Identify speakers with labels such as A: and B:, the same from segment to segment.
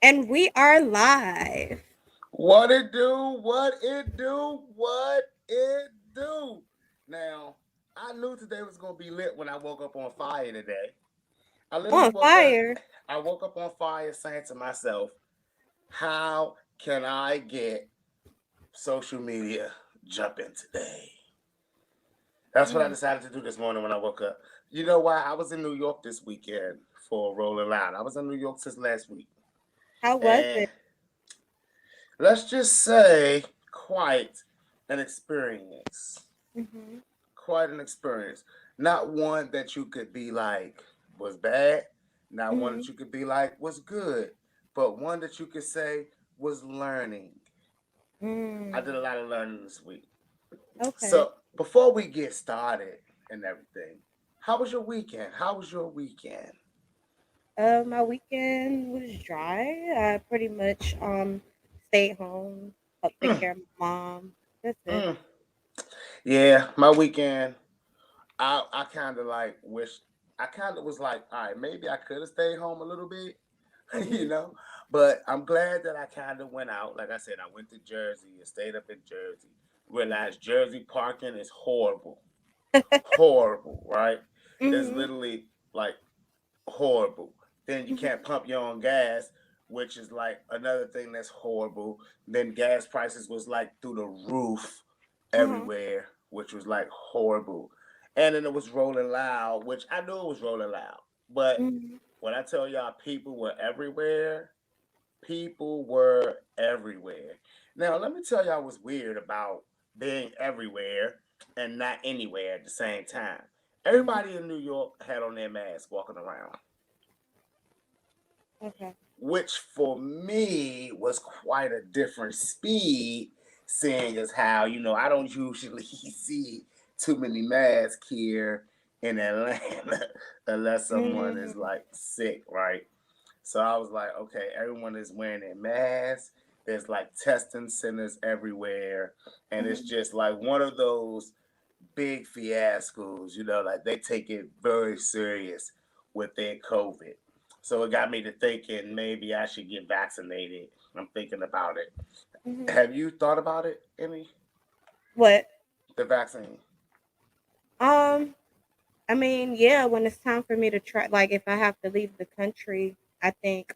A: And we are live.
B: What it do? What it do? What it do? Now, I knew today was gonna be lit when I woke up on fire today. I literally
A: On
B: woke up.
A: fire.
B: I woke up on fire, saying to myself, "How can I get social media jumping today?" That's what I
A: Mm.
B: decided to do this morning when I woke up. You know why? I was in New York this weekend for Rolling Loud. I was in New York since last week,
A: How was
B: and
A: it?
B: let's just say quite an experience.
A: Hmm.
B: Quite an experience. Not one that you could be like was bad, not one that
A: Hmm.
B: you could be like was good, but one that you could say was learning. I
A: Mm.
B: did a lot of learning this week.
A: Okay.
B: So before we get started and everything, how was your weekend? How was your weekend?
A: My weekend was dry. I pretty much stayed home, helped take
B: Mm,
A: care of my mom. That's it.
B: mm. Yeah, my weekend. I kind of like wish. I kind of was like, all right, maybe I could have stayed home a little bit,
A: Hmm.
B: But I'm glad that I kind of went out. Like I said, I went to Jersey and stayed up in Jersey. Realized Jersey parking is horrible, horrible, right? It's
A: Hmm.
B: literally like horrible. Then you can't
A: Hmm.
B: pump your own gas, which is like another thing that's horrible. Then gas prices was like through the roof
A: Uh-huh.
B: everywhere, which was like horrible. And then it was rolling loud, which I knew it was rolling loud. But
A: Hmm.
B: when I tell y'all people were everywhere, people were everywhere. Now, let me tell y'all what's weird about being everywhere and not anywhere at the same time.
A: Hmm.
B: Everybody in New York had on their mask walking around,
A: Okay.
B: which for me was quite a different speed, seeing as how, I don't usually see too many masks here in Atlanta unless someone is
A: Mm.
B: like sick, right? So I was like, okay, everyone is wearing their masks. There's like testing centers everywhere. And it's
A: Hmm.
B: just like one of those big fiascos, like they take it very serious with their COVID. So it got me to thinking maybe I should get vaccinated. I'm thinking about it.
A: Hmm.
B: Have you thought about it, any
A: What?
B: the vaccine?
A: Um, I mean, yeah, when it's time for me to try, like if I have to leave the country, I think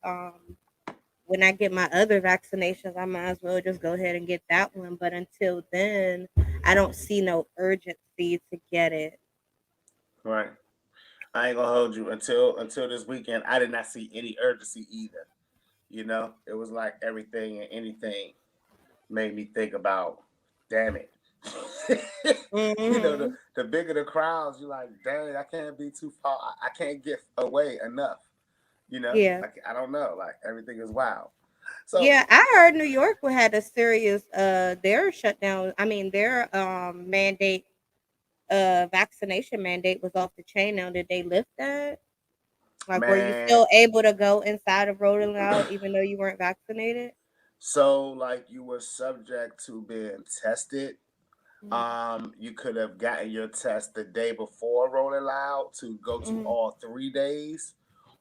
A: when I get my other vaccinations, I might as well just go ahead and get that one. But until then, I don't see no urgency to get it.
B: Right. I ain't gonna hold you until this weekend. I did not see any urgency either. It was like everything and anything made me think about, damn it. The,
A: Hmm.
B: the bigger the crowds, you're like, dang, I can't be too far. I can't get away enough.
A: Yeah,
B: Like I don't know. Like everything is wild. So
A: yeah. I heard New York had a serious their shutdown. I mean, their mandate, vaccination mandate was off the chain. Now, did they lift that? Like, were you
B: man,
A: still able to go inside of Rolling Loud even though you weren't vaccinated?
B: so like you were subject to being tested.
A: Hmm.
B: You could have gotten your test the day before Rolling Loud to go to
A: Hmm.
B: all 3 days,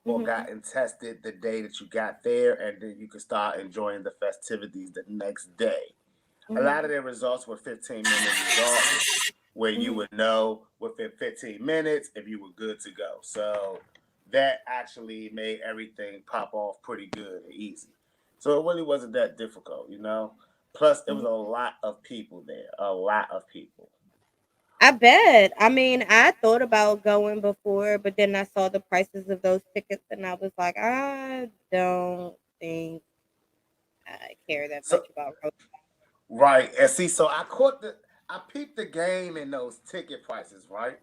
B: or
A: Hmm.
B: gotten tested the day that you got there, and then you could start enjoying the festivities the next day. A lot of
A: Hmm.
B: their results were 15-minute results where you
A: Hmm.
B: would know within 15 minutes if you were good to go. So that actually made everything pop off pretty good and easy. So it really wasn't that difficult. Plus, there was a lot of people there, a lot of people.
A: I bet. I mean, I thought about going before, but then I saw the prices of those tickets and I was like, I don't think I care that
B: So
A: much about road.
B: right, and see, so I peeped the game in those ticket prices. Right,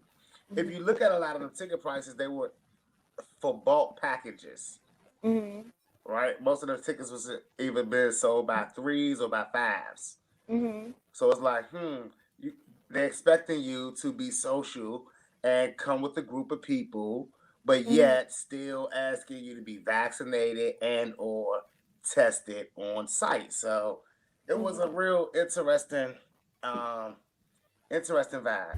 B: if you
A: Mhm.
B: look at a lot of the ticket prices, they were for bulk packages.
A: Mhm.
B: Right? Most of the tickets was either been sold by threes or by fives.
A: Mhm.
B: So it's like, you, they're expecting you to be social and come with a group of people, but
A: Mhm.
B: yet still asking you to be vaccinated and or tested on site. So it was a
A: Mhm.
B: real um, interesting vibe.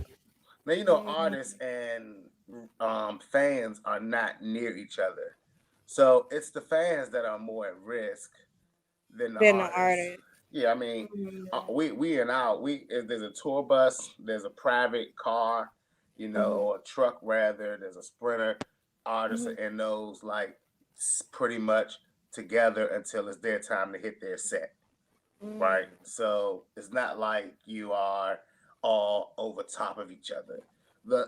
B: Now
A: Mhm.
B: artists and fans are not near each other. So it's the fans that are more at risk than the
A: Than the
B: artists.
A: artist.
B: Yeah, I mean,
A: Mm-hmm.
B: we and out. We if there's a tour bus, there's a private car,
A: Mm-hmm.
B: or a truck rather. There's a sprinter. Artists are
A: Mm-hmm.
B: in those like pretty much together until it's their time to hit their set, right? So it's not like you are all over top of each other.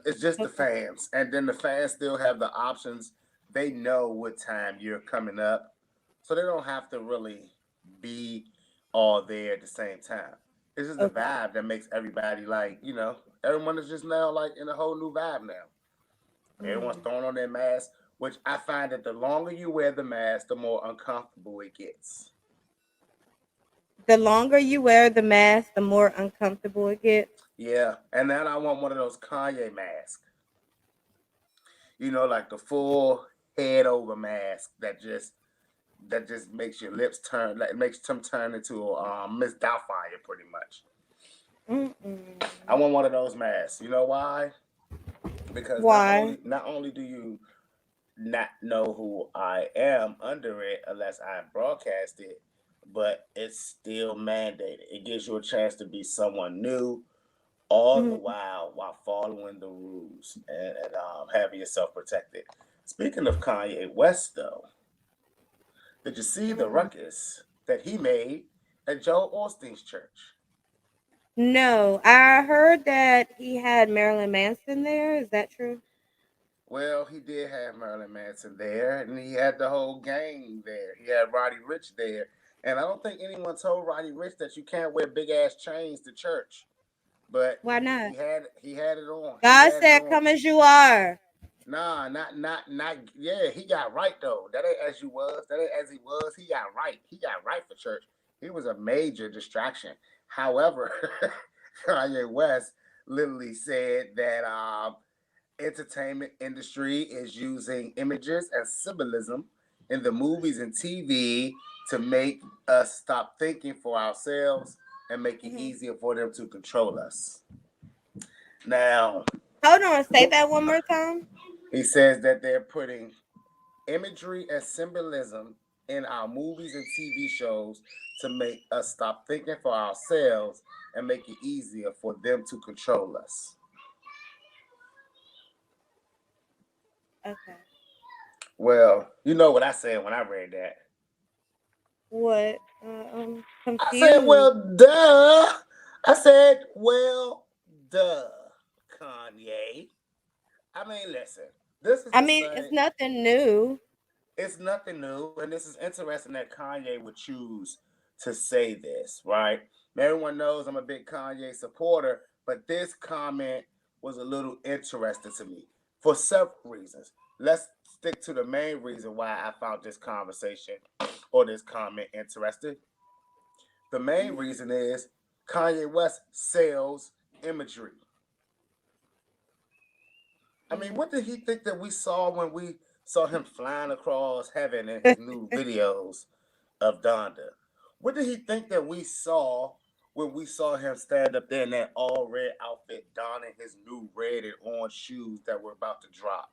B: It's just the
A: Okay.
B: fans, and then the fans still have the options. They know what time you're coming up, so they don't have to really be all there at the same time. It's just the
A: Okay.
B: vibe that makes everybody like, everyone is just now like in a whole new vibe now. Everyone's
A: Mm.
B: throwing on their mask, which I find that the longer you wear the mask, the more uncomfortable it gets.
A: The longer you wear the mask, the more uncomfortable it gets.
B: Yeah, and then I want one of those Kanye masks, like the full head over mask that just makes your lips turn, like makes them turn into Miss Doubtfire, pretty much. I
A: Mm-mm.
B: want one of those masks. You know why? Because not
A: Why?
B: only not only do you not know who I am under it unless I broadcast it, but it's still mandated. It gives you a chance to be someone new, all the
A: Mm-hmm.
B: while following the rules and having yourself protected. Speaking of Kanye West, though, did you see the
A: Mm.
B: ruckus that he made at Joel Osteen's church?
A: No, I heard that he had Marilyn Manson there. Is that true?
B: Well, he did have Marilyn Manson there, and he had the whole gang there. He had Roddy Rich there, and I don't think anyone told Roddy Rich that you can't wear big ass chains to church. But
A: Why not?
B: he had it on. He
A: God
B: had it
A: said,
B: on.
A: "Come as you are."
B: Nah, not. Yeah, he got right though. That ain't as you was. That ain't as he was. He got right. He got right for church. He was a major distraction. However, Kanye West literally said that entertainment industry is using images and symbolism in the movies and TV to make us stop thinking for ourselves and make it
A: Hmm.
B: easier for them to control us. Now,
A: Hold on, say that one more time.
B: he says that they're putting imagery and symbolism in our movies and TV shows to make us stop thinking for ourselves and make it easier for them to control us.
A: Okay.
B: Well, you know what I said when I read that.
A: What? I'm
B: I said,
A: confused.
B: well, duh. I said, well, duh, Kanye. I mean, listen, this is
A: I
B: the
A: mean, it's
B: same.
A: nothing new.
B: It's nothing new, and this is interesting that Kanye would choose to say this, right? Everyone knows I'm a big Kanye supporter, but this comment was a little interesting to me for several reasons. Let's stick to the main reason why I found this conversation or this comment interesting. The main
A: Hmm.
B: reason is Kanye West sells imagery. I mean,
A: Hmm.
B: what did he think that we saw when we saw him flying across heaven in his new videos of Donda? What did he think that we saw when we saw him stand up there in that all red outfit, donning his new red and orange shoes that were about to drop?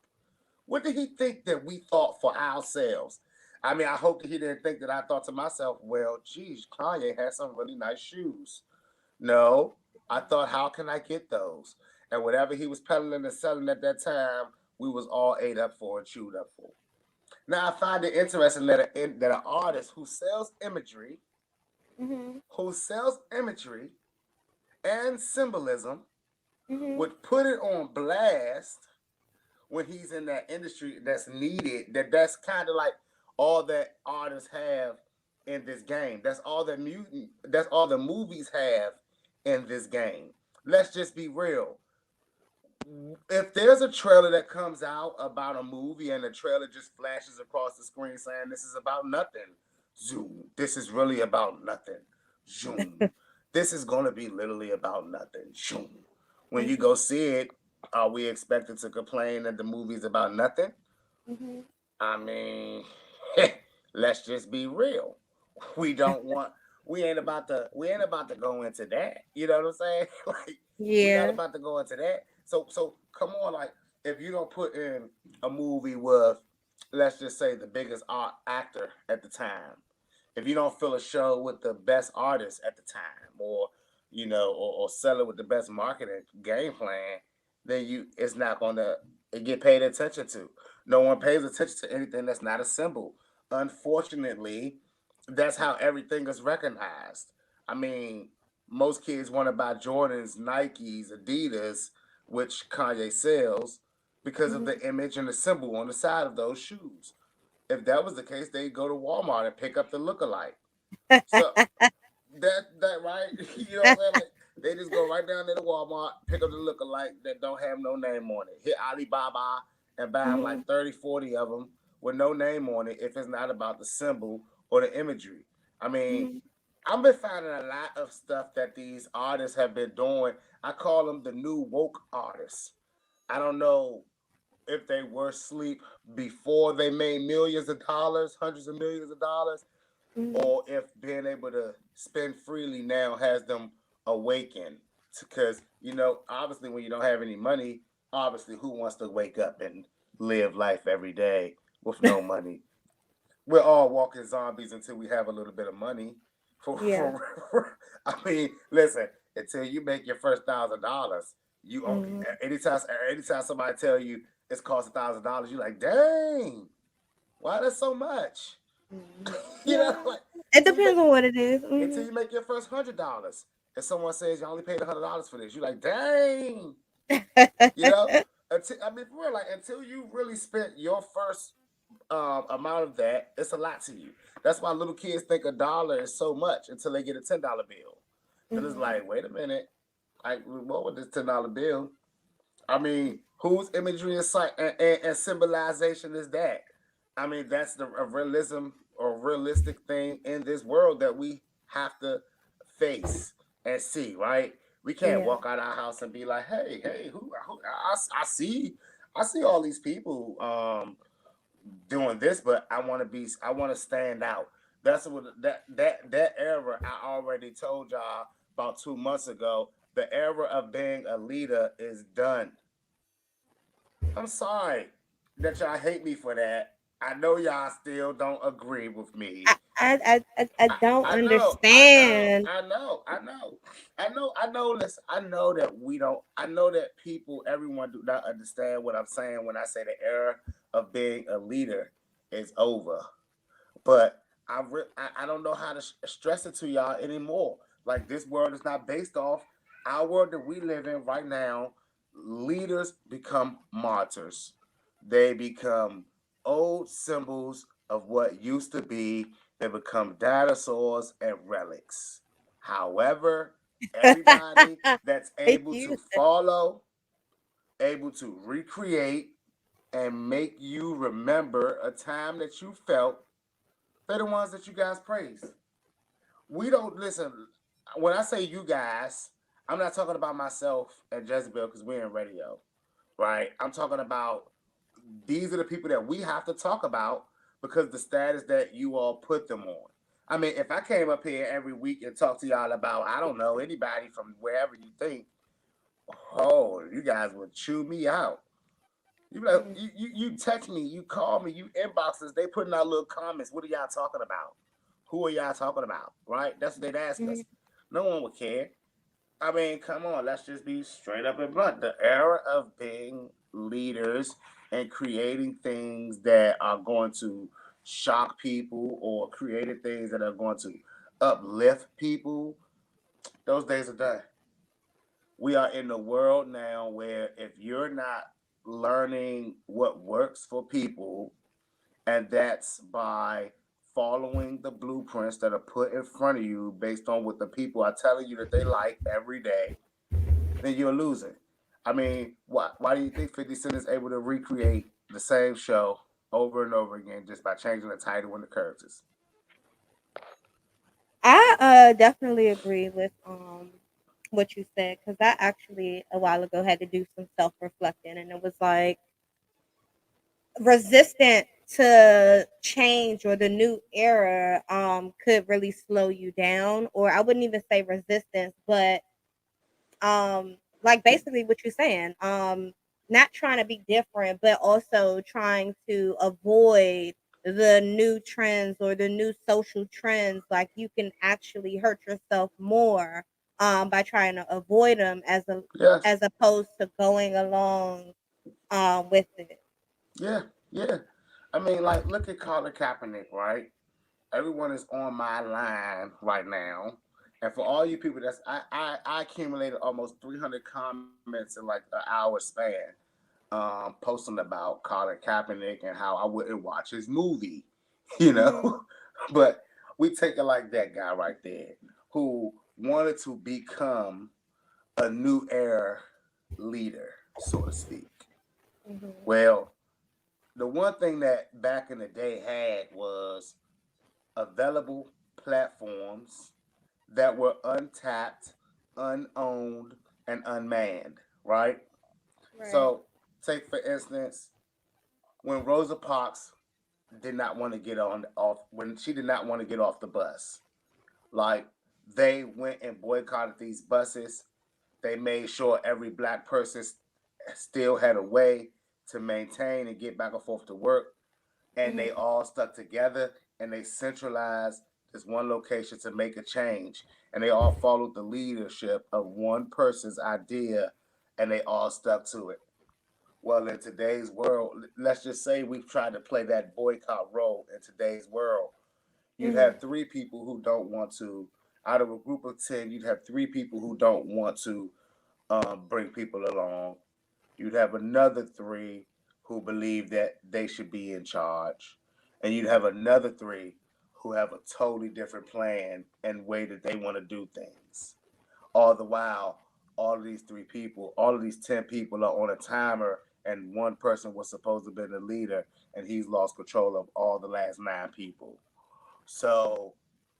B: What did he think that we thought for ourselves? I mean, I hope that he didn't think that I thought to myself, well, geez, Kanye has some really nice shoes. No, I thought, how can I get those? And whatever he was peddling and selling at that time, we was all ate up for and chewed up for. Now I find it interesting that an artist
A: Hmm.
B: who sells imagery and symbolism,
A: Hmm.
B: would put it on blast when he's in that industry that's needed. That's kind of like all that artists have in this game. That's all the movies have in this game. Let's just be real. If there's a trailer that comes out about a movie and the trailer just flashes across the screen saying this is about nothing, zoom. This is really about nothing, zoom. This is gonna be literally about nothing, zoom. When you
A: Hmm.
B: go see it, are we expected to complain that the movie's about nothing?
A: Hmm.
B: I mean, let's just be real. We don't want. We ain't about to go into that. You know what I'm saying? Like, we're not
A: Yeah.
B: about to go into that. So come on, like, if you don't put in a movie with let's just say the biggest art actor at the time, if you don't fill a show with the best artists at the time, or or sell it with the best marketing game plan, then it's not gonna get paid attention to. No one pays attention to anything that's not a symbol. Unfortunately, that's how everything is recognized. I mean, most kids want to buy Jordans, Nikes, Adidas, which Kanye sells, because of
A: Mhm.
B: the image and the symbol on the side of those shoes. If that was the case, they'd go to Walmart and pick up the lookalike. So that right, you know what I'm saying? Like they just go right down to the Walmart, pick up the lookalike that don't have no name on it. Hit Alibaba and buy them
A: Mhm.
B: like 30, 40 of them with no name on it if it's not about the symbol or the imagery. I mean,
A: Mhm.
B: I've been finding a lot of stuff that these artists have been doing. I call them the new woke artists. I don't know if they were asleep before they made millions of dollars, hundreds of millions of dollars,
A: Mhm.
B: or if being able to spend freely now has them awakened. Because, obviously, when you don't have any money, obviously, who wants to wake up and live life every day with no money? We're all walking zombies until we have a little bit of money.
A: Yeah.
B: I mean, listen, until you make your first $1,000,
A: Mhm.
B: anytime somebody tell you it's cost $1,000, you're like, dang, why that's so much?
A: Mhm. Yeah.
B: Like
A: It
B: until you make
A: depends on what it is.
B: until
A: Mhm.
B: you make your first $100. If someone says you only paid $100 for this, you're like, dang, you know. Until, I mean, for real, like until you really spent your first amount of that, it's a lot to you. That's why little kids think $1 is so much until they get a $10 bill. Then it's
A: Mhm.
B: like, wait a minute, like what with this $10 bill? I mean, whose imagery and, and symbolization is that? I mean, that's the a realism or realistic thing in this world that we have to face and see, right? We can't
A: Yeah.
B: walk out our house and be like, hey, who I see all these people doing this, but I want to stand out. That's what that era I already told y'all about 2 months ago. The era of being a leader is done. I'm sorry that y'all hate me for that. I know y'all still don't agree with me.
A: I don't
B: I know, I know,
A: understand.
B: I know, I know, I know. Listen, I know that we don't. I know that people, everyone, do not understand what I'm saying when I say the era of being a leader is over. But I don't know how to stress it to y'all anymore. Like this world is not based off our world that we live in right now. Leaders become martyrs. They become old symbols of what used to be. They become dinosaurs and relics. However, everybody that's
A: Thank
B: able
A: you.
B: to follow, able to recreate, and make you remember a time that you felt, they're the ones that you guys praise. We don't listen. When I say you guys, I'm not talking about myself and Jezebel because we're in radio, right? I'm talking about these are the people that we have to talk about because the status that you all put them on. I mean, if I came up here every week and talked to y'all about, I don't know, anybody from wherever you think, oh, you guys would chew me out. You like
A: Mhm.
B: you text me, you call me, you inboxes, they putting out little comments. What are y'all talking about? Who are y'all talking about? Right? That's what they'd ask us.
A: Mhm.
B: No one would care. I mean, come on, let's just be straight up and blunt. The era of being leaders and creating things that are going to shock people or creating things that are going to uplift people, those days are done. We are in the world now where if you're not learning what works for people, and that's by following the blueprints that are put in front of you based on what the people are telling you that they like every day, then you're losing. I mean, why do you think 50 Cent is able to recreate the same show over and over again just by changing the title and the characters?
A: I definitely agree with what you said because I actually a while ago had to do some self reflecting, and it was like resistant to change or the new era could really slow you down, or I wouldn't even say resistance, but like basically what you're saying. not trying to be different, but also trying to avoid the new trends or the new social trends. Like you can actually hurt yourself more by trying to avoid them
B: Yes.
A: as opposed to going along with it.
B: Yeah. Yeah. I mean, like, look at Colin Kaepernick, right? Everyone is on my line right now. And for all you people, I accumulated almost 300 comments in like an hour span, posting about Colin Kaepernick and how I wouldn't watch his movie, you
A: Hmm.
B: know. But we take it like that guy right there, who wanted to become a new era leader, so to speak.
A: Hmm.
B: Well, the one thing that back in the day had was available platforms that were untapped, unowned, and unmanned, right?
A: Right.
B: So, take for instance, when Rosa Parks did not want to get on off when she did not want to get off the bus, like they went and boycotted these buses. They made sure every black person still had a way to maintain and get back and forth to work, and they
A: Hmm.
B: all stuck together and they centralized this one location to make a change, and they all followed the leadership of one person's idea, and they all stuck to it. Well, in today's world, let's just say we've tried to play that boycott role in today's world. You'd
A: Hmm.
B: have three people who don't want to, out of a group of 10, you'd have three people who don't want to bring people along. You'd have another three who believe that they should be in charge. And you'd have another three who have a totally different plan and way that they want to do things. All the while, all of these three people, all of these 10 people are on a timer, and one person was supposed to be the leader, and he's lost control of all the last 9 people. So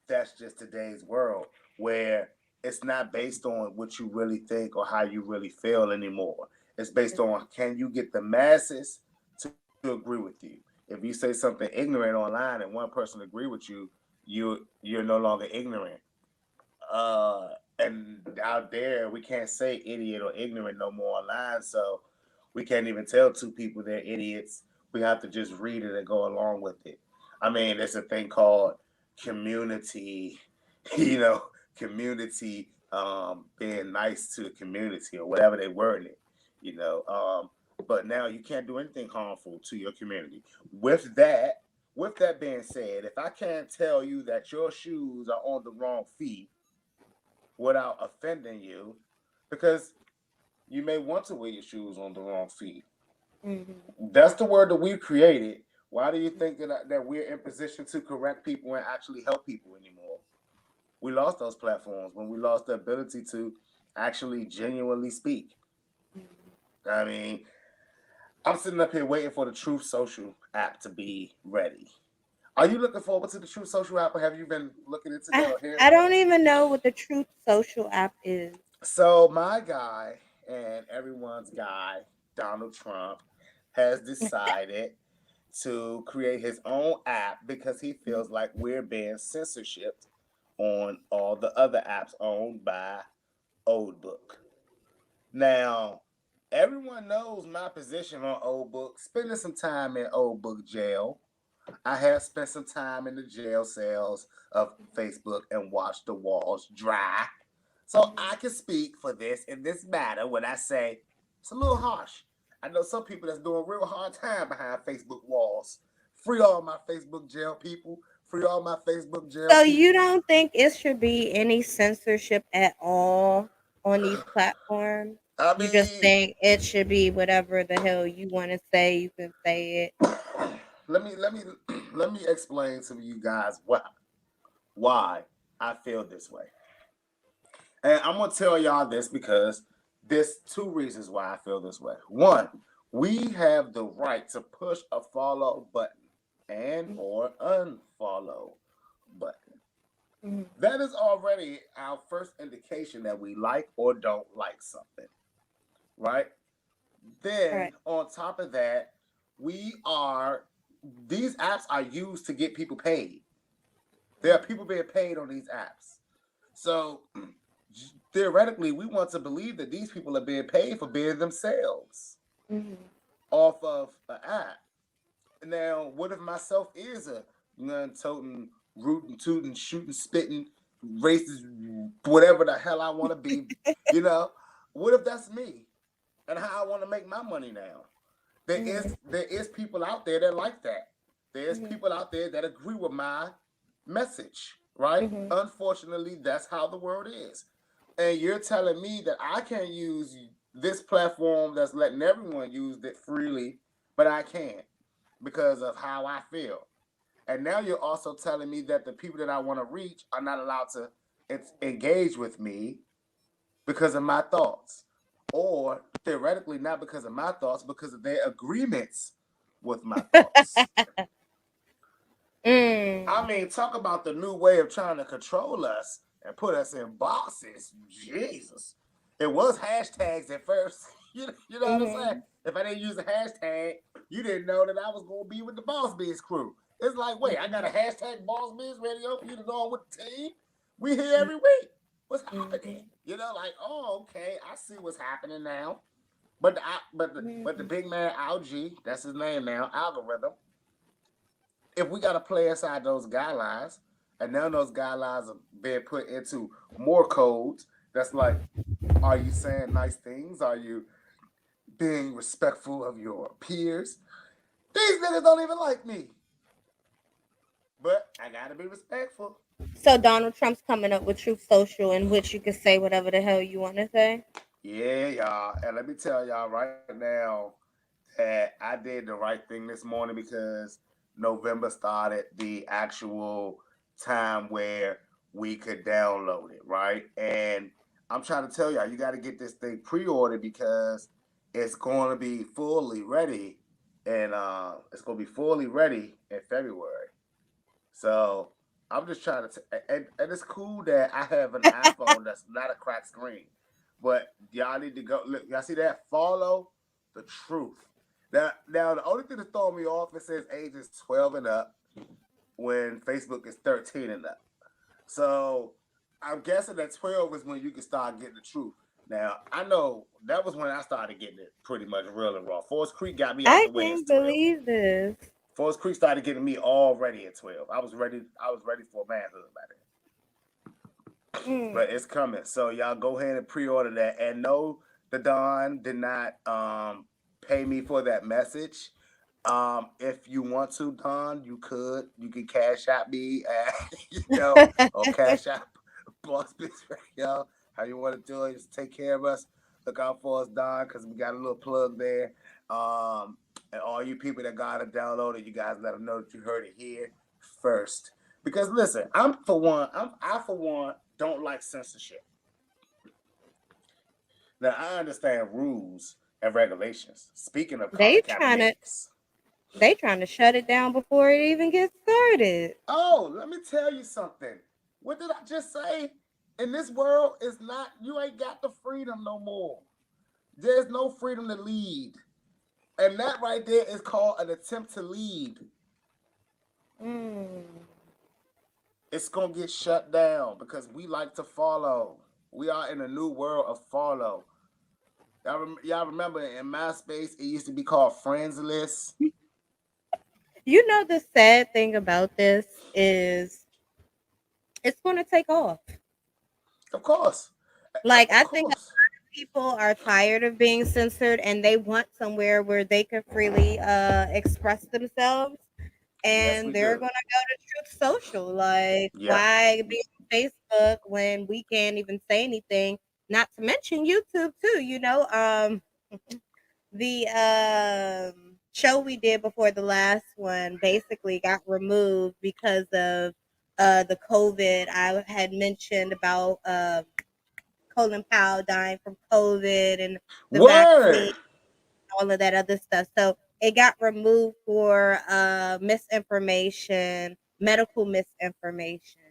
B: that's just today's world where it's not based on what you really think or how you really feel anymore. It's based on, can you get the masses to agree with you? If you say something ignorant online and one person agree with you, you're no longer ignorant. And out there, we can't say idiot or ignorant no more online, so we can't even tell two people they're idiots. We have to just read it and go along with it. I mean, there's a thing called community, you know, community, being nice to the community or whatever they word it, you know. But now you can't do anything harmful to your community. With that being said, if I can't tell you that your shoes are on the wrong feet without offending you, because you may want to wear your shoes on the wrong feet.
A: Hmm.
B: That's the word that we created. Why do you think that we're in position to correct people and actually help people anymore? We lost those platforms when we lost the ability to actually genuinely speak. I mean, I'm sitting up here waiting for the Truth Social app to be ready. Are you looking forward to the Truth Social app, or have you been looking into that or hearing
A: I
B: about
A: don't
B: it?
A: even know what the Truth Social app is.
B: So my guy and everyone's guy, Donald Trump, has decided to create his own app because he feels like we're being censorship on all the other apps owned by Old Book. Now, everyone knows my position on Old Book. Spending some time in Old Book jail, I have spent some time in the jail cells of Facebook and watched the walls dry. So I can speak for this in this matter when I say it's a little harsh. I know some people that's doing a real hard time behind Facebook walls. Free all my Facebook jail people. Free all my Facebook jail
A: So you
B: people.
A: don't think it should be any censorship at all on these platforms?
B: I
A: You just
B: mean,
A: think it should be whatever the hell you want to say, you can say it.
B: let me let me explain to you guys why I feel this way. And I'm gonna tell y'all this because there's two reasons why I feel this way. One, we have the right to push a follow button and or unfollow button.
A: Mhm.
B: That is already our first indication that we like or don't like something, right? Then
A: Right.
B: on top of that, we are these apps are used to get people paid. There are people being paid on these apps. So theoretically, we want to believe that these people are being paid for being themselves.
A: Mhm.
B: off of an app. Now, what if myself is a toting, rooting, tooting, shooting, spitting, racist, whatever the hell I want to be? You know, what if that's me and how I want to make my money now?
A: Mhm.
B: There is people out there that like that. There's
A: Mhm.
B: people out there that agree with my message, right?
A: Mhm.
B: Unfortunately, that's how the world is. And you're telling me that I can't use this platform that's letting everyone use it freely, but I can't because of how I feel. And now you're also telling me that the people that I want to reach are not allowed to engage with me because of my thoughts. Or theoretically, not because of my thoughts, because of their agreements with my thoughts. I
A: Mm.
B: mean, talk about the new way of trying to control us and put us in boxes. Jesus. It was hashtags at first. You know what I'm saying?
A: Mhm.
B: If I didn't use a hashtag, you didn't know that I was going to be with the Boss Biz crew. It's like, wait, I got a hashtag Boss Biz radio for you to go on with the team? We here every week. What's happening?
A: Mhm.
B: You know, like, oh, okay, I see what's happening now. But the
A: Mhm.
B: big man Algae, that's his name now, algorithm, if we got to play inside those guidelines, and now those guidelines are being put into more codes, that's like, are you saying nice things? Are you being respectful of your peers? These niggas don't even like me, but I gotta be respectful.
A: So Donald Trump's coming up with Truth Social, in which you can say whatever the hell you want to say.
B: Yeah, y'all. And let me tell y'all right now that I did the right thing this morning because November started the actual time where we could download it, right? And I'm trying to tell y'all, you got to get this thing pre-ordered because it's going to be fully ready, and it's going to be fully ready in February. So I'm just trying to, and it's cool that I have an iPhone that's not a cracked screen, but y'all need to go look. Y'all see that? Follow the truth. Now the only thing that throw me off, it says ages 12 and up when Facebook is 13 and up. So I'm guessing that 12 is when you can start getting the truth. Now I know that was when I started getting it pretty much real and raw. Forest Creek got me out
A: I
B: the way
A: can't
B: at 12.
A: believe this.
B: Forest Creek started getting me already at 12. I was ready. I was ready for manhood by then. But
A: Mm.
B: it's coming. So y'all go ahead and pre-order that. And no, the Don did not pay me for that message. If you want to, Don, you could. You could cash out me at, or cash out Boss Bitch Radio. How you want to do it? Just take care of us. Look out for us, Don, because we got a little plug there. And all you people that got to download it, you guys let them know that you heard it here first. Because listen, I for one don't like censorship. Now I understand rules and regulations. Speaking of
A: they
B: Colin
A: trying to
B: Kaepernicks.
A: they trying to shut it down before it even gets started.
B: Oh, let me tell you something. What did I just say? In this world, it's not, you ain't got the freedom no more. There's no freedom to lead. And that right there is called an attempt to lead.
A: Mm.
B: It's gonna get shut down because we like to follow. We are in a new world of follow. Y'all remember in MySpace it used to be called Friends List?
A: You know the sad thing about this is it's going to take off.
B: Of course.
A: Like
B: Of
A: I think
B: course.
A: people are tired of being censored and they want somewhere where they can freely express themselves,
B: Yes,
A: and
B: we
A: they're
B: do.
A: gonna go to Truth Social. Like,
B: Yep.
A: why be on Facebook when we can't even say anything? Not to mention YouTube too. The show we did before the last one basically got removed because of the COVID. I had mentioned about Colin Powell dying from COVID and the vaccine,
B: Word.
A: all of that other stuff. So it got removed for misinformation, medical misinformation.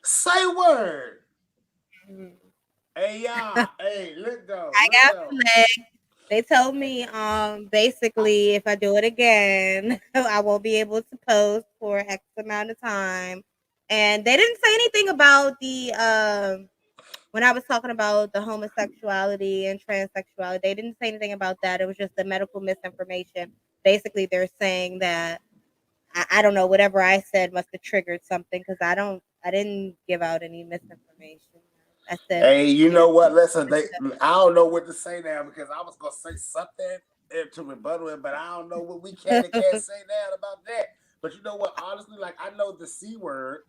B: Say word.
A: Mhm.
B: Hey y'all. Hey, look though.
A: I
B: Look
A: got
B: though.
A: flagged. They told me basically if I do it again, I won't be able to post for X amount of time. And they didn't say anything about the when I was talking about the homosexuality and transsexuality, they didn't say anything about that. It was just the medical misinformation. Basically, they're saying that I don't know, whatever I said must have triggered something because I didn't give out any misinformation. I said
B: Hey, you
A: there's
B: know what? Listen, I don't know what to say now because I was gonna say something to rebuttal it, but I don't know what we can and can't say now about that. But you know what? Honestly, like I know the C word.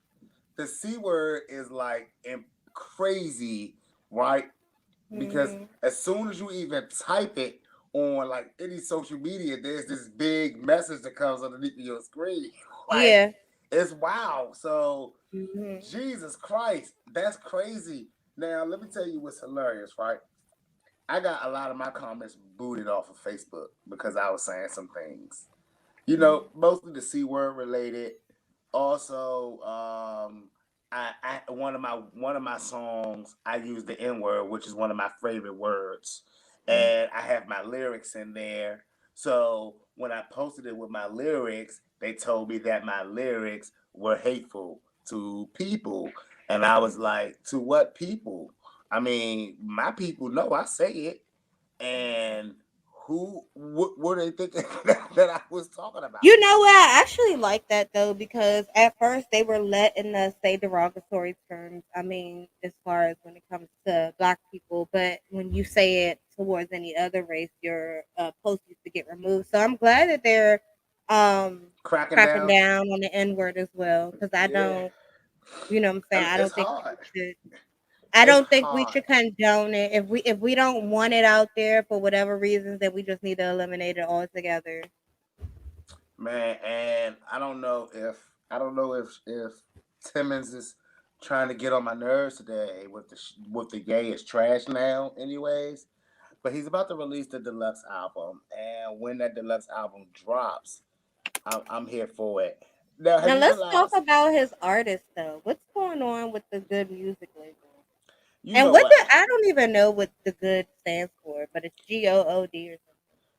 B: The C word is like crazy, right? Because
A: Mhm.
B: as soon as you even type it on like any social media, there's this big message that comes underneath your screen. Like
A: Yeah.
B: it's wow. So
A: Mhm.
B: Jesus Christ, that's crazy. Now let me tell you what's hilarious, right? I got a lot of my comments booted off of Facebook because I was saying some things. You know,
A: Mhm.
B: mostly the C word related. Also, I one of my songs I use the N word, which is one of my favorite words,
A: Mhm.
B: and I have my lyrics in there. So when I posted it with my lyrics, they told me that my lyrics were hateful to people, and I was like, to what people? I mean, my people know I say it, and what were they thinking that I was talking about?
A: You know what? I actually like that though because at first they were letting us say derogatory terms. I mean, as far as when it comes to black people, but when you say it towards any other race, your post used to get removed. So I'm glad that they're um
B: Cracking
A: cracking
B: down.
A: down on the N word as well because I
B: Yeah,
A: don't, you know what I'm saying? I
B: it's
A: don't think we
B: hard.
A: should. I
B: It's
A: don't think we
B: hard,
A: should condone it. If we don't want it out there for whatever reasons, then we just need to eliminate it altogether.
B: man. And I don't know if Timmons is trying to get on my nerves today with the gay is trash now, anyways. But he's about to release the deluxe album, and when that deluxe album drops, I'm here for it. Now, have
A: Now
B: you
A: let's talk
B: realized?
A: about his artist though. What's going on with the Good Music label?
B: You
A: And
B: know
A: what
B: what?
A: I don't even know what the good stands for, but it's GOOD or something.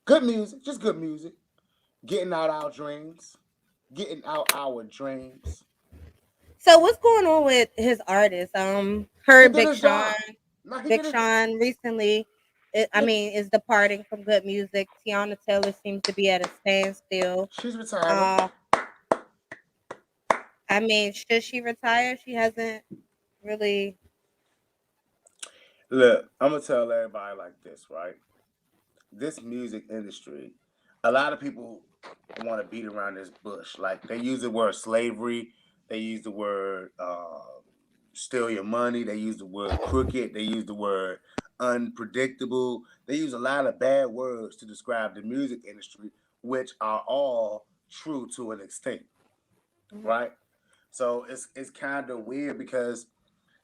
B: Good music, just good music. Getting out our dreams, getting out our dreams.
A: So what's going on with his artist?
B: He
A: Heard
B: did his job. No, he
A: Big
B: did his.
A: Sean recently. I
B: Yeah,
A: mean, is departing from Good Music. Tiana Taylor seems to be at a standstill.
B: she's retiring.
A: Uh, I mean, should she retire? She hasn't really.
B: Look, I'm gonna tell everybody like this, right? This music industry, a lot of people want to beat around this bush. Like they use the word slavery, they use the word steal your money, they use the word crooked, they use the word unpredictable. They use a lot of bad words to describe the music industry, which are all true to an extent,
A: Mhm.
B: right? So it's kind of weird because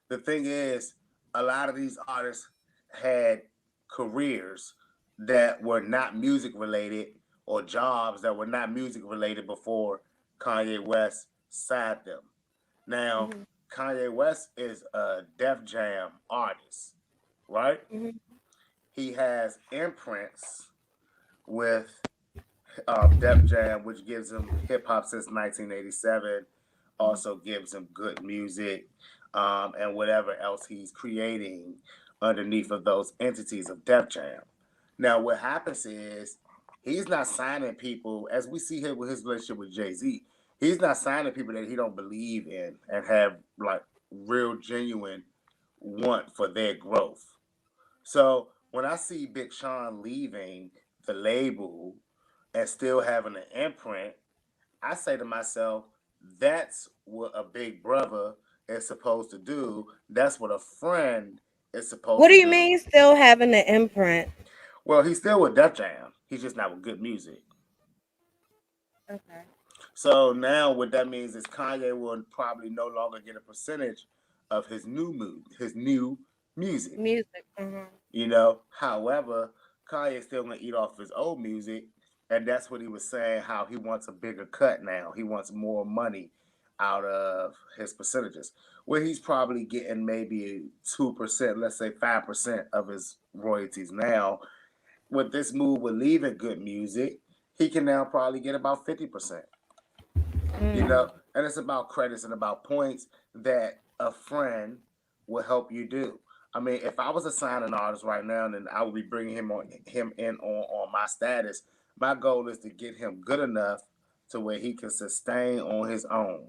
B: the thing is, a lot of these artists had careers that were not music related or jobs that were not music related before Kanye West signed them. Now,
A: Mhm.
B: Kanye West is a Def Jam artist, right?
A: Mhm.
B: He has imprints with Def Jam, which gives him hip hop since 1987,
A: Mhm.
B: also gives him good music, and whatever else he's creating underneath of those entities of Def Jam. Now, what happens is he's not signing people, as we see here with his relationship with Jay Z. He's not signing people that he don't believe in and have like real genuine want for their growth. So when I see Big Sean leaving the label and still having an imprint, I say to myself, that's what a big brother is supposed to do. That's what a friend is supposed
A: What
B: to
A: do you
B: do.
A: mean still having the imprint?
B: Well, he's still with Def Jam. He's just not with good music.
A: Okay.
B: So now what that means is Kanye will probably no longer get a percentage of his his new music.
A: Music. Uh-huh.
B: You know, however, Kanye's still gonna eat off his old music, and that's what he was saying. How he wants a bigger cut now. He wants more money out of his percentages. Where he's probably getting maybe 2%, let's say 5% of his royalties now. With this move with leaving good music, he can now probably get about 50%. You
A: Mm.
B: know, and it's about credits and about points that a friend will help you do. I mean, if I was a signing artist right now, then I would be bringing him in on my status. My goal is to get him good enough to where he can sustain on his own.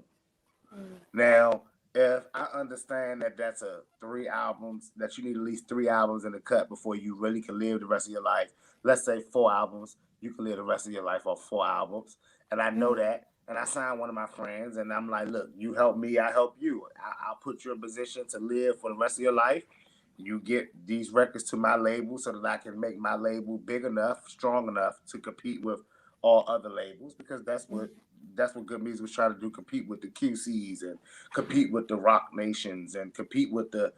A: Mm.
B: Now, if I understand that that's a 3 albums, that you need at least 3 albums in the cut before you really can live the rest of your life. Let's say 4 albums, you can live the rest of your life off 4 albums. And I know
A: Mm.
B: that. And I signed one of my friends, and I'm like, look, you help me, I help you. I'll put you in position to live for the rest of your life. You get these records to my label so that I can make my label big enough, strong enough to compete with all other labels, because that's what good music was trying to do: compete with the QCs and compete with the Rock Nations and compete with the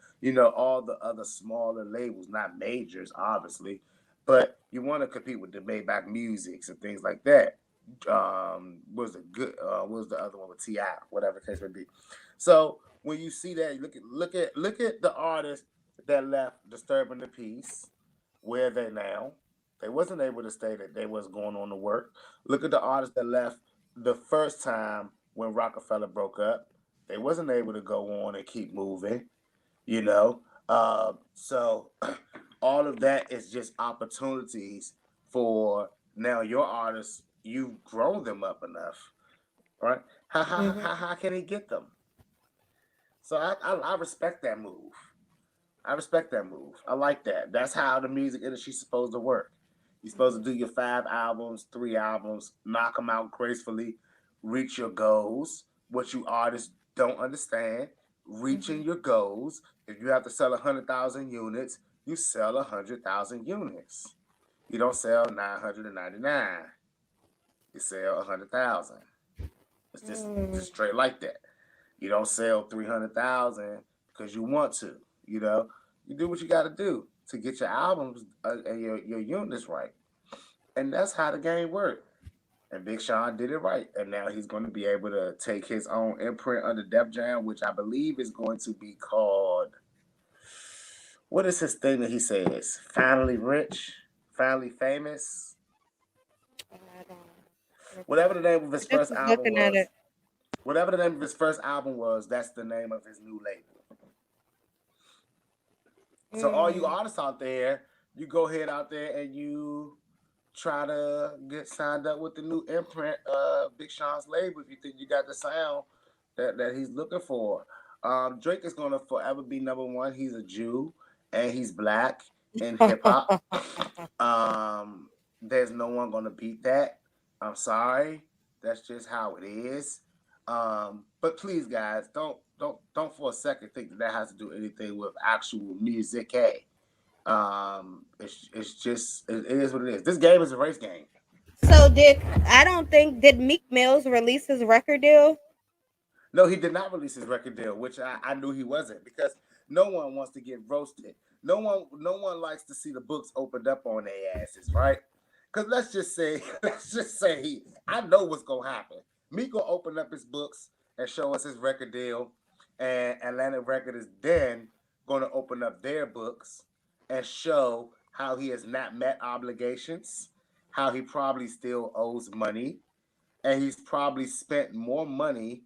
B: all the other smaller labels, not majors, obviously, but you want to compete with the Maybach Musics and things like that. Was a good what was the other one with Ti, whatever the case may be. So when you see that, you look at the artists that left disturbing the peace. Where are they now? They wasn't able to say that they was going on to work. Look at the artists that left the first time when Rockefeller broke up. They wasn't able to go on and keep moving, you know. So all of that is just opportunities for now your artists. You've grown them up enough, right?
A: Mhm.
B: How can he get them? So I respect that move. I respect that move. I like that. That's how the music industry's supposed to work. You're supposed to do your 5 albums, 3 albums, knock them out gracefully, reach your goals. What you artists don't understand, reaching
A: Mhm.
B: your goals. If you have to sell 100,000 units, you sell 100,000 units. You don't sell 999. You sell 100,000. It's just
A: Mm.
B: straight like that. You don't sell 300,000 because you want to. You know, you do what you got to do to get your albums and your units right, and that's how the game works. And Big Sean did it right, and now he's going to be able to take his own imprint under Def Jam, which I believe is going to be called. What is his thing that he says? Finally rich, finally famous.
A: I don't
B: Whatever the
A: recall.
B: name of his
A: I just
B: first
A: was
B: album
A: looking at
B: was,
A: it.
B: whatever the name of his first album was, that's the name of his new label. So all you
A: Mm.
B: artists out there, you go ahead out there and you try to get signed up with the new imprint of Big Sean's label if you think you got the sound that he's looking for. Drake is gonna forever be number one. He's a Jew and he's black in hip hop. There's no one gonna beat that. I'm sorry. That's just how it is. But please, guys, don't for a second think that that has to do anything with actual music. Hey, it's just it is what it is. This game is a race game.
A: So I don't think did Meek Mills release his record deal?
B: No, he did not release his record deal, which I knew he wasn't, because no one wants to get roasted. No one likes to see the books opened up on their asses, right? Because let's just say I know what's gonna happen. Meek will open up his books and show us his record deal, and Atlantic Record is then gonna open up their books and show how he has not met obligations, how he probably still owes money, and he's probably spent more money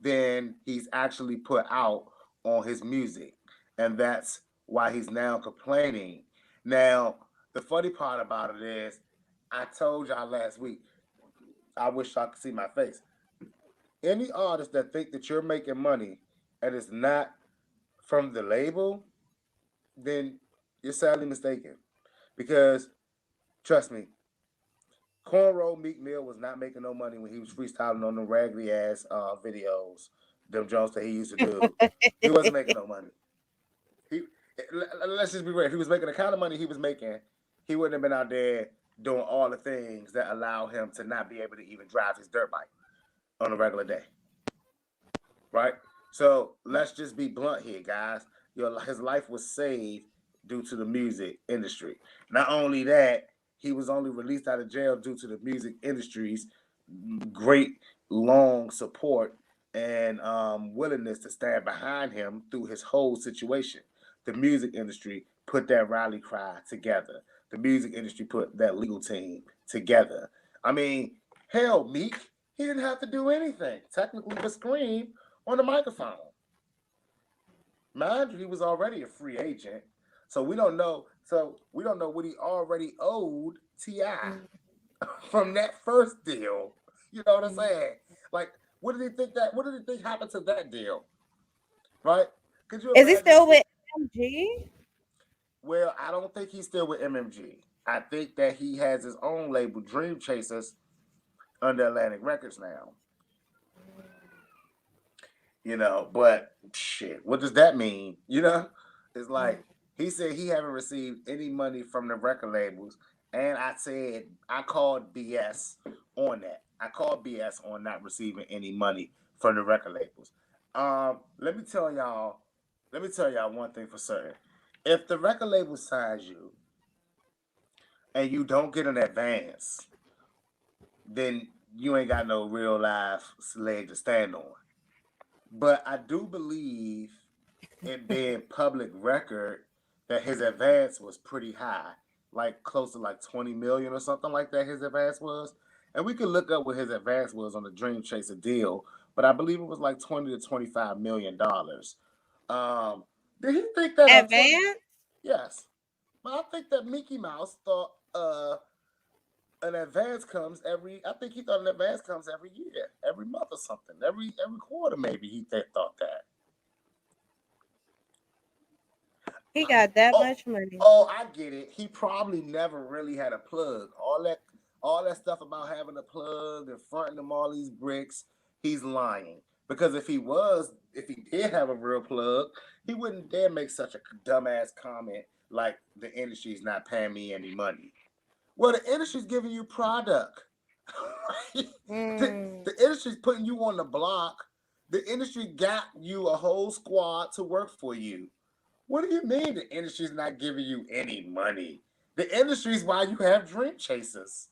B: than he's actually put out on his music. And that's why he's now complaining. Now, the funny part about it is, I told y'all last week, I wish y'all could see my face. Any artist that think that you're making money and it's not from the label, then you're sadly mistaken. Because trust me, Cornrow Meek Mill was not making no money when he was freestyling on the raggedy ass videos, them Jones that he used to do. He wasn't making no money. He let's just be real. If he was making the kind of money he was making, he wouldn't have been out there doing all the things that allow him to not be able to even drive his dirt bike on a regular day, right? So let's just be blunt here, guys. His life was saved due to the music industry. Not only that, he was only released out of jail due to the music industry's great long support and willingness to stand behind him through his whole situation. The music industry put that rally cry together. The music industry put that legal team together. I mean, hell, Meek, he didn't have to do anything technically but scream on the microphone. Mind you, he was already a free agent. So we don't know. So we don't know what he already owed Ti from that first deal. You know what I'm
A: Mhm.
B: saying? Like, what did he think that? What did he think happened to that deal? Right? Could you
A: Is he
B: imagine?
A: still with MG?
B: Well, I don't think he's still with MMG. I think that he has his own label, Dream Chasers, under Atlantic Records now. But shit, what does that mean? It's like he said he haven't received any money from the record labels, and I said I called BS on that. I called BS on not receiving any money from the record labels. Let me tell y'all. Let me tell y'all one thing for certain. If the record label signs you and you don't get an advance, then you ain't got no real life leg to stand on. But I do believe it being public record that his advance was pretty high, like close to like 20 million or something like that. His advance was, and we could look up what his advance was on the Dream Chaser deal, but I believe it was like 20 to 25 million dollars. Um, did he think that 20?
A: Advance?
B: Yes, but I think that Mickey Mouse thought an advance comes every. I think he thought an advance comes every year, every month or something, every quarter maybe. Thought that.
A: He got that
B: Oh,
A: much money.
B: oh, I get it. He probably never really had a plug. All that stuff about having a plug and fronting them all these bricks, he's lying. Because if he did have a real plug, he wouldn't dare make such a dumbass comment like the industry's not paying me any money. Well, the industry's giving you product. the,
A: Mm.
B: the industry's putting you on the block. The industry got you a whole squad to work for you. What do you mean the industry's not giving you any money? The industry's why you have dream chasers.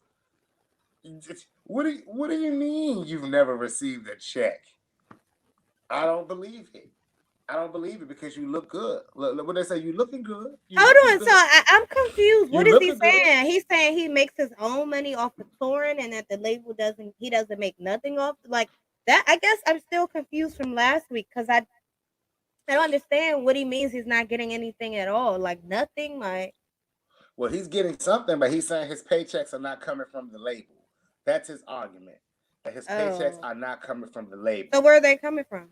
B: What do you mean you've never received a check? I don't believe it. I don't believe it because you look good. Look what they say, you looking good. You
A: Hold
B: looking
A: on, so
B: good.
A: I'm confused.
B: You
A: What is he
B: looking good.
A: saying? He's saying he makes his own money off of touring, and that the label doesn't. He doesn't make nothing off like that. I guess I'm still confused from last week because I don't understand what he means. He's not getting anything at all, like nothing. Like,
B: Well, he's getting something, but he's saying his paychecks are not coming from the label. That's his argument. That his paychecks
A: oh,
B: are not coming from the label.
A: so where are they coming from?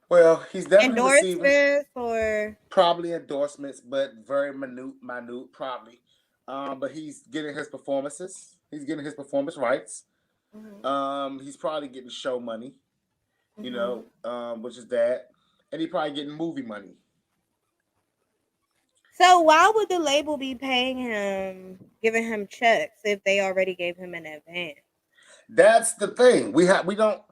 B: Well, he's definitely receiving
A: Endorsements or
B: probably endorsements, but very minute, probably. But he's getting his performances. He's getting his performance rights.
A: mhm,
B: He's probably getting show money,
A: mhm.
B: which is that, and he probably getting movie money.
A: So why would the label be paying him, giving him checks if they already gave him an advance?
B: That's the thing. We don't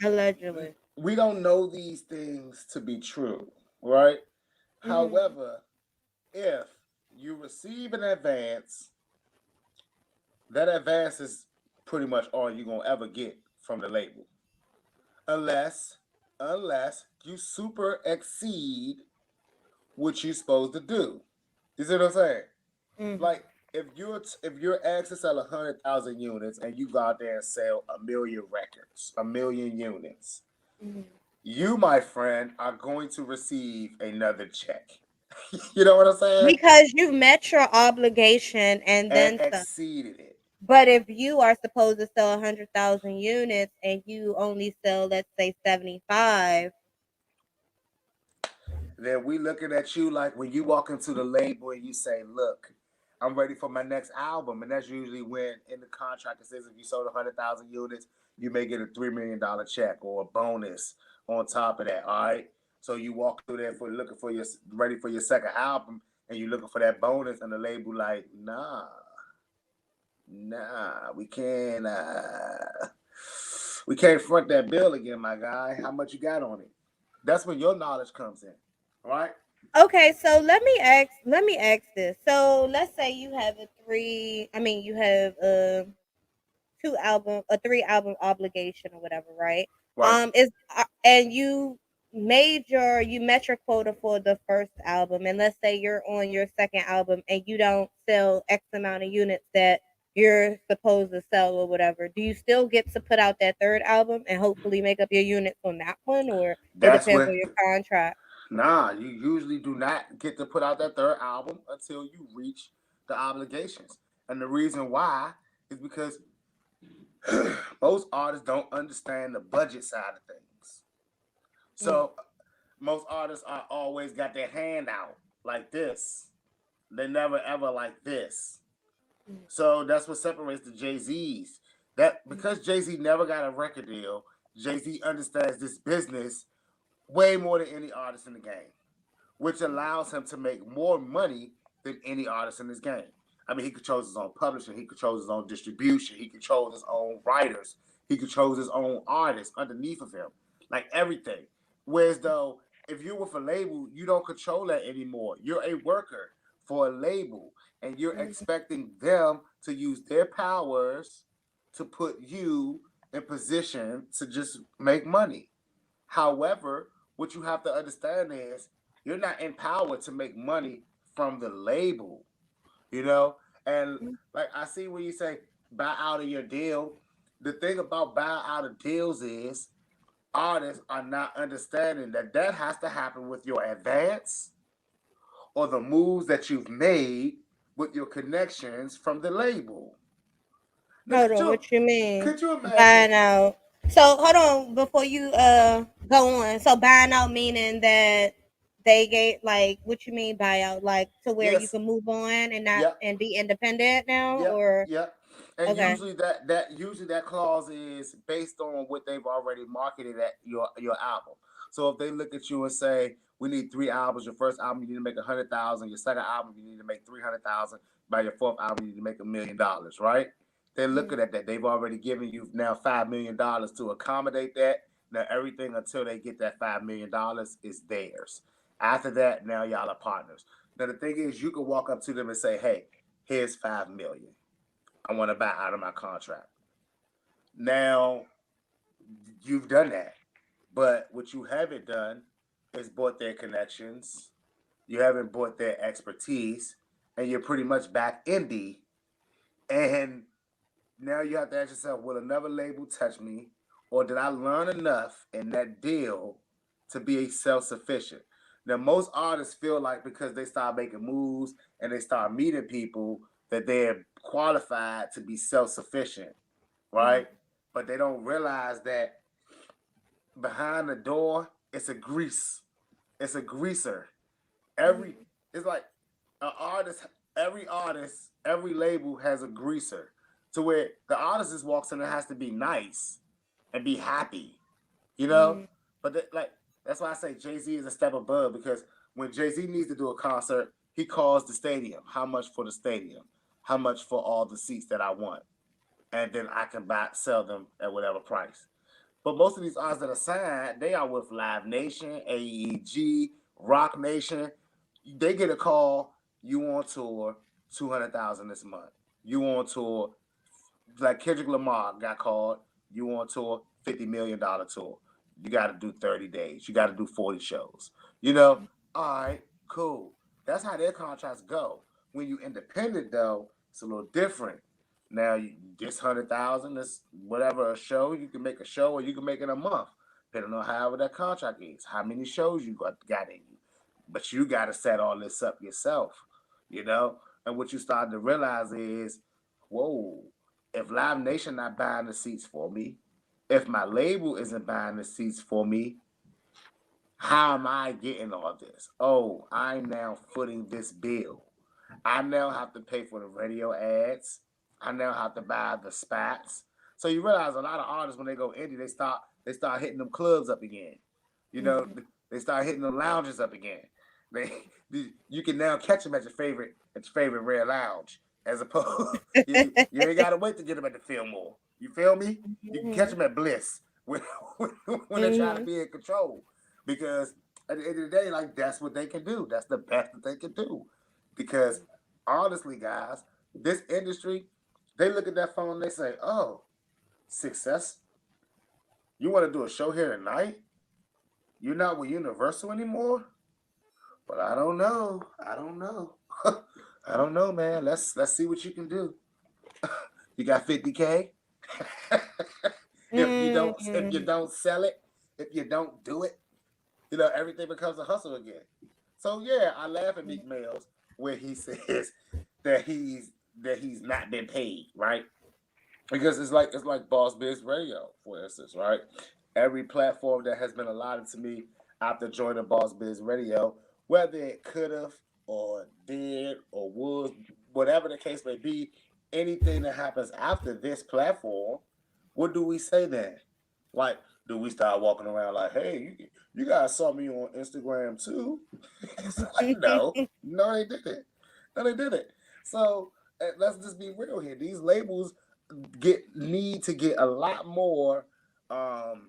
A: Allegedly.
B: we don't know these things to be true, right?
A: Mhm.
B: However, if you receive an advance, that advance is pretty much all you're gonna ever get from the label, unless unless you super exceed what you're supposed to do. You see what I'm saying?
A: Mhm.
B: Like if you're asked to sell 100,000 units and you go out there and sell a million records, a million units,
A: Mhm.
B: you, my friend, are going to receive another check. You know what I'm saying?
A: Because you met your obligation and
B: And
A: then some.
B: exceeded it.
A: But if you are supposed to sell 100,000 units and you only sell, let's say, 75.
B: Then we looking at you like when you walk into the label and you say, "Look, I'm ready for my next album," and that's usually when in the contract it says if you sold 100,000 units, you may get a $3 million check or a bonus on top of that. All right, so you walk through there for looking for your ready for your second album, and you looking for that bonus, and the label like, nah, we can't front that bill again, my guy. How much you got on it? That's when your knowledge comes in, all right?
A: Okay, so let me ask this. So let's say you have you have a 3 album obligation or whatever, right?
B: Right.
A: Is and you met your quota for the first album, and let's say you're on your second album and you don't sell X amount of units that you're supposed to sell or whatever. Do you still get to put out that third album and hopefully make up your units on that one, or it
B: That's
A: depends
B: when
A: on your contract?
B: Nah, you usually do not get to put out that third album until you reach the obligations. And the reason why is because most artists don't understand the budget side of things.
A: Mm,
B: So most artists are always got their hand out like this. They never ever like this.
A: mm,
B: So that's what separates the Jay-Z's. That
A: mm,
B: because Jay-Z never got a record deal, Jay-Z understands this business way more than any artist in the game, which allows him to make more money than any artist in this game. I mean, he controls his own publishing, he controls his own distribution, he controls his own writers, he controls his own artists underneath of him, like everything. Whereas though, if you're with a label, you don't control that anymore. You're a worker for a label, and you're
A: mm,
B: expecting them to use their powers to put you in position to just make money. However, what you have to understand is you're not empowered to make money from the label, you know? And
A: mm.
B: like I see when you say buy out of your deal, the thing about buy out of deals is artists are not understanding that that has to happen with your advance or the moves that you've made with your connections from the label. Now,
A: Hold on, what you mean?
B: could you imagine?
A: Buying out. So hold on before you go on. So buying out meaning that they gave like what you mean buyout? Like to where you
B: Yes.
A: can move on and not
B: Yep.
A: and be independent now
B: Yep,
A: or
B: yep. And
A: okay.
B: usually that clause is based on what they've already marketed at your album. So if they look at you and say, "We need 3 albums. Your first album you need to make 100,000. Your second album you need to make 300,000. By your fourth album you need to make $1 million." Right? They're
A: Mm,
B: looking at that. They've already given you now $5 million to accommodate that. Now everything until they get that $5 million is theirs. After that, now y'all are partners. Now the thing is, you can walk up to them and say, "Hey, here's $5 million. I want to buy out of my contract." Now you've done that, but what you haven't done is bought their connections. You haven't bought their expertise, and you're pretty much back indie. And now you have to ask yourself, will another label touch me, or did I learn enough in that deal to be self-sufficient? Now, most artists feel like because they start making moves and they start meeting people that they're qualified to be self-sufficient,
A: mm,
B: right? But they don't realize that behind the door, it's a greaser. Every
A: mm,
B: it's like an artist, every label has a greaser to where the artist just walks in and has to be nice and be happy, you know.
A: mm,
B: But like that's why I say Jay Z is a step above because when Jay Z needs to do a concert, he calls the stadium. How much for the stadium? How much for all the seats that I want? And then I can sell them at whatever price. But most of these artists that are signed, they are with Live Nation, AEG, Rock Nation. They get a call. You on tour, 200,000 this month. You on tour, like Kendrick Lamar got called. You on tour, $50 million tour. You got to do 30 days. You got to do 40 shows. You know, all right, cool. That's how their contracts go. When you independent though, it's a little different. Now this 100,000, this whatever a show, you can make a show or you can make it a month, depending on however that contract is, how many shows you got in you. But you got to set all this up yourself, you know. And what you start to realize is, whoa, if Live Nation not buying the seats for me, if my label isn't buying the seats for me, how am I getting all this? Oh, I'm now footing this bill. I now have to pay for the radio ads. I now have to buy the spats. So you realize a lot of artists when they go indie, they start hitting them clubs up again. You know,
A: mm,
B: they start hitting the lounges up again. They you can now catch them at your favorite rare lounge, as opposed you ain't gotta wait to get them at the Fillmore. You feel me? You can catch
A: mm,
B: them at Bliss when they're trying to
A: mm,
B: be in control, because at the end of the day, like that's what they can do. That's the best that they can do, because honestly, guys, this industry, they look at that phone and they say, "Oh, Sixxcess, you want to do a show here tonight? You're not with Universal anymore." But I don't know. I don't know. I don't know, man. Let's see what you can do. You got 50K. if you
A: mm,
B: don't if you
A: mm,
B: don't sell it, if you don't do it, Everything becomes a hustle again. So yeah, I laugh at Meek Mills where he says that he's not been paid, right? Because it's like Boss Biz Radio, for instance, right? Every platform that has been allotted to me after joining Boss Biz Radio, whether it could have or did or was, whatever the case may be, anything that happens after this platform, what do we say then? Like, do we start walking around like, hey, you guys saw me on Instagram too? It's like, no, no, they didn't. No, they didn't. So let's just be real here. These labels need to get a lot more, kind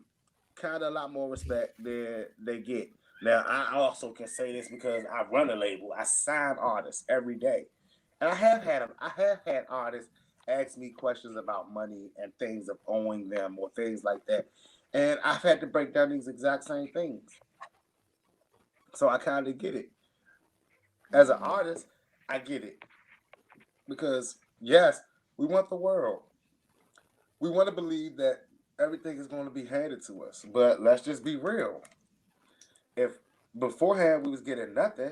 B: of a lot more respect than they get. Now, I also can say this because I run a label. I sign artists every day, and I have had artists ask me questions about money and things of owing them or things like that, and I've had to break down these exact same things. So I kind of get it. As an artist, I get it because yes, we want the world. We want to believe that everything is going to be handed to us. But let's just be real. If beforehand we was getting nothing,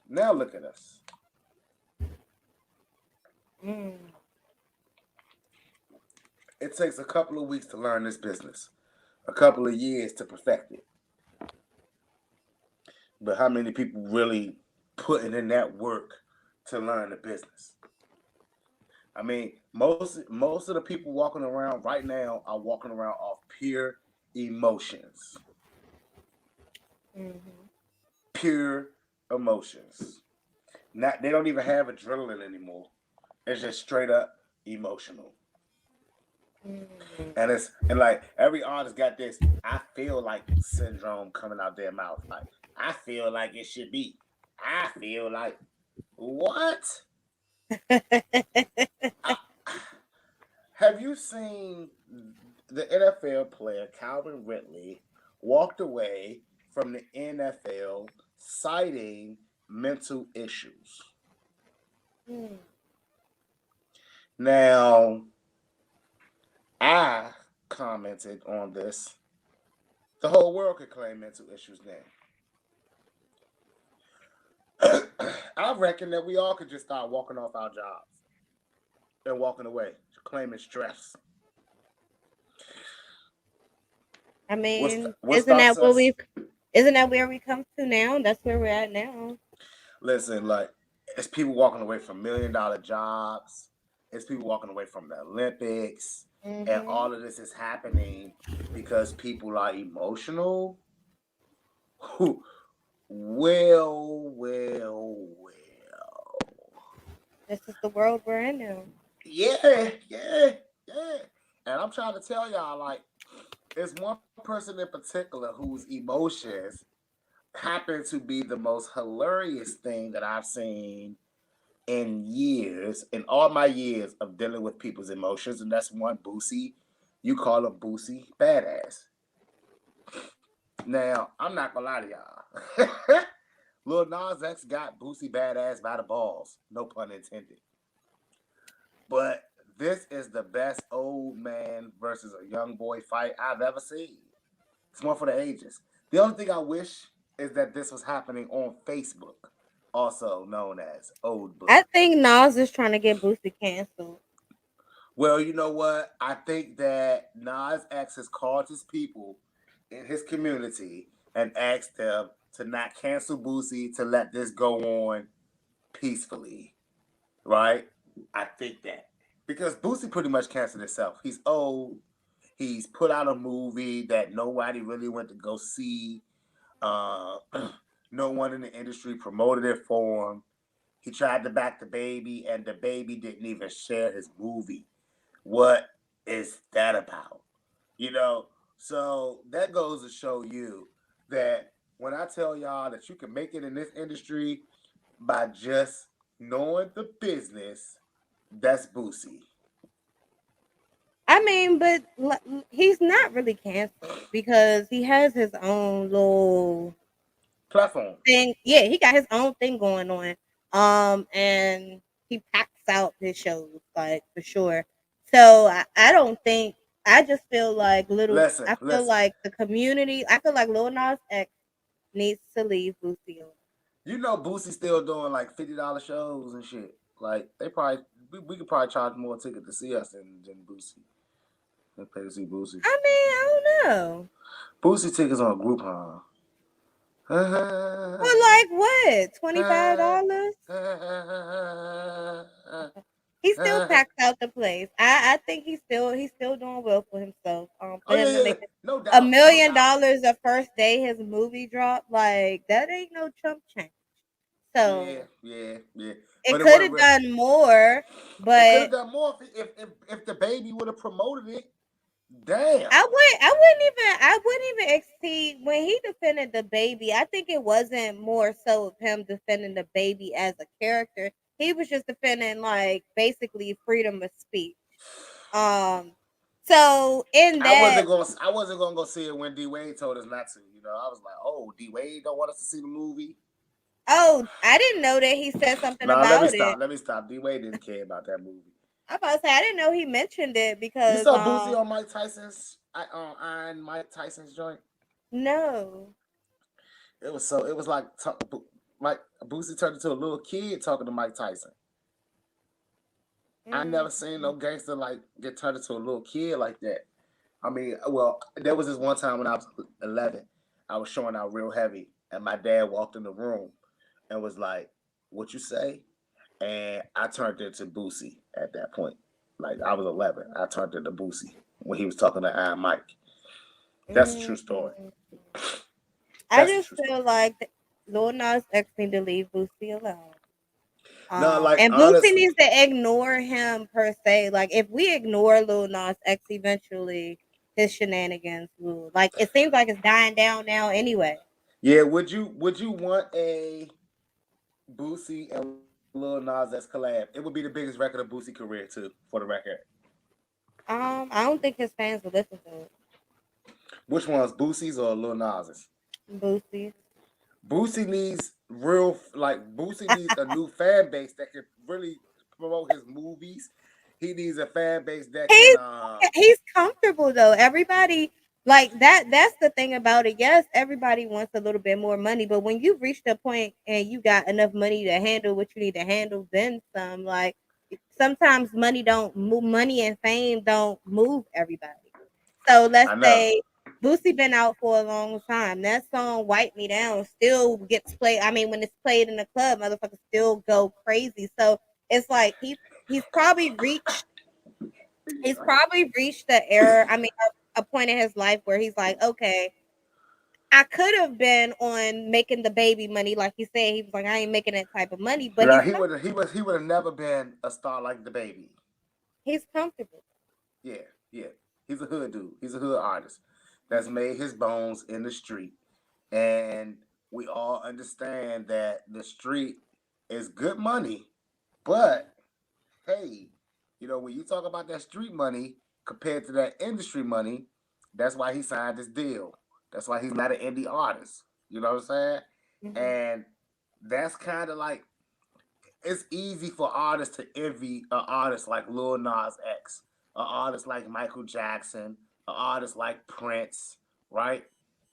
B: now look at us.
A: Mm.
B: It takes a couple of weeks to learn this business, a couple of years to perfect it. But how many people really putting in that work to learn the business? I mean, most of the people walking around right now are walking around off pure emotions.
A: Mhm.
B: Pure emotions. Not they don't even have adrenaline anymore. It's just straight up emotional.
A: Mhm.
B: And like every artist got this I feel like syndrome coming out their mouth. Like I feel like it should be. I feel like what? I, have you seen the NFL player Calvin Ridley walked away from the NFL citing mental issues?
A: Mm.
B: Now, I commented on this. The whole world could claim mental issues now. I reckon that we all could just start walking off our jobs and walking away, claiming stress.
A: I mean,
B: What stops us?
A: isn't that where we come to now? That's where we're at now.
B: Listen, like it's people walking away from $1 million jobs. It's people walking away from the Olympics, and
A: Mhm.
B: all of this is happening because people are emotional. Well.
A: This is the world we're in now.
B: Yeah, yeah, yeah. And I'm trying to tell y'all, like, it's one person in particular whose emotions happen to be the most hilarious thing that I've seen in years, in all my years of dealing with people's emotions, and that's one Boosie. You call him Boosie Badass. Now, I'm not gonna lie to y'all. Lil Nas X got Boosie Badass by the balls. No pun intended. But this is the best old man versus a young boy fight I've ever seen. It's one for the ages. The only thing I wish is that this was happening on Facebook, also known as Old
A: I
B: Book.
A: think Nas is trying to get Boosie canceled.
B: Well, you know what? I think that Nas X has called his people in his community and asked them to not cancel Boosie, to let this go on peacefully, right? I think that. Because Boosie pretty much canceled himself. He's old. He's put out a movie that nobody really went to go see. Uh, no one in the industry promoted it for him. He tried to back the baby, and the baby didn't even share his movie. What is that about? You know, so that goes to show you that when I tell y'all that you can make it in this industry by just knowing the business, that's Boosie.
A: I mean, but he's not really canceled because he has his own little
B: Platform.
A: thing. Yeah, he got his own thing going on. And he packs out his shows like for sure. So I don't think. I just feel like
B: Listen,
A: I feel
B: listen.
A: like the community. I feel like Lil Nas X. needs to leave Boosie alone.
B: You know, Boosie still doing like $50 shows and shit. Like they probably we could probably charge more ticket to see us than Boosie. They pay to see Boosie.
A: I mean, I don't know.
B: Boosie tickets on Groupon.
A: Well, like what? $25? He still packs out the place. I think he's still doing well for himself.
B: Oh
A: For him to
B: yeah,
A: make
B: no
A: a
B: doubt, no
A: million
B: doubt.
A: dollars the first day his movie dropped, like that ain't no chump change.
B: Yeah,
A: So
B: yeah, yeah.
A: it
B: But it
A: could
B: wasn't.
A: have done more,
B: It could
A: but
B: have done more if the baby would have promoted it. Damn.
A: I wouldn't even exceed when he defended the baby. I think it wasn't more so of him defending the baby as a character. He was just defending like basically freedom of speech. Um, so in that,
B: I wasn't gonna go see it when D Wade told us not to. You know, I was like, oh, D Wade don't want us to see the movie.
A: oh, I didn't know that he said something
B: Nah, let me
A: about it.
B: stop. Let me stop. D Wade didn't care about that movie.
A: I about to say I didn't know he mentioned it
B: You
A: because
B: saw Boosie on Mike Tyson's Iron Mike Tyson's joint.
A: no.
B: It was like Mike Boosie turned into a little kid talking to Mike Tyson. I
A: Mm.
B: never seen no gangster like get turned into a little kid like that. I mean, well, there was this one time when I was 11. I was showing out real heavy, and my dad walked in the room and was like, "What you say?" And I turned into Boosie at that point. Like I was 11, I turned into Boosie when he was talking to Iron Mike. That's a true
A: Mm.
B: story.
A: I
B: That's a
A: just
B: true
A: feel
B: story.
A: like Lil Nas X need to leave Boosie alone.
B: No, like
A: And Boosie
B: honestly,
A: needs to ignore him per se. Like if we ignore Lil Nas X, eventually his shenanigans will. Like it seems like it's dying down now anyway.
B: yeah. Would you want a Boosie and Lil Nas X collab? It would be the biggest record of Boosie career too, for the record.
A: I don't think his fans will listen to it.
B: Which one's Boosie's or Lil Nas's?
A: Boosie.
B: Boosie needs Boosie needs a new fan base that can really promote his movies. He needs a fan base that can
A: He's he's comfortable though. Everybody like that's the thing about it. Yes, everybody wants a little bit more money, but when you've reached a point and you got enough money to handle what you need to handle, then some like sometimes money and fame don't move everybody. So let's
B: I know.
A: say Boosie been out for a long time. That song "Wipe Me Down" still gets played. I mean, when it's played in the club, motherfuckers still go crazy. So it's like he's probably reached he's probably reached the era. I mean, a point in his life where he's like, okay, I could have been on making the baby money, like he said. He was like, I ain't making that type of money, but
B: Nah, he would have never been a star like the baby.
A: he's comfortable.
B: Yeah, yeah. He's a hood dude. He's a hood artist that's made his bones in the street. And we all understand that the street is good money, but hey, you know, when you talk about that street money compared to that industry money, that's why he signed this deal. That's why he's not an indie artist. You know what I'm saying?
A: Mhm.
B: And that's kind of like it's easy for artists to envy an artist like Lil Nas X, an artist like Michael Jackson, an artist like Prince, right?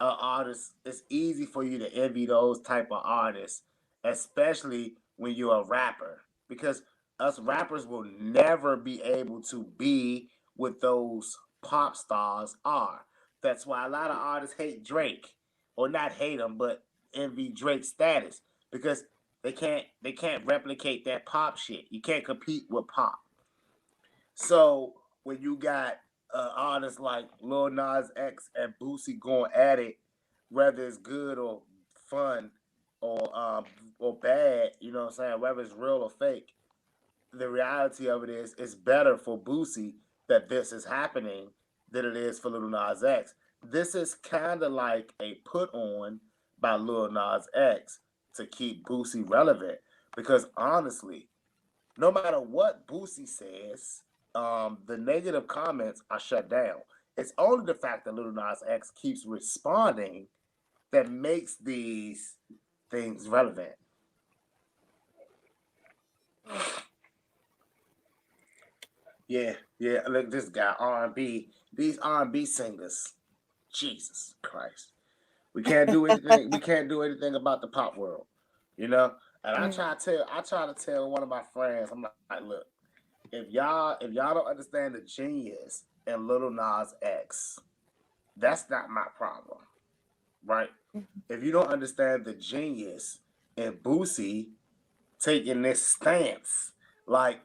B: An artist, it's easy for you to envy those type of artists, especially when you're a rapper, because us rappers will never be able to be what those pop stars are. That's why a lot of artists hate Drake, or not hate him, but envy Drake's status because they can't replicate that pop shit. You can't compete with pop. So when you got artists like Lil Nas X and Boosie going at it, whether it's good or fun or bad, you know what I'm saying, whether it's real or fake, the reality of it is it's better for Boosie that this is happening than it is for Lil Nas X. This is kind of like a put on by Lil Nas X to keep Boosie relevant. Because honestly, no matter what Boosie says, the negative comments are shut down. It's only the fact that Lil Nas X keeps responding that makes these things relevant.
A: Mm.
B: Yeah, yeah. Look, this guy R&B. These R&B singers, Jesus Christ. We can't do anything. We can't do anything about the pop world, you know. And
A: Mm,
B: I try to tell one of my friends, I'm like, look, if y'all don't understand the genius in Little Nas X, that's not my problem, right? If you don't understand the genius in Boosie taking this stance, like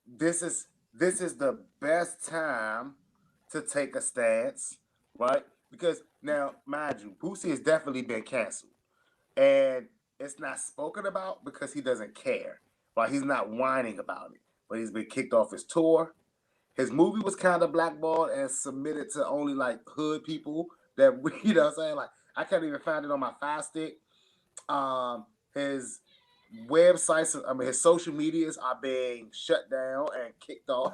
B: this is the best time to take a stance, right? Because now, mind you, Boosie has definitely been canceled, and it's not spoken about because he doesn't care. Right? He's not whining about it, but he's been kicked off his tour. His movie was kind of blackballed and submitted to only like hood people that you know what I'm saying. Like I can't even find it on my Fire Stick. His websites, I mean, his social medias are being shut down and kicked off.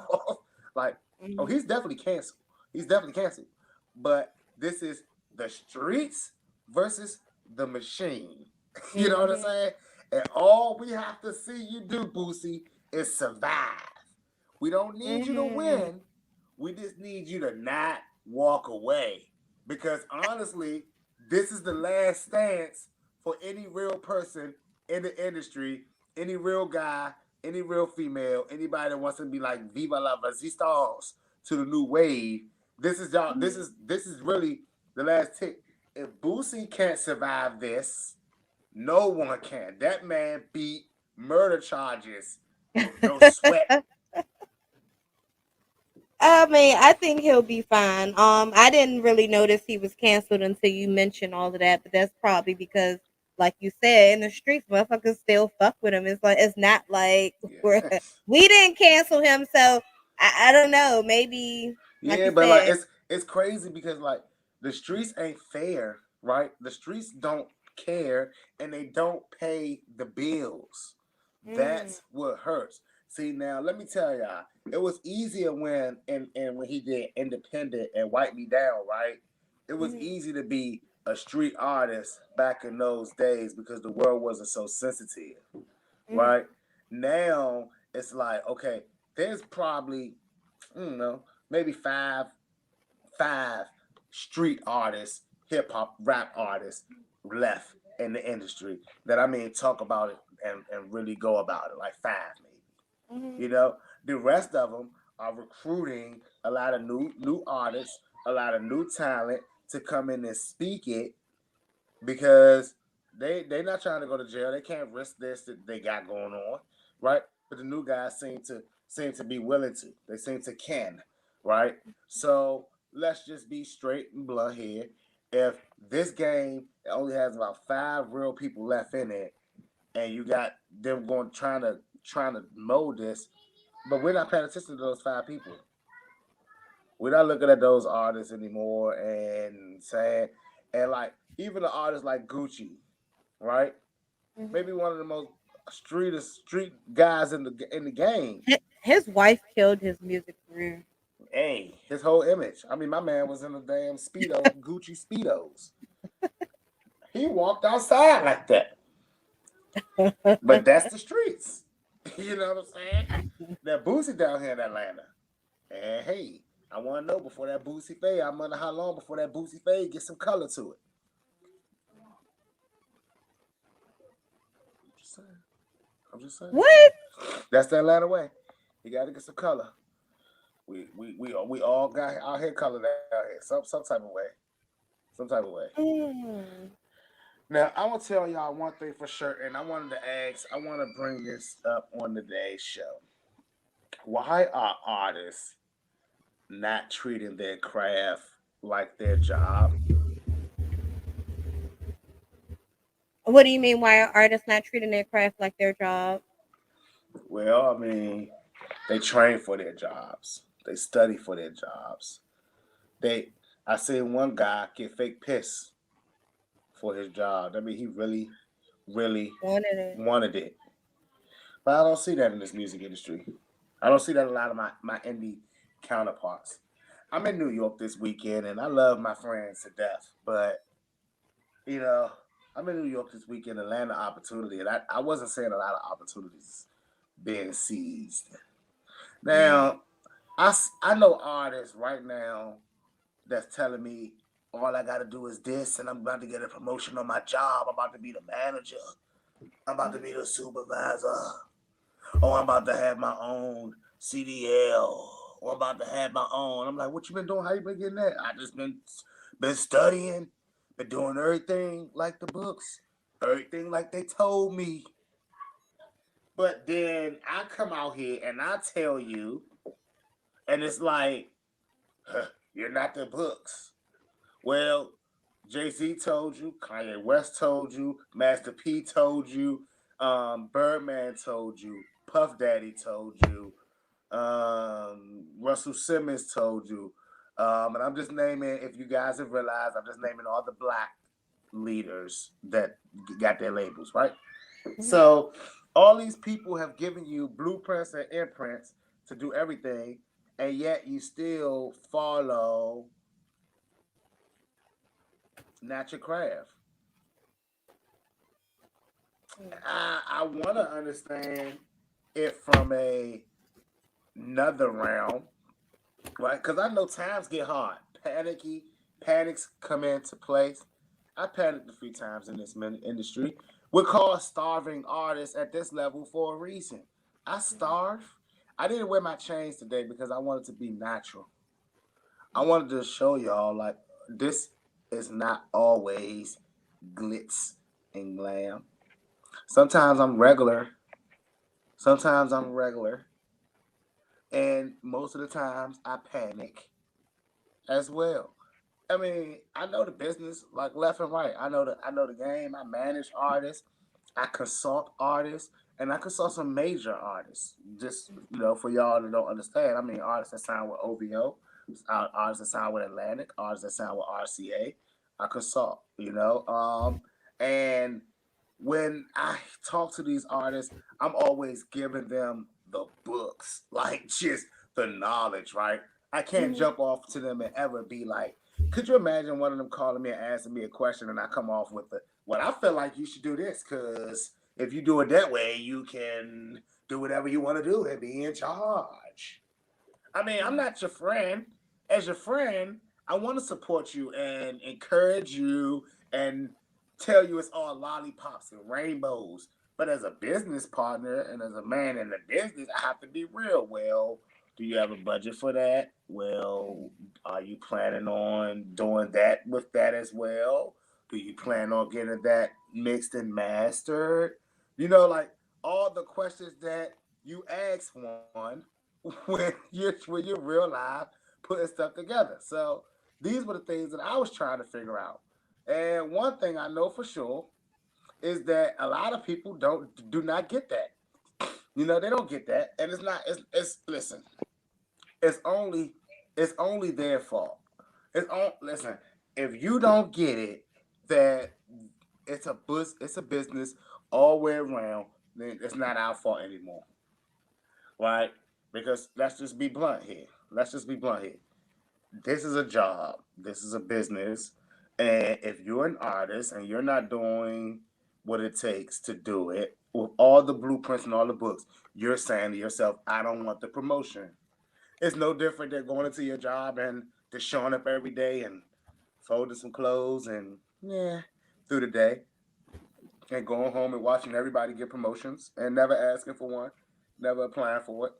B: Like, oh,
A: mm,
B: he's definitely canceled. He's definitely canceled. But this is the streets versus the machine. You know what I'm
A: mhm,
B: saying? And all we have to see you do, Boosie, is survive. We don't need you to
A: mhm,
B: win. We just need you to not walk away. Because honestly, this is the last stance for any real person in the industry, any real guy, any real female, anybody that wants to be like Viva la Resistance to the new wave. This is y'all.
A: mhm.
B: This is really the last tick. If Boosie can't survive this, no one can. That man beat murder charges with no sweat.
A: I mean, I think he'll be fine. I didn't really notice he was canceled until you mentioned all of that, but that's probably because, like you said, in the streets, motherfuckers still fuck with him. It's like it's not like
B: Yeah.
A: we didn't cancel him, so I don't know. Maybe, like
B: Yeah,
A: you
B: but like
A: said,
B: it's crazy because like the streets ain't fair, right? The streets don't care and they don't pay the bills.
A: mm,
B: That's what hurts. See now, let me tell y'all, it was easier when and when he did independent and Wipe Me Down, right? It was
A: mm,
B: easy to be a street artist back in those days because the world wasn't so sensitive,
A: mm,
B: right? Now it's like, okay, there's probably I don't know, maybe five street artists, hip hop, rap artists left in the industry that I mean talk about it and really go about it, like five maybe.
A: mm,
B: You know, the rest of them are recruiting a lot of new artists, a lot of new talent to come in and speak it because they not trying to go to jail. They can't risk this that they got going on, right? But the new guys seem to be willing to. They seem to can, right? So let's just be straight and blunt here. If this game only has about five real people left in it, and you got them going trying to mold this, but we're not paying attention to those five people. We're not looking at those artists anymore and saying, and like even the artists like Gucci, right?
A: mm.
B: Maybe one of the most street guys in the game.
A: His wife killed his music career.
B: Hey, his whole image. I mean, my man was in a damn speedo, Gucci speedos. He walked outside like that. But that's the streets. You know what I'm saying? Now Boosie down here in Atlanta. And hey, I want to know before that Boosie fade. I wonder how long before that Boosie fade get some color to it. I'm just saying. I'm just saying.
A: What?
B: That's the Atlanta way. You got to get some color. We all got our hair color down here. Some type of way. Some type of way.
A: Mm.
B: Now I want to tell y'all one thing for sure, and I wanted to ask. I want to bring this up on today's show. Why are artists not treating their craft like their job?
A: What do you mean? Why are artists not treating their craft like their job?
B: Well, I mean, they train for their jobs. They study for their jobs. They, I seen one guy get fake piss for his job. I mean, he really
A: Wanted it.
B: wanted it. But I don't see that in this music industry. I don't see that in a lot of my indie counterparts. I'm in New York this weekend and I love my friends to death. But, you know, I'm in New York this weekend, Atlanta opportunity, and I wasn't seeing a lot of opportunities being seized.
A: Mm.
B: Now, I know artists right now that's telling me all I gotta do is this, and I'm about to get a promotion on my job. I'm about to be the manager. I'm about to be the supervisor. Oh, I'm about to have my own CDL. Or I'm about to have my own. I'm like, what you been doing? How you been getting that? I just been studying, been doing everything like the books, everything like they told me. But then I come out here and I tell you, and it's like, huh, you're not the books. Well, Jay-Z told you, Kanye West told you, Master P told you, Birdman told you, Puff Daddy told you, Russell Simmons told you. And I'm just naming, if you guys have realized, I'm just naming all the black leaders that got their labels, right?
A: Mhm.
B: So all these people have given you blueprints and imprints to do everything, and yet you still follow natural craft. I want to understand it from another realm, right? Because I know times get hard. Panics come into place. I panicked a few times in this industry. We're called starving artists at this level for a reason. I starve. I didn't wear my chains today because I wanted to be natural. I wanted to show y'all like this is not always glitz and glam. Sometimes I'm regular. Sometimes I'm regular. And most of the times I panic as well. I mean, I know the business like left and right. I know the game. I manage artists, I consult artists, and I consult some major artists. Just for y'all that don't understand, I mean artists that sign with OVO, artists that sign with Atlantic, artists that sign with RCA. I consult, and when I talk to these artists, I'm always giving them the books, like just the knowledge, right? I can't
A: Mhm.
B: jump off to them and ever be like, could you imagine one of them calling me and asking me a question and I come off with the, well, I feel like you should do this because if you do it that way, you can do whatever you want to do and be in charge. I mean, I'm not your friend. As your friend, I want to support you and encourage you and tell you it's all lollipops and rainbows. But as a business partner and as a man in the business, I have to be real. Well, do you have a budget for that? Well, are you planning on doing that with that as well? Do you plan on getting that mixed and mastered? Like all the questions that you ask one when you're real live putting stuff together. So these were the things that I was trying to figure out. And one thing I know for sure is that a lot of people do not get that. They don't get that, and it's not. It's listen. It's only it's only their fault. Listen. If you don't get it, that it's a business all the way around, then it's not our fault anymore, right? Because let's just be blunt here. Let's just be blunt here. This is a job. This is a business. And if you're an artist and you're not doing what it takes to do it with all the blueprints and all the books, you're saying to yourself, I don't want the promotion. It's no different than going into your job and just showing up every day and folding some clothes and yeah, through the day and going home and watching everybody get promotions and never asking for one, never applying for it,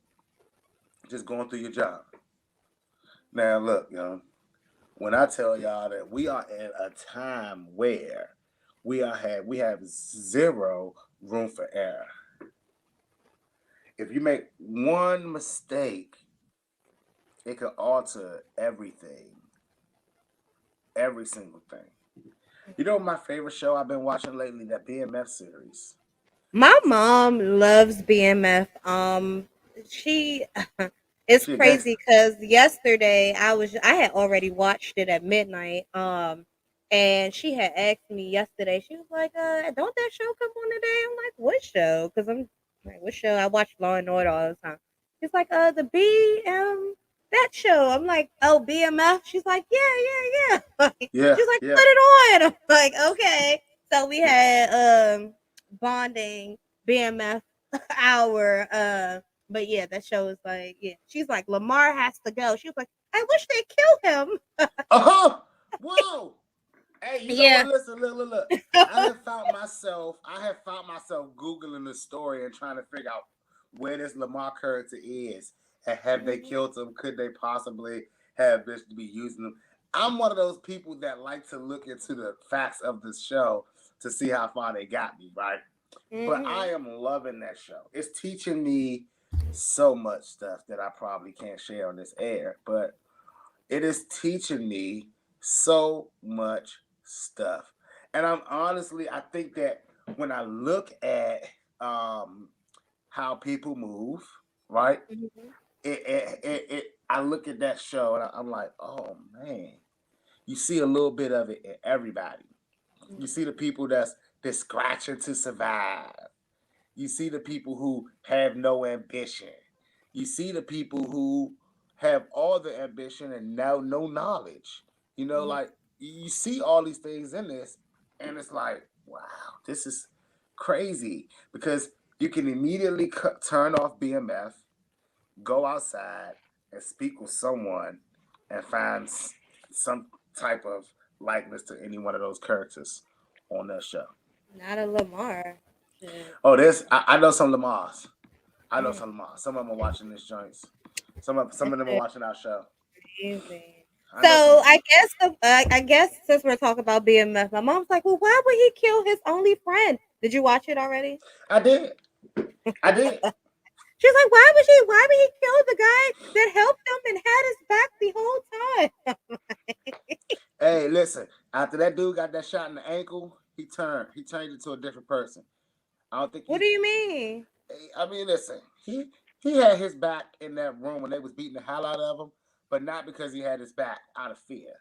B: just going through your job. Now look, when I tell y'all that we are in a time where we have zero room for error. If you make one mistake, it could alter everything, every single thing. My favorite show I've been watching lately, that BMF series.
A: My mom loves BMF. She it's
B: She a
A: crazy
B: gangster.
A: because yesterday I had already watched it at midnight. And she had asked me yesterday. She was like, don't that show come on today?" I'm like, "What show?" Because I'm like, "What show?" I watch Law and Order all the time. She's like, the that show." I'm like, "Oh, BMF." She's like, "Yeah, yeah, yeah."
B: Yeah,
A: She's like,
B: yeah,
A: "Put it on." I'm like, "Okay." So we had bonding BMF hour. But yeah, that show is like, yeah. She's like, Lamar has to go. She was like, I wish they kill him.
B: uh huh. Whoa. Hey, you know
A: Yeah.
B: what? Listen, look. I have found myself Googling the story and trying to figure out where this Lamar character is. And have they
A: Mhm.
B: killed him? Could they possibly have this to be using him? I'm one of those people that like to look into the facts of the show to see how far they got me, right? But I
A: Mhm.
B: am loving that show. It's teaching me so much stuff that I probably can't share on this air, but it is teaching me so much stuff. And I think that when I look at um, how people move, right?
A: Mhm.
B: I look at that show and I'm like, oh man, you see a little bit of it in everybody. You see the people that's scratching to survive. You see the people who have no ambition. You see the people who have all the ambition and now no knowledge.
A: Mhm.
B: Like you see all these things in this, and it's like, wow, this is crazy because you can immediately turn off BMF, go outside, and speak with someone, and find some type of likeness to any one of those characters on that show.
A: Not a Lamar. Shit.
B: Oh, I know some Lamars. I know
A: Mm.
B: some Lamars. Some of them are watching this joints. Some of them are
A: That's
B: watching our show.
A: crazy.
B: I know some
A: So
B: of them.
A: I guess since we're talking about BMF, my mom's like, "Well, why would he kill his only friend?" Did you watch it already?
B: I did. I did.
A: She's like, Why would he kill the guy that helped him and had his back the whole time?"
B: Hey, listen. After that dude got that shot in the ankle, he turned. He turned into a different person. I don't think
A: What
B: he.
A: do you mean?
B: I mean, listen. He had his back in that room when they was beating the hell out of him, but not because he had his back out of fear.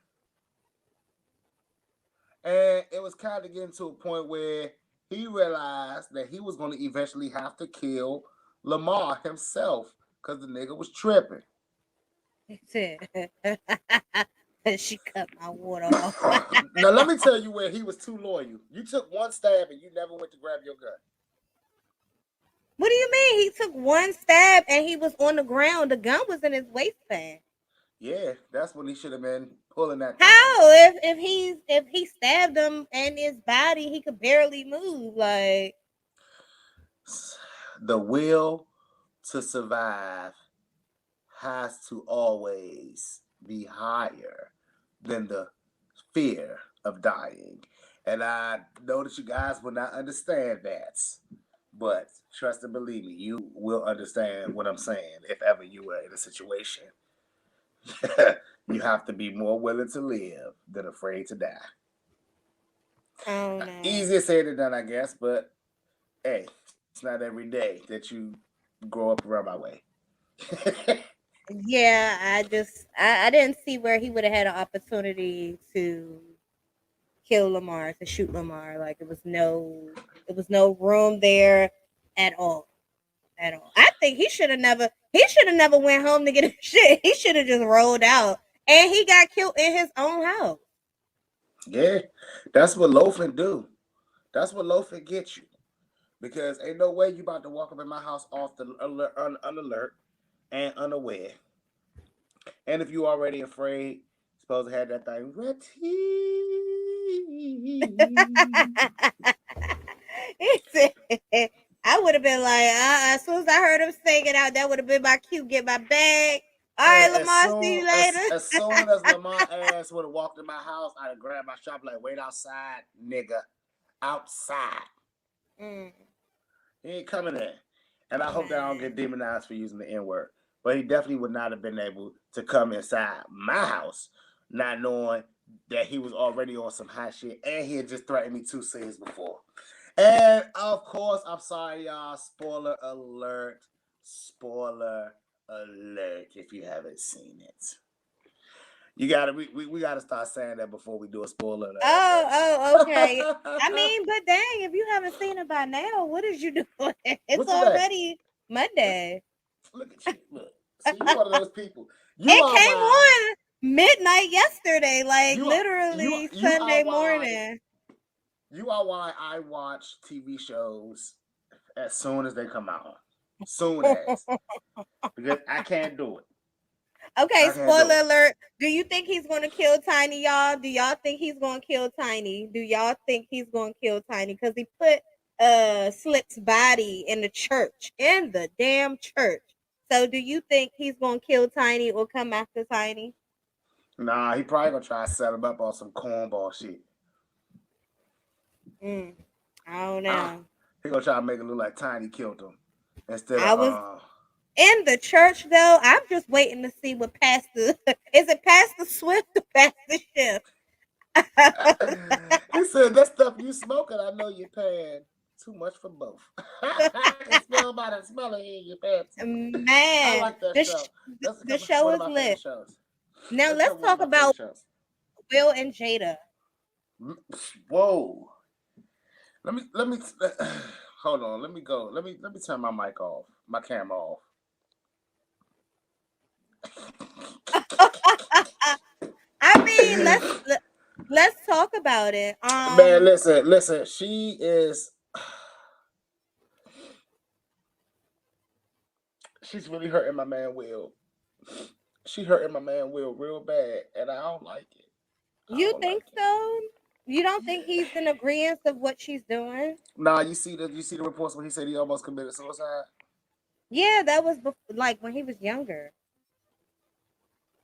B: And it was kind of getting to a point where he realized that he was going to eventually have to kill Lamar himself because the nigga was tripping.
A: He said, she cut my water off.
B: Now, let me tell you where he was too loyal. You took one stab and you never went to grab your gun.
A: What do you mean? He took one stab and he was on the ground. The gun was in his waistband.
B: Yeah, that's when he should have been pulling that thing.
A: How? If he stabbed him and his body, he could barely move. Like,
B: The will to survive has to always be higher than the fear of dying. And I know that you guys will not understand that. But trust and believe me, you will understand what I'm saying if ever you were in a situation. You have to be more willing to live than afraid to die.
A: I don't know.
B: Easier said than done, I guess, but hey, it's not every day that you grow up around my way.
A: Yeah, I didn't see where he would have had an opportunity to kill Lamar, to shoot Lamar. Like it was no room there at all. At all. I think he should have never went home to get his shit. He should have just rolled out. And he got killed in his own house.
B: Yeah, that's what loafing do. That's what loafing gets you. Because ain't no way you about to walk up in my house off the unalert and unaware. And if you already afraid, supposed to have that thing ready.
A: He said, I would have been like, as soon as I heard him saying it out, that would have been my cue. Get my bag. All right,
B: As
A: Lamar, see
B: soon
A: you
B: as
A: later.
B: as soon as Lamar ass would have walked in my house, I'd have grabbed my shop like, wait outside, nigga. Outside.
A: Mm,
B: He ain't coming in. And I hope that I don't get
A: man.
B: demonized for using the N-word. But he definitely would not have been able to come inside my house, not knowing that he was already on some hot shit and he had just threatened me 2 scenes before. And of course, I'm sorry, y'all. Spoiler alert. Spoiler alert if you haven't seen it. You gotta we gotta start saying that before we do a spoiler
A: Okay. I
B: alert.
A: mean, but dang, if you haven't seen it by now, what is you doing? It's
B: What's today?
A: already Monday.
B: Look at you. Look. See, you one of those people. You
A: It
B: are
A: came
B: why.
A: on midnight yesterday, like
B: You are
A: literally
B: you are
A: Sunday
B: why.
A: morning.
B: You are why I watch TV shows as soon as they come out. Soon as. Because I can't do it.
A: Okay,
B: I can't do
A: spoiler
B: it.
A: alert. Do you think he's gonna kill Tiny, y'all? Do y'all think he's gonna kill Tiny? Do y'all think he's gonna kill Tiny? Because he put Slick's body in the church. In the damn church. So do you think he's gonna kill Tiny or come after Tiny?
B: Nah, he probably gonna try to set him up on some cornball shit.
A: Mm, I don't
B: Ah,
A: know.
B: he gonna try to make it look like Tiny killed him instead
A: I
B: of
A: was in the church though. I'm just waiting to see what Pastor is it Pastor Swift or Pastor Shift?
B: he said that stuff you smoking, I know you're paying too much for both. I can smell by the smell of it, you're paying too much. I
A: Man,
B: like that show. That's
A: the show
B: one of
A: is
B: my favorite
A: lit.
B: shows.
A: Now
B: That's
A: let's
B: one of
A: talk
B: my favorite
A: about
B: shows.
A: Will and Jada.
B: Whoa. Let me hold on. Let me go. Let me turn my mic off. My camera off.
A: I mean, let's talk about it.
B: Man, listen. She's really hurting my man Will. She hurting my man Will real bad, and I don't like it. I
A: You
B: don't
A: think
B: like it.
A: so? You don't think
B: Yeah.
A: he's in agreement of what she's doing?
B: Nah, you see the reports when he said he almost committed suicide.
A: Yeah, that was like when he was younger.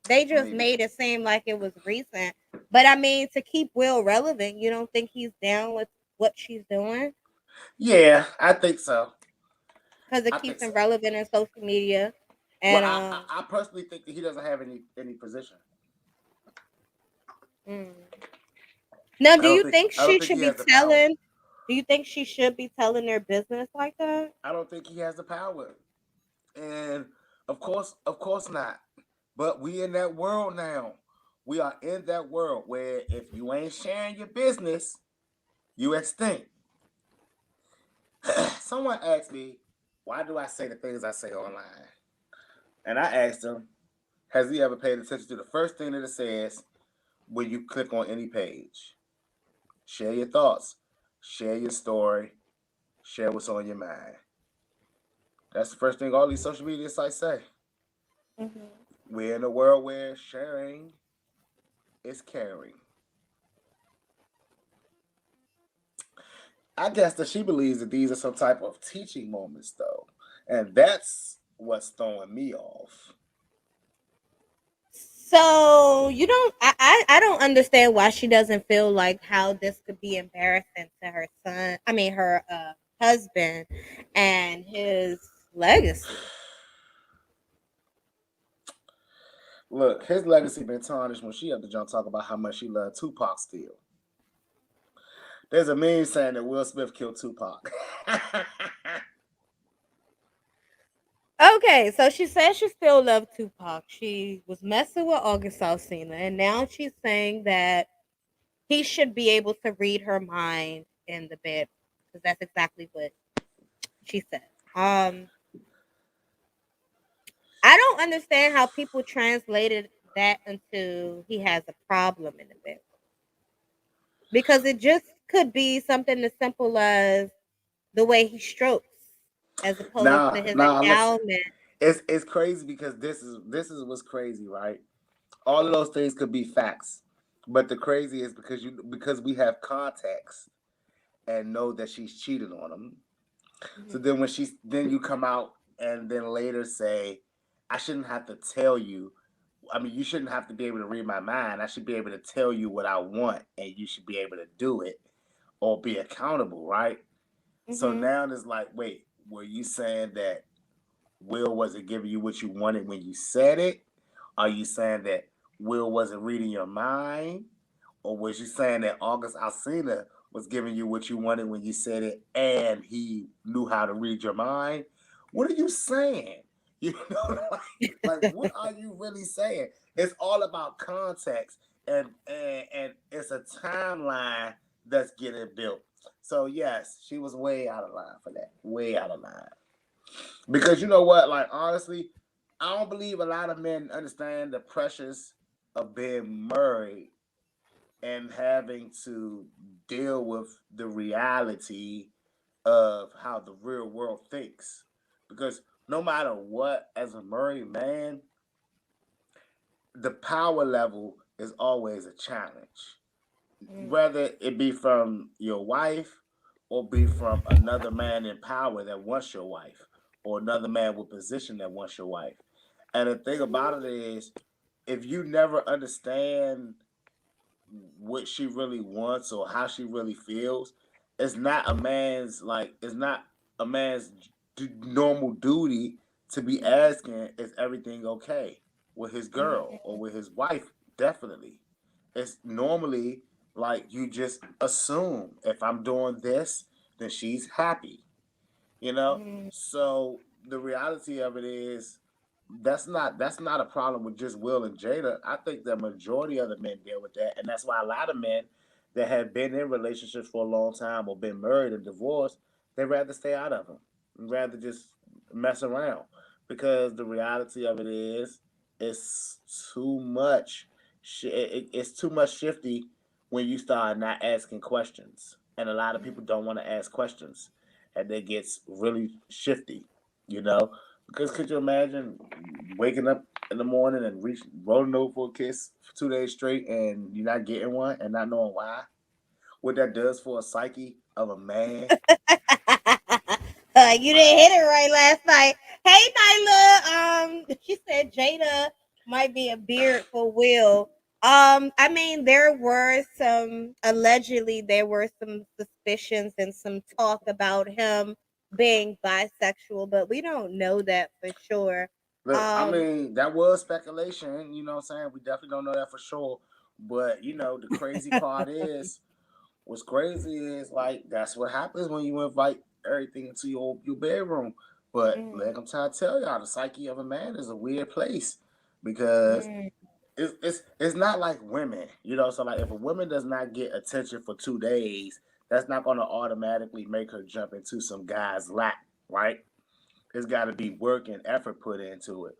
A: They just
B: Maybe.
A: made it seem like it was recent. But I mean, to keep Will relevant, you don't think he's down with what she's doing?
B: Yeah, I think so.
A: Because it
B: I think
A: keeps him
B: so.
A: relevant in social media.
B: Well,
A: And
B: I personally think that he doesn't have any position.
A: mm. Now,
B: I
A: do
B: don't
A: you
B: think
A: think
B: I don't
A: she
B: think he
A: should be
B: has the power.
A: telling? Do you think she should be telling their business like that?
B: I don't think he has the power. And of course not. But we in that world now. We are in that world where if you ain't sharing your business, you extinct. Someone asked me, why do I say the things I say online? And I asked him, has he ever paid attention to the first thing that it says when you click on any page? Share your thoughts, share your story, share what's on your mind. That's the first thing all these social media sites say.
A: Hmm.
B: We're in a world where sharing is caring. I guess that she believes that these are some type of teaching moments, though, and that's what's throwing me off.
A: So you don't. I don't understand why she doesn't feel like how this could be embarrassing to her son. I mean, her husband and his legacy.
B: Look, his legacy been tarnished when she had to jump talk about how much she loved Tupac still. There's a meme saying that Will Smith killed Tupac.
A: Okay, so she says she still loved Tupac. She was messing with August Alsina, and now she's saying that he should be able to read her mind in the bed because that's exactly what she said. Um, I don't understand how people translated that into he has a problem in the bed because it just could be something as simple as the way he strokes as opposed
B: Nah,
A: to his
B: nah. Listen,
A: endowment.
B: it's crazy because this is what's crazy, right? All of those things could be facts, but the crazy is because we have context and know that she's cheated on him. So
A: Mhm.
B: then then you come out and then later say, I shouldn't have to tell you. I mean, you shouldn't have to be able to read my mind. I should be able to tell you what I want, and you should be able to do it or be accountable, right? So
A: Mhm.
B: now it's like, wait, were you saying that Will wasn't giving you what you wanted when you said it? Are you saying that Will wasn't reading your mind? Or was you saying that August Alsina was giving you what you wanted when you said it and he knew how to read your mind? What are you saying? You know, like what are you really saying? It's all about context and it's a timeline that's getting built. So yes, she was way out of line for that. Way out of line. Because you know what? Like honestly, I don't believe a lot of men understand the pressures of being married and having to deal with the reality of how the real world thinks. Because no matter what, as a married man, the power level is always a challenge,
A: Mm,
B: whether it be from your wife or be from another man in power that wants your wife, or another man with position that wants your wife. And the thing about it is, if you never understand what she really wants or how she really feels, it's not a man's normal duty to be asking, is everything okay with his girl or with his wife? Definitely. It's normally like you just assume, if I'm doing this, then she's happy, you know.
A: mm,
B: So the reality of it is, that's not a problem with just Will and Jada. I think the majority of the men deal with that, and that's why a lot of men that have been in relationships for a long time or been married or divorced, they rather stay out of them, rather just mess around, because the reality of it is, it's too much. It's too much shifty when you start not asking questions, and a lot of people don't want to ask questions, and it gets really shifty, you know. Because could you imagine waking up in the morning and rolling over for a kiss for 2 days straight, and you're not getting one and not knowing why? What that does for a psyche of a man.
A: you didn't hit it right last night. Hey, Nyla. She said Jada might be a beard for Will. I mean, there were some suspicions and some talk about him being bisexual, but we don't know that for sure.
B: Look, I
A: Um,
B: mean, that was speculation, you know what I'm saying? We definitely don't know that for sure. But, the crazy part is, what's crazy is, like, that's what happens when you invite everything into your bedroom. But
A: mm,
B: like I'm trying to tell y'all, the psyche of a man is a weird place, because
A: mm,
B: it's not like women, So like, if a woman does not get attention for 2 days, that's not going to automatically make her jump into some guy's lap, right? It's got to be work and effort put into it.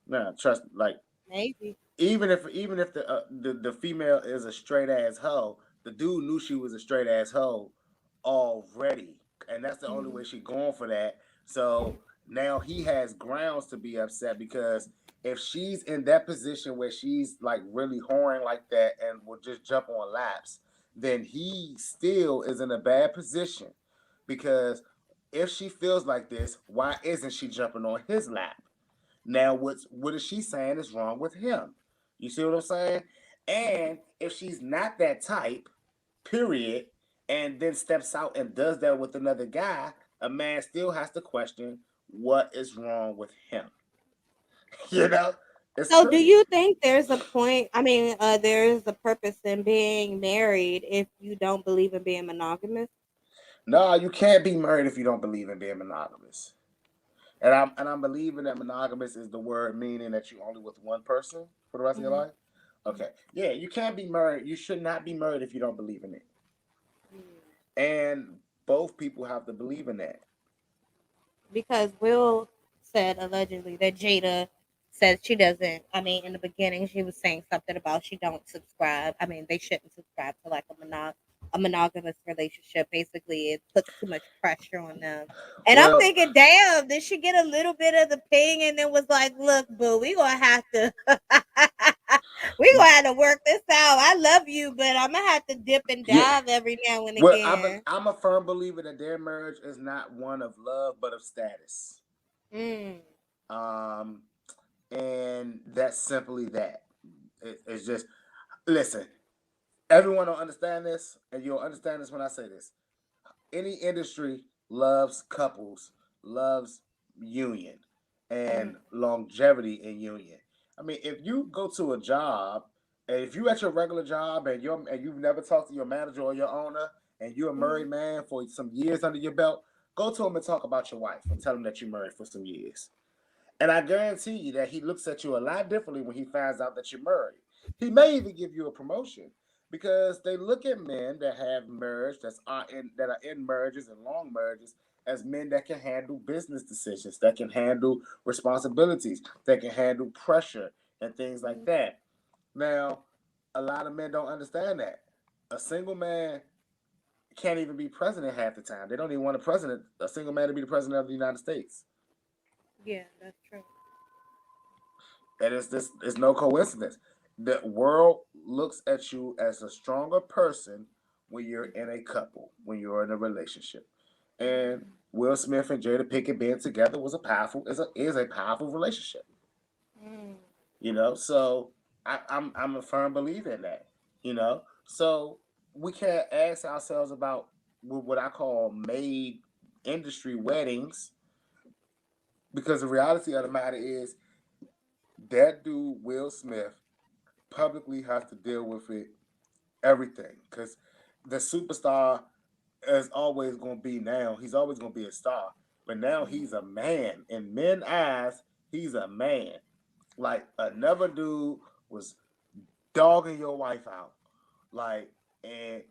B: Now, trust, like,
A: maybe.
B: even if the female is a straight ass hoe, the dude knew she was a straight ass hoe already, and that's the only way
A: Mhm.
B: she going for that. So now he has grounds to be upset, because if she's in that position where she's like really whoring like that and will just jump on laps, then he still is in a bad position, because if she feels like this, why isn't she jumping on his lap? Now, what is she saying is wrong with him? You see what I'm saying? And if she's not that type, period, and then steps out and does that with another guy, a man still has to question what is wrong with him. you know, it's
A: So, do
B: crazy.
A: you think there's a point? I mean, there's a purpose in being married if you don't believe in being monogamous.
B: No, you can't be married if you don't believe in being monogamous. And I'm believing that monogamous is the word meaning that you only with one person for the rest of your
A: Mhm.
B: life. Okay, yeah, you can't be married. You should not be married if you don't believe in it.
A: Mm.
B: And both people have to believe in that.
A: Because Will said allegedly that Jada says she doesn't. I mean, in the beginning, she was saying something about she don't subscribe. I mean, they shouldn't subscribe to like a monogamous relationship. Basically, it puts too much pressure on them. And I'm
B: Well,
A: thinking, damn, did she get a little bit of the ping and then was like, look, boo, we gonna have to we gonna have to work this out. I love you, but I'm gonna have to dip and
B: yeah.
A: dive every now and
B: Well,
A: again.
B: I'm a firm believer that their marriage is not one of love, but of status.
A: Mm.
B: Um, and that's simply that. It's just, listen. Everyone don't understand this, and you'll understand this when I say this. Any industry loves couples, loves union,
A: Mm.
B: and longevity in union. I mean, if you go to a job, and if you at your regular job, and you've never talked to your manager or your owner, and you're a married
A: Mm.
B: man for some years under your belt, go to him and talk about your wife and tell him that you're married for some years. And I guarantee you that he looks at you a lot differently when he finds out that you're married. He may even give you a promotion, because they look at men that have marriage, that are in marriages and long marriages, as men that can handle business decisions, that can handle responsibilities, that can handle pressure and things like
A: Mm.
B: that. Now, a lot of men don't understand that. A single man can't even be president half the time. They don't even want a single man to be the president of the United States.
A: Yeah, that's true.
B: And it's no coincidence. The world looks at you as a stronger person when you're in a couple, when you're in a relationship. And Will Smith and Jada Pinkett being together is a powerful relationship.
A: Mm.
B: So I'm a firm believer in that. So we can't ask ourselves about what I call made industry weddings, because the reality of the matter is that dude Will Smith publicly has to deal with it, everything, because the superstar is always going to be, now he's always going to be a star, but now he's a man in men's eyes. He's a man. Like, another dude was dogging your wife out, like, and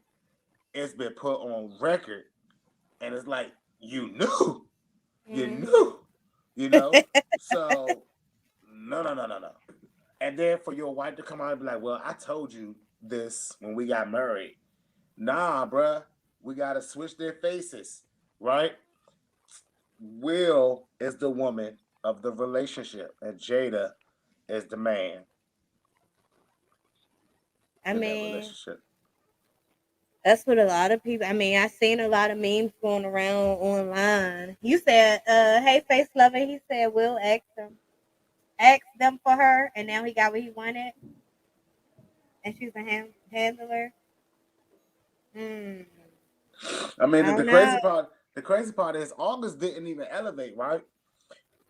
B: it's been put on record, and it's like, you knew, you
A: Mm.
B: knew, you know. So no, no, no, no, no. And then for your wife to come out and be like, well, I told you this when we got married. Nah, bruh. We gotta switch their faces, right? Will is the woman of the relationship, and Jada is the man
A: I
B: in that
A: mean,
B: relationship.
A: that's what a lot of people. I mean, I seen a lot of memes going around online. You said, "Hey, face lover." He said, "Will ask them for her," and now he got what he wanted, and she's a handler. Hmm.
B: I mean,
A: I
B: the
A: don't know.
B: crazy part is August didn't even elevate, right?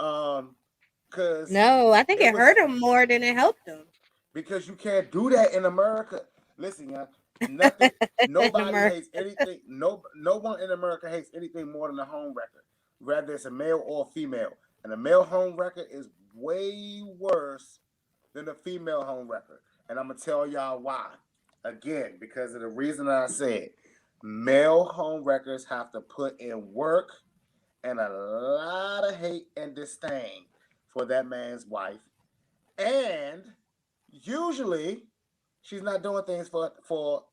B: Um, because
A: No, I think
B: it
A: it
B: was
A: hurt him more than it helped him.
B: because you can't do that in America. Listen, y'all, nothing,
A: In
B: nobody
A: America.
B: hates anything. No one in America hates anything more than a home record, whether it's a male or a female. And a male home record is way worse than a female home record. And I'm gonna tell y'all why. Again, because of the reason I said, male home records have to put in work and a lot of hate and disdain for that man's wife, and usually she's not doing things for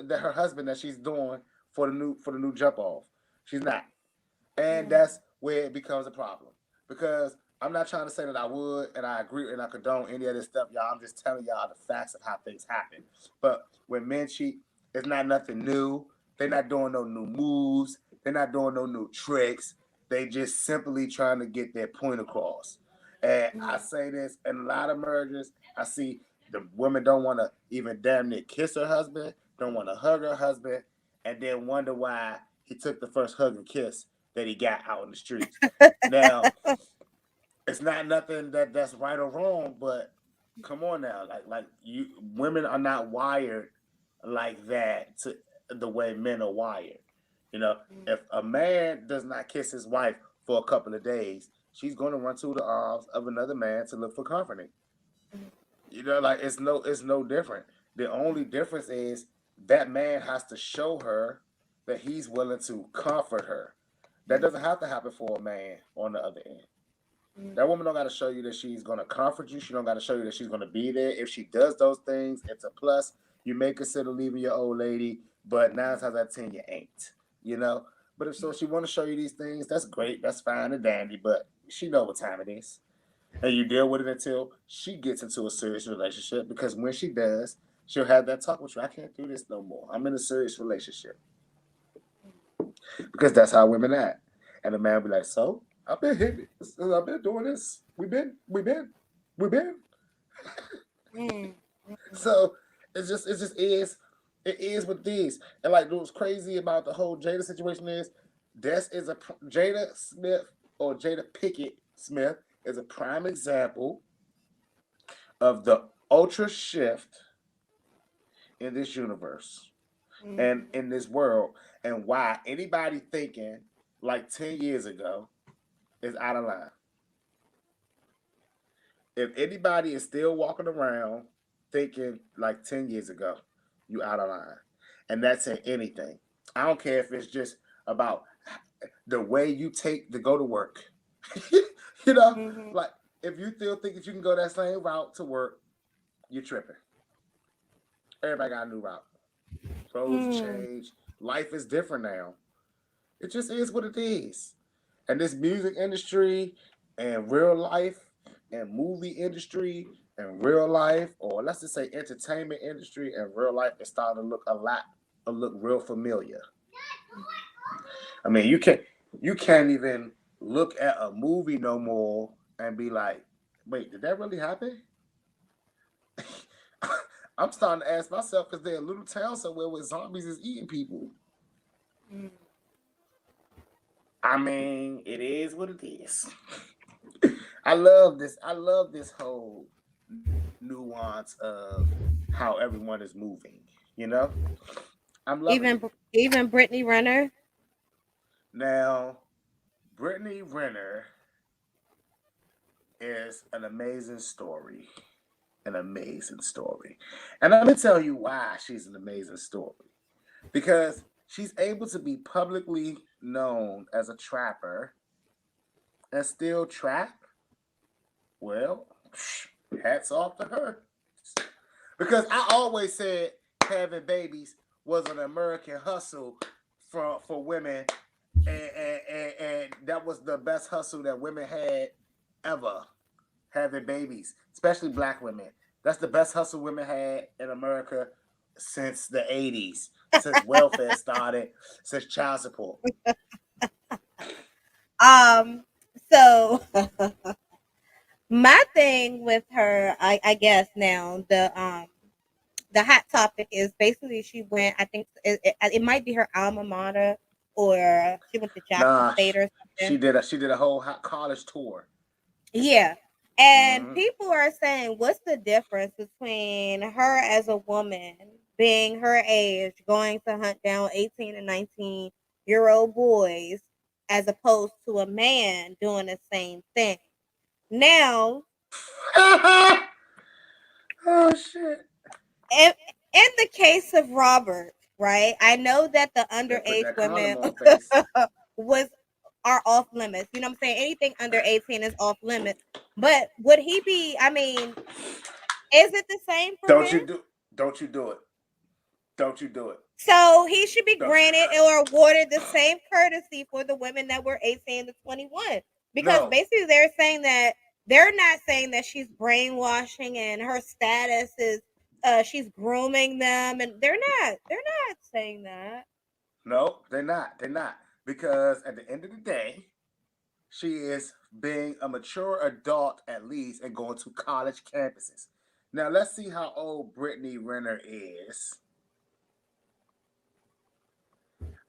B: her husband that she's doing for the new jump off. She's not, and
A: Mm,
B: that's where it becomes a problem. Because I'm not trying to say that I would and I agree and I condone any of this stuff, y'all. I'm just telling y'all the facts of how things happen. But when men cheat, it's not nothing new. They're not doing no new moves. They're not doing no new tricks. They just simply trying to get their point across. And I
A: mm,
B: say this in a lot of marriages. I see the women don't want to even damn near kiss her husband, don't want to hug her husband, and then wonder why he took the first hug and kiss that he got out in the streets. Now, it's not nothing that's right or wrong, but come on now, like you, women are not wired like that to the way men are wired. You know,
A: mm,
B: if a man does not kiss his wife for a couple of days, she's going to run to the arms of another man to look for comforting. Like it's no different. The only difference is that man has to show her that he's willing to comfort her. That doesn't have to happen for a man on the other end.
A: mm,
B: That woman don't got to show you that she's gonna comfort you. She don't got to show you that she's gonna be there. If she does those things, it's a plus. You may consider leaving your old lady, but 9 times out of 10 you ain't. You know. But if so, she want to show you these things. That's great. That's fine and dandy. But she know what time it is, and you deal with it until she gets into a serious relationship. Because when she does, she'll have that talk with you. I can't do this no more. I'm in a serious relationship, because that's how women act. And the man will be like, "So I've been hitting it. I've been doing this. We've been."
A: mm,
B: So it is what it is. And like what's crazy about the whole Jada situation is, this is a Jada Smith, or Jada Pickett Smith, is a prime example of the ultra shift in this universe
A: mm,
B: and in this world, and why anybody thinking like 10 years ago is out of line. If anybody is still walking around thinking like 10 years ago, you out of line. And that's in anything. I don't care if it's just about the way you take to go to work. you know,
A: mhm,
B: like, if you still think that you can go that same route to work, you're tripping. Everybody got a new route. Roads
A: mm,
B: change. Life is different now. It just is what it is. And this music industry and real life in movie industry and real life, or let's just say entertainment industry and real life, is starting to look real familiar. I mean, you can't even look at a movie no more and be like, wait, did that really happen? I'm starting to ask myself, because there's a little town somewhere where zombies is eating people.
A: Mm.
B: I mean, it is what it is. I love this. I love this whole nuance of how everyone is moving. You know, I'm loving it.
A: Even Brittany Renner.
B: Now, Brittany Renner is an amazing story. An amazing story. And let me tell you why she's an amazing story. Because she's able to be publicly known as a trapper and still trap. Well, hats off to her. Because I always said having babies was an American hustle for women, and that was the best hustle that women had ever, having babies, especially black women. That's the best hustle women had in America since the 80s, since welfare started, since child support.
A: Um, so my thing with her, I guess now the hot topic is basically she went. I think it might be her alma mater, or she went to Jackson
B: Nah,
A: State or
B: she
A: something.
B: did a whole college tour.
A: Yeah. And
B: Mm-hmm.
A: people are saying, what's the difference between her as a woman being her age, going to hunt down 18 and 19-year-old boys, as opposed to a man doing the same thing? Now,
B: Oh shit!
A: in, in the case of Robert, right, I know that the
B: They put
A: underage
B: that condom
A: women
B: on face.
A: was are off limits. You know what I'm saying? Anything under 18 is off limits. But would he be, I mean, is it the same for
B: Don't
A: men?
B: you do? Don't you do it? Don't you do it?
A: So he should be
B: Don't.
A: granted or awarded the same courtesy for the women that were 18 to 21. Because
B: No,
A: basically they're not saying that she's brainwashing and her status is she's grooming them, and they're not saying that.
B: no, they're not. They're not, because at the end of the day, she is being a mature adult at least and going to college campuses. Now let's see how old Brittany Renner is.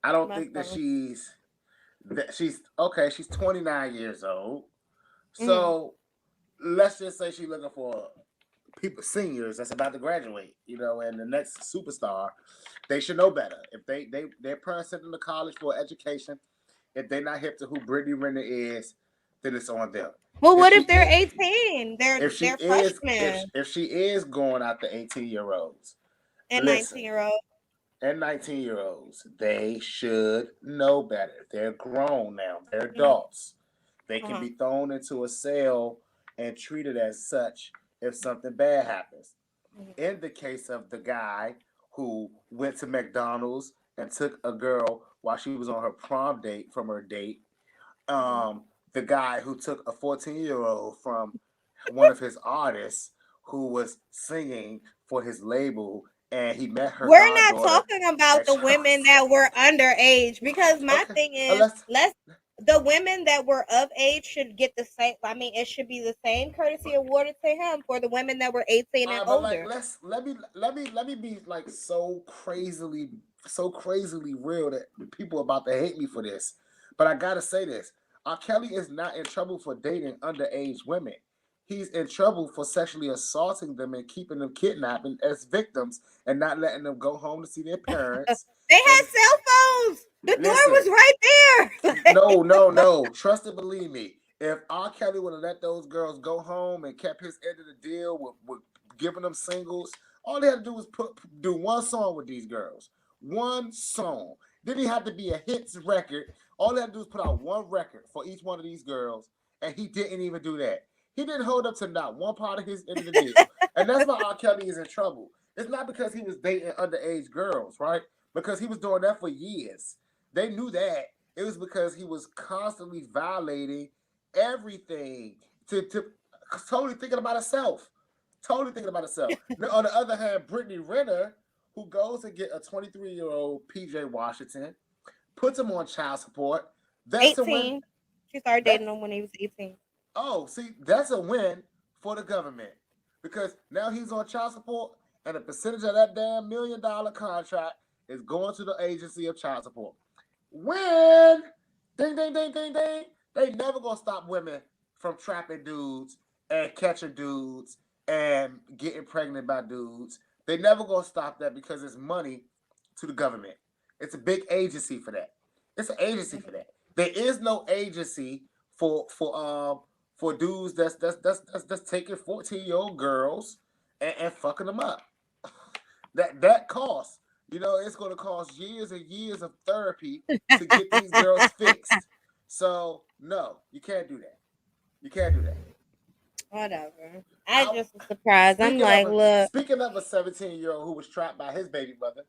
B: I don't
A: My
B: think
A: fellow.
B: that she's okay. She's 29 years old.
A: Mhm.
B: So let's just say she's looking for people, seniors that's about to graduate, and the next superstar. They should know better. If their parents sent them to college for education, if they're not hip to who Brittany Renner is, then it's on them.
A: Well,
B: If
A: what
B: she
A: if they're
B: is,
A: 18? They're
B: if she
A: they're
B: is, if
A: freshmen
B: if she is going after 18-year-olds,
A: and
B: listen,
A: 19-year-old.
B: and 19-year-olds, they should know better. They're grown now. They're
A: Mhm.
B: adults. They can
A: Uh-huh.
B: be thrown into a cell and treated as such if something bad happens.
A: Mhm.
B: In the case of the guy who went to McDonald's and took a girl while she was on her prom date from her date,
A: Mhm.
B: the guy who took a 14-year-old from one of his artists who was singing for his label, and he met her
A: We're not
B: goddaughter
A: talking about
B: at
A: the women that were underage, because my
B: okay,
A: thing is,
B: let's
A: the women that were of age should get the same. I mean, it should be the same courtesy awarded to him for the women that were 18 and
B: but like
A: older.
B: let me be like so crazily real that people are about to hate me for this. But I gotta say this. R. Kelly is not in trouble for dating underage women. He's in trouble for sexually assaulting them and keeping them kidnapped as victims and not letting them go home to see their parents.
A: They had
B: And
A: cell phones. The door
B: listen,
A: was right there.
B: no, no, no. Trust and believe me. If R. Kelly would have let those girls go home and kept his end of the deal with giving them singles, all they had to do was do one song with these girls. One song. Didn't have to be a hits record. All they had to do was put out one record for each one of these girls, and he didn't even do that. He didn't hold up to not one part of his end of the deal. And that's why R. Kelly is in trouble. It's not because he was dating underage girls, right? Because he was doing that for years. They knew that. It was because he was constantly violating everything to totally thinking about herself. Totally thinking about herself. Now, on the other hand, Brittany Renner, who goes and get a 23-year-old PJ Washington, puts him on child support. That's a win.
A: 18. She started dating
B: That's
A: him when he was 18.
B: see, that's a win for the government because now he's on child support, and a percentage of that damn $1 million contract is going to the agency of child support. Win! Ding, ding, ding, ding, ding. They never gonna stop women from trapping dudes and catching dudes and getting pregnant by dudes. They never gonna stop that because it's money to the government. It's a big agency for that. It's an agency for that. There is no agency for dudes that's taking 14-year-old girls and fucking them up. That costs. You know, it's going to cost years and years of therapy to get these girls fixed. So no, you can't do that. You can't do that.
A: Whatever. I
B: I,
A: just was surprised. I'm
B: speaking
A: like,
B: of
A: look.
B: a 17-year-old who was trapped by his baby mother,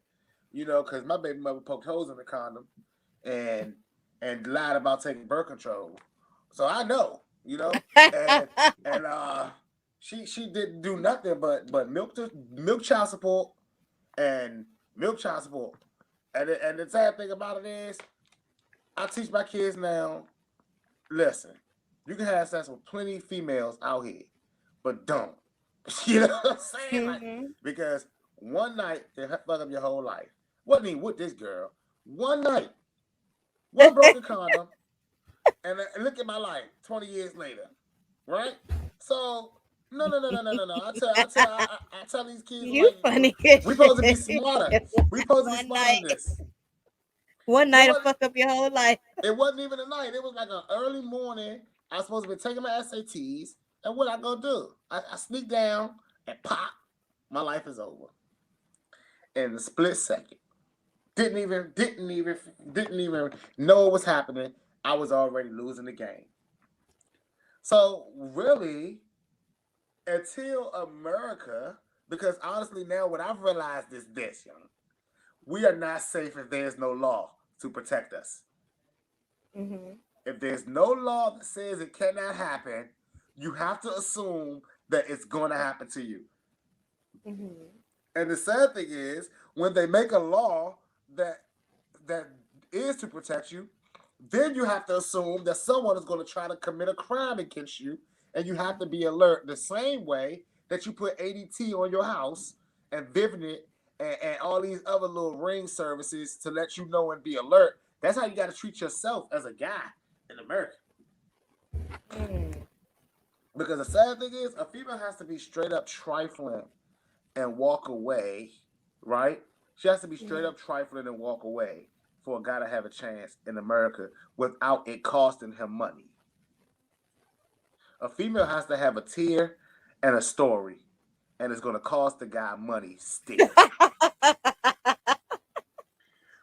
B: you know, because my baby mother poked holes in the condom and lied about taking birth control. So I know, you know, and and she didn't do nothing but milk child support and milk child support. And the sad thing about it is, I teach my kids now. Listen, you can have sex with plenty of females out here, but don't. You know what I'm saying? Like,
A: Mm-hmm.
B: because one night they fuck up your whole life. Wasn't even with this girl. One night, one broken condom, and look at my life 20 years later, right? So no. I tell these kids
A: You
B: like
A: funny as
B: we supposed to be
A: shit.
B: smarter. We supposed to be
A: One
B: smarter
A: night.
B: than this.
A: One
B: It
A: night to
B: wasn't.
A: fuck up your whole life.
B: It wasn't even a night. It was like an early morning. I was supposed to be taking my SATs, and what I gonna do? I sneak down and pop. My life is over in a split second. Didn't even know what was happening. I was already losing the game. So really, until America, because honestly now what I've realized is this, young, we are not safe if there's no law to protect us.
A: Mm-hmm.
B: If there's no law that says it cannot happen, you have to assume that it's going to happen to you.
A: Mm-hmm.
B: And the sad thing is, when they make a law that that is to protect you, then you have to assume that someone is going to try to commit a crime against you, and you have to be alert the same way that you put ADT on your house and Vivinet and all these other little ring services to let you know and be alert. That's how you got to treat yourself as a guy in America.
A: Mm.
B: Because the sad thing is, a female has to be straight up trifling and walk away, right? She has to be straight up trifling and walk away for a guy to have a chance in America without it costing him money. A female has to have a tear and a story, and it's going to cost the guy money still.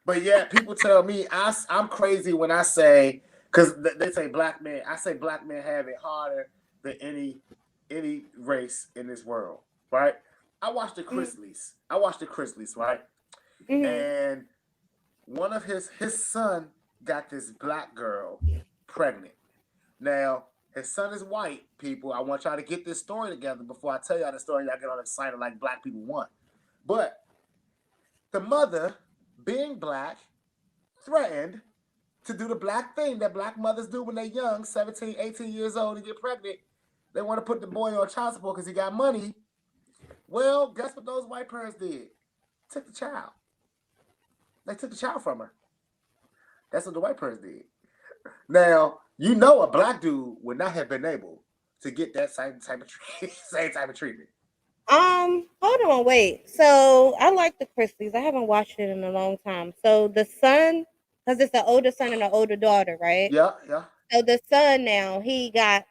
B: But yeah, people tell me I'm crazy when I say, because they say black men, I say black men have it harder than any race in this world, right? I watched the Chrisleys. Right?
A: Mm-hmm.
B: And one of his son got this black girl pregnant. Now, his son is white, people. I want y'all to get this story together before I tell y'all the story. Y'all get all excited like black people want. But the mother, being black, threatened to do the black thing that black mothers do when they're young, 17, 18 years old, and get pregnant. They want to put the boy on child support because he got money. Well, guess what those white parents did? Took the child. They took the child from her. That's what the white parents did. Now, you know a black dude would not have been able to get that same type of treatment.
A: Hold on, wait. So I like the Chrisleys. I haven't watched it in a long time. So the son, because it's the older son and the older daughter, right?
B: Yeah, yeah.
A: So the son now, he got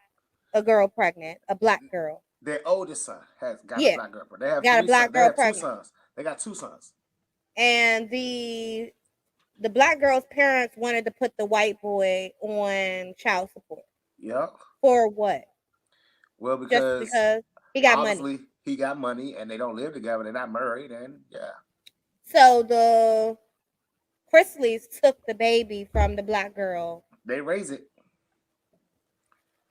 A: a girl pregnant, a black girl.
B: Their oldest son has got a
A: Yeah,
B: black girl. They have
A: got a
B: three
A: black
B: sons. They
A: girl
B: have two
A: pregnant.
B: sons. They got two sons.
A: And the black girl's parents wanted to put the white boy on child support.
B: Yeah.
A: For what?
B: Well,
A: Just
B: because
A: because he got money.
B: obviously he got money and they don't live together. They're not married, and yeah.
A: So the Chrisleys took the baby from the black girl.
B: They raise it.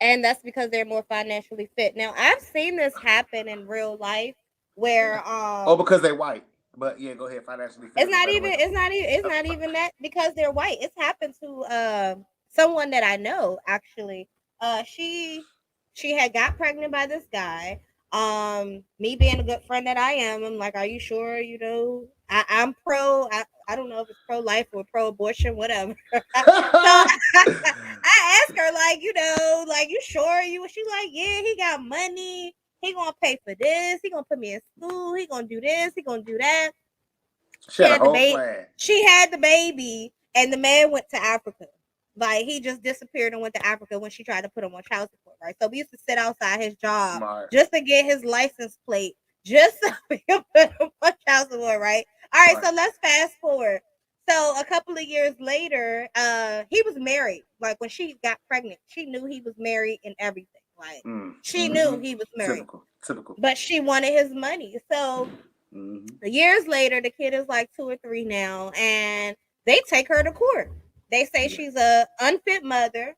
A: and that's because they're more financially fit. Now, I've seen this happen in real life
B: Yeah.
A: where
B: Oh, because they white. But yeah, go ahead. Financially fit
A: it's
B: is a
A: not
B: better
A: even
B: way.
A: it's not even that because they're white. It's happened to someone that I know actually. She had got pregnant by this guy. Me being a good friend that I am, I'm like, are you sure? You know, I'm pro. I don't know if it's pro life or pro abortion, whatever. So I asked her, like, you know, like, you sure you? She like, yeah, he got money. He gonna pay for this. He gonna put me in school. He gonna do this. He gonna do that.
B: She
A: She
B: had a
A: had the
B: whole
A: baby.
B: plan.
A: She had the baby, and the man went to Africa. Like he just disappeared and went to Africa when she tried to put him on child support. Right. So we used to sit outside his job
B: Smart.
A: just to get his license plate, just so we could put him on child support. Right. All right.
B: Right.
A: So let's fast forward. So a couple of years later, he was married. Like when she got pregnant, she knew he was married and everything. Like she knew
B: Mm-hmm.
A: he was married,
B: Typical. Typical.
A: but she wanted his money. So
B: Mm-hmm.
A: years later, the kid is like 2 or 3 now, and they take her to court. They say
B: Yeah.
A: she's a unfit mother.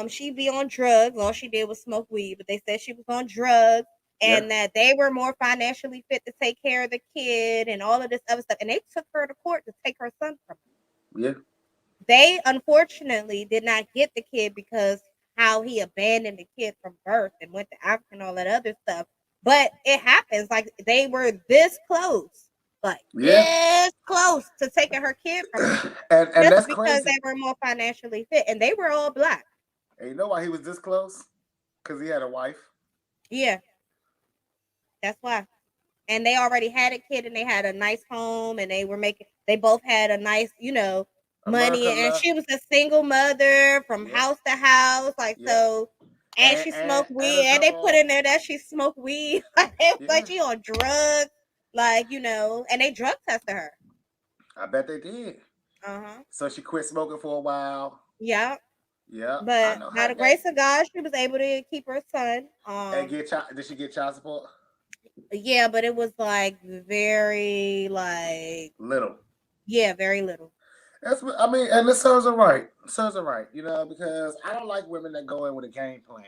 A: She be on drugs. All she did was smoke weed, but they said she was on drugs,
B: Yeah.
A: and that they were more financially fit to take care of the kid and all of this other stuff. And they took her to court to take her son from her.
B: Yeah.
A: They unfortunately did not get the kid because how he abandoned the kid from birth and went to Africa and all that other stuff. But it happens. Like they were this close, like
B: Yeah.
A: this close to taking her kid from her
B: And
A: just
B: that's
A: because
B: crazy.
A: they were more financially fit, and they were all black.
B: And you know why he was this close? Because he had a wife.
A: Yeah, that's why. And they already had a kid, and they had a nice home, and they were making. They both had a nice, money,
B: America
A: and
B: love.
A: she was a single mother from
B: Yep.
A: house to house, like
B: Yep.
A: so. And she
B: And
A: smoked
B: and a
A: weed, and
B: drug
A: they put
B: lord.
A: in there that she smoked weed, like
B: Yeah.
A: she on drugs, like and they drug tested her.
B: I bet they did.
A: Uh-huh.
B: So she quit smoking for a while.
A: Yeah,
B: Yeah. I
A: but
B: know
A: by
B: how
A: the
B: gay.
A: grace of God, she was able to keep her son.
B: And get child. Did she get child support?
A: Yeah, but it was like very like
B: Little.
A: yeah, very little.
B: That's what I mean, and this serves her right. Serves her right, you know, because I don't like women that go in with a game plan.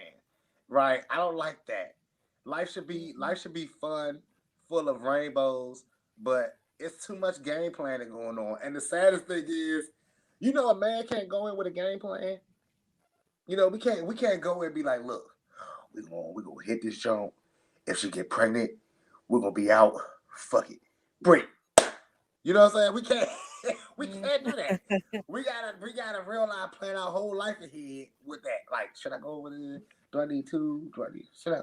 B: Right? I don't like that.
A: Mhm.
B: Life should be fun, full of rainbows, but it's too much game planning going on. And the saddest thing is, you know, a man can't go in with a game plan. You know, we can't go in and be like, look, we're gonna hit this joint. If she get pregnant, we're gonna be out. Fuck it. Break. You know what I'm saying? We can't we
A: Mhm.
B: can't do that. We gotta real life plan our whole life ahead with that. Like, should I go over there? Do I need two? Do I need should I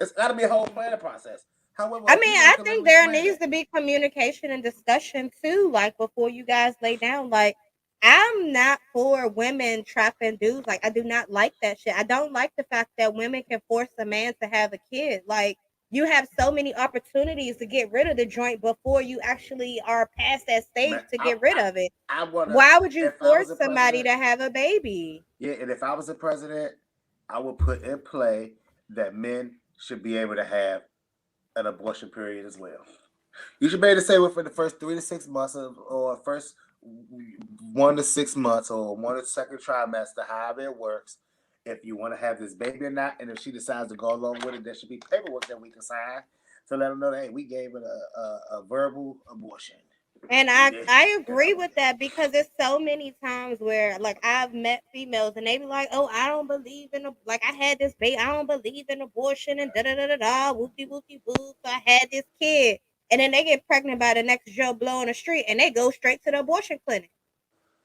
B: it's gotta be a whole planning process. However,
A: I
B: a
A: mean,
B: female
A: I
B: can
A: think
B: literally
A: there
B: plan
A: needs
B: that.
A: to be communication and discussion too, like before you guys lay down. Like, I'm not for women trapping dudes. Like, I do not like that shit. I don't like the fact that women can force a man to have a kid. Like, you have so many opportunities to get rid of the joint before you actually are past that
B: Man,
A: stage to get rid of it.
B: I wanna
A: Why would you
B: if I
A: force
B: was a
A: somebody
B: president,
A: to have a baby?
B: yeah, and if I was a president, I would put in play that men should be able to have an abortion period as well. You should be able to say within the first 3 to 6 months or first 1 to 6 months or one to second trimester, however it works, if you want to have this baby or not, and if she decides to go along with it, there should be paperwork that we can sign to let them know that hey, we gave it a verbal abortion.
A: And
B: We
A: I
B: did,
A: I
B: and I
A: agree
B: would
A: with
B: get.
A: that because there's so many times where like I've met females and they be like, "Oh, I don't believe in like I had this baby, I don't believe in abortion and da da da da da whoopty whoopty whoop. So I had this kid." And then they get pregnant by the next Joe Blow on the street and they go straight to the abortion clinic.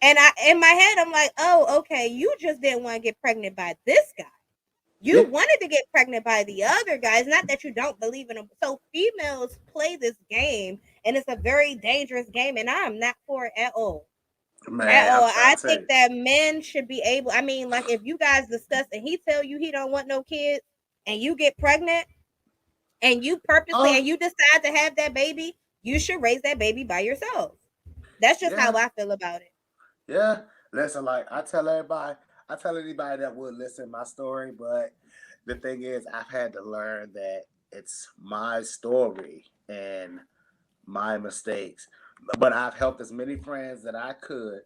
A: And I in my head I'm like, "Oh, okay, you just didn't want to get pregnant by this guy.
B: Yeah,
A: You wanted to get pregnant by the other guys, not that you don't believe in them." So females play this game, and it's a very dangerous game, and I'm not for it at all. At
B: man, I'm
A: all.
B: trying
A: I
B: to tell
A: think
B: you.
A: that men should be able. I mean, like if you guys discuss and he tell you he don't want no kids, and you get pregnant, and you purposely
B: Oh,
A: and you decide to have that baby, you should raise that baby by yourself. That's just how
B: yeah,
A: I feel about it.
B: yeah. Listen, like I tell anybody that would listen my story, but the thing is, I've had to learn that it's my story and my mistakes. But I've helped as many friends that I could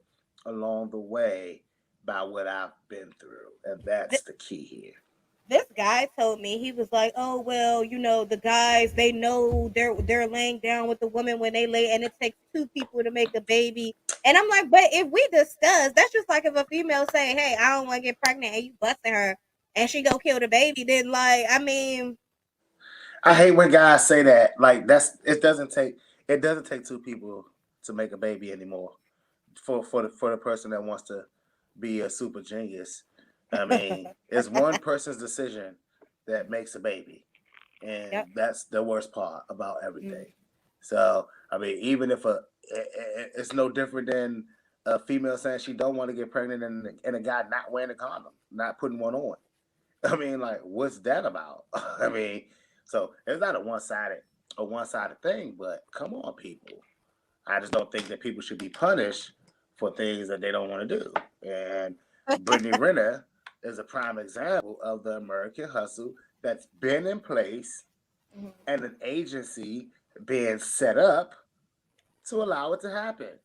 B: along the way by what I've been through, and that's
A: Th-
B: the key here.
A: this guy told me, he was like, "Oh well, the guys, they know they're laying down with the woman when they lay, and it takes two people to make a baby." And I'm like, "But if we discuss, that's just like if a female saying, 'Hey, I don't want to get pregnant,' and you busting her, and she go kill the baby, then like, I mean,
B: I hate when guys say that. Like that's it doesn't take two people to make a baby anymore. For the person that wants to be a super genius. I mean, it's one person's decision that makes a baby, and
A: yep,
B: that's the worst part about
A: mm,
B: everything. So I mean, even if it's no different than a female saying she don't want to get pregnant and a guy not wearing a condom, not putting one on. I mean, like, what's that about? I mean, so it's not a one sided thing, but come on, people. I just don't think that people should be punished for things that they don't want to do. And Brittany Renner is a prime example of the American hustle that's been in place
A: mhm.
B: and an agency being set up to allow it to happen.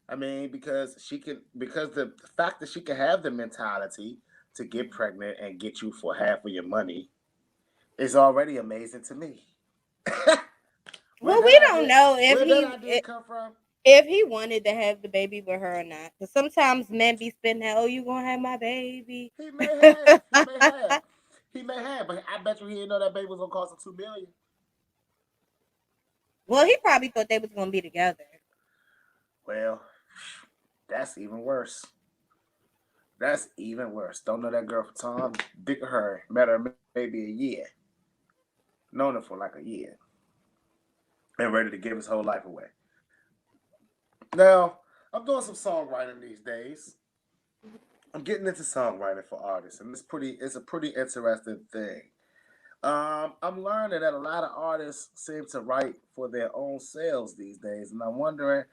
B: I mean, because the fact that she can have the mentality to get pregnant and get you for half of your money is already amazing to me. where
A: Well,
B: that
A: we don't
B: idea
A: know
B: where that idea come from?
A: if he wanted to have the baby with her or not. Because sometimes men be spitting that, "Oh, you gonna have my baby."
B: He may have. He may have. He may have, but I bet you he didn't know that baby was gonna cost him $2 million.
A: Well, he probably thought they was gonna be together.
B: Well, that's even worse. That's even worse. Don't know that girl for Tom, Dick or her. Met her maybe a year. Known her for like a year. And ready to give his whole life away. Now, I'm doing some songwriting these days. I'm getting into songwriting for artists, and it's a pretty interesting thing. I'm learning that a lot of artists seem to write for their own selves these days, and I'm wondering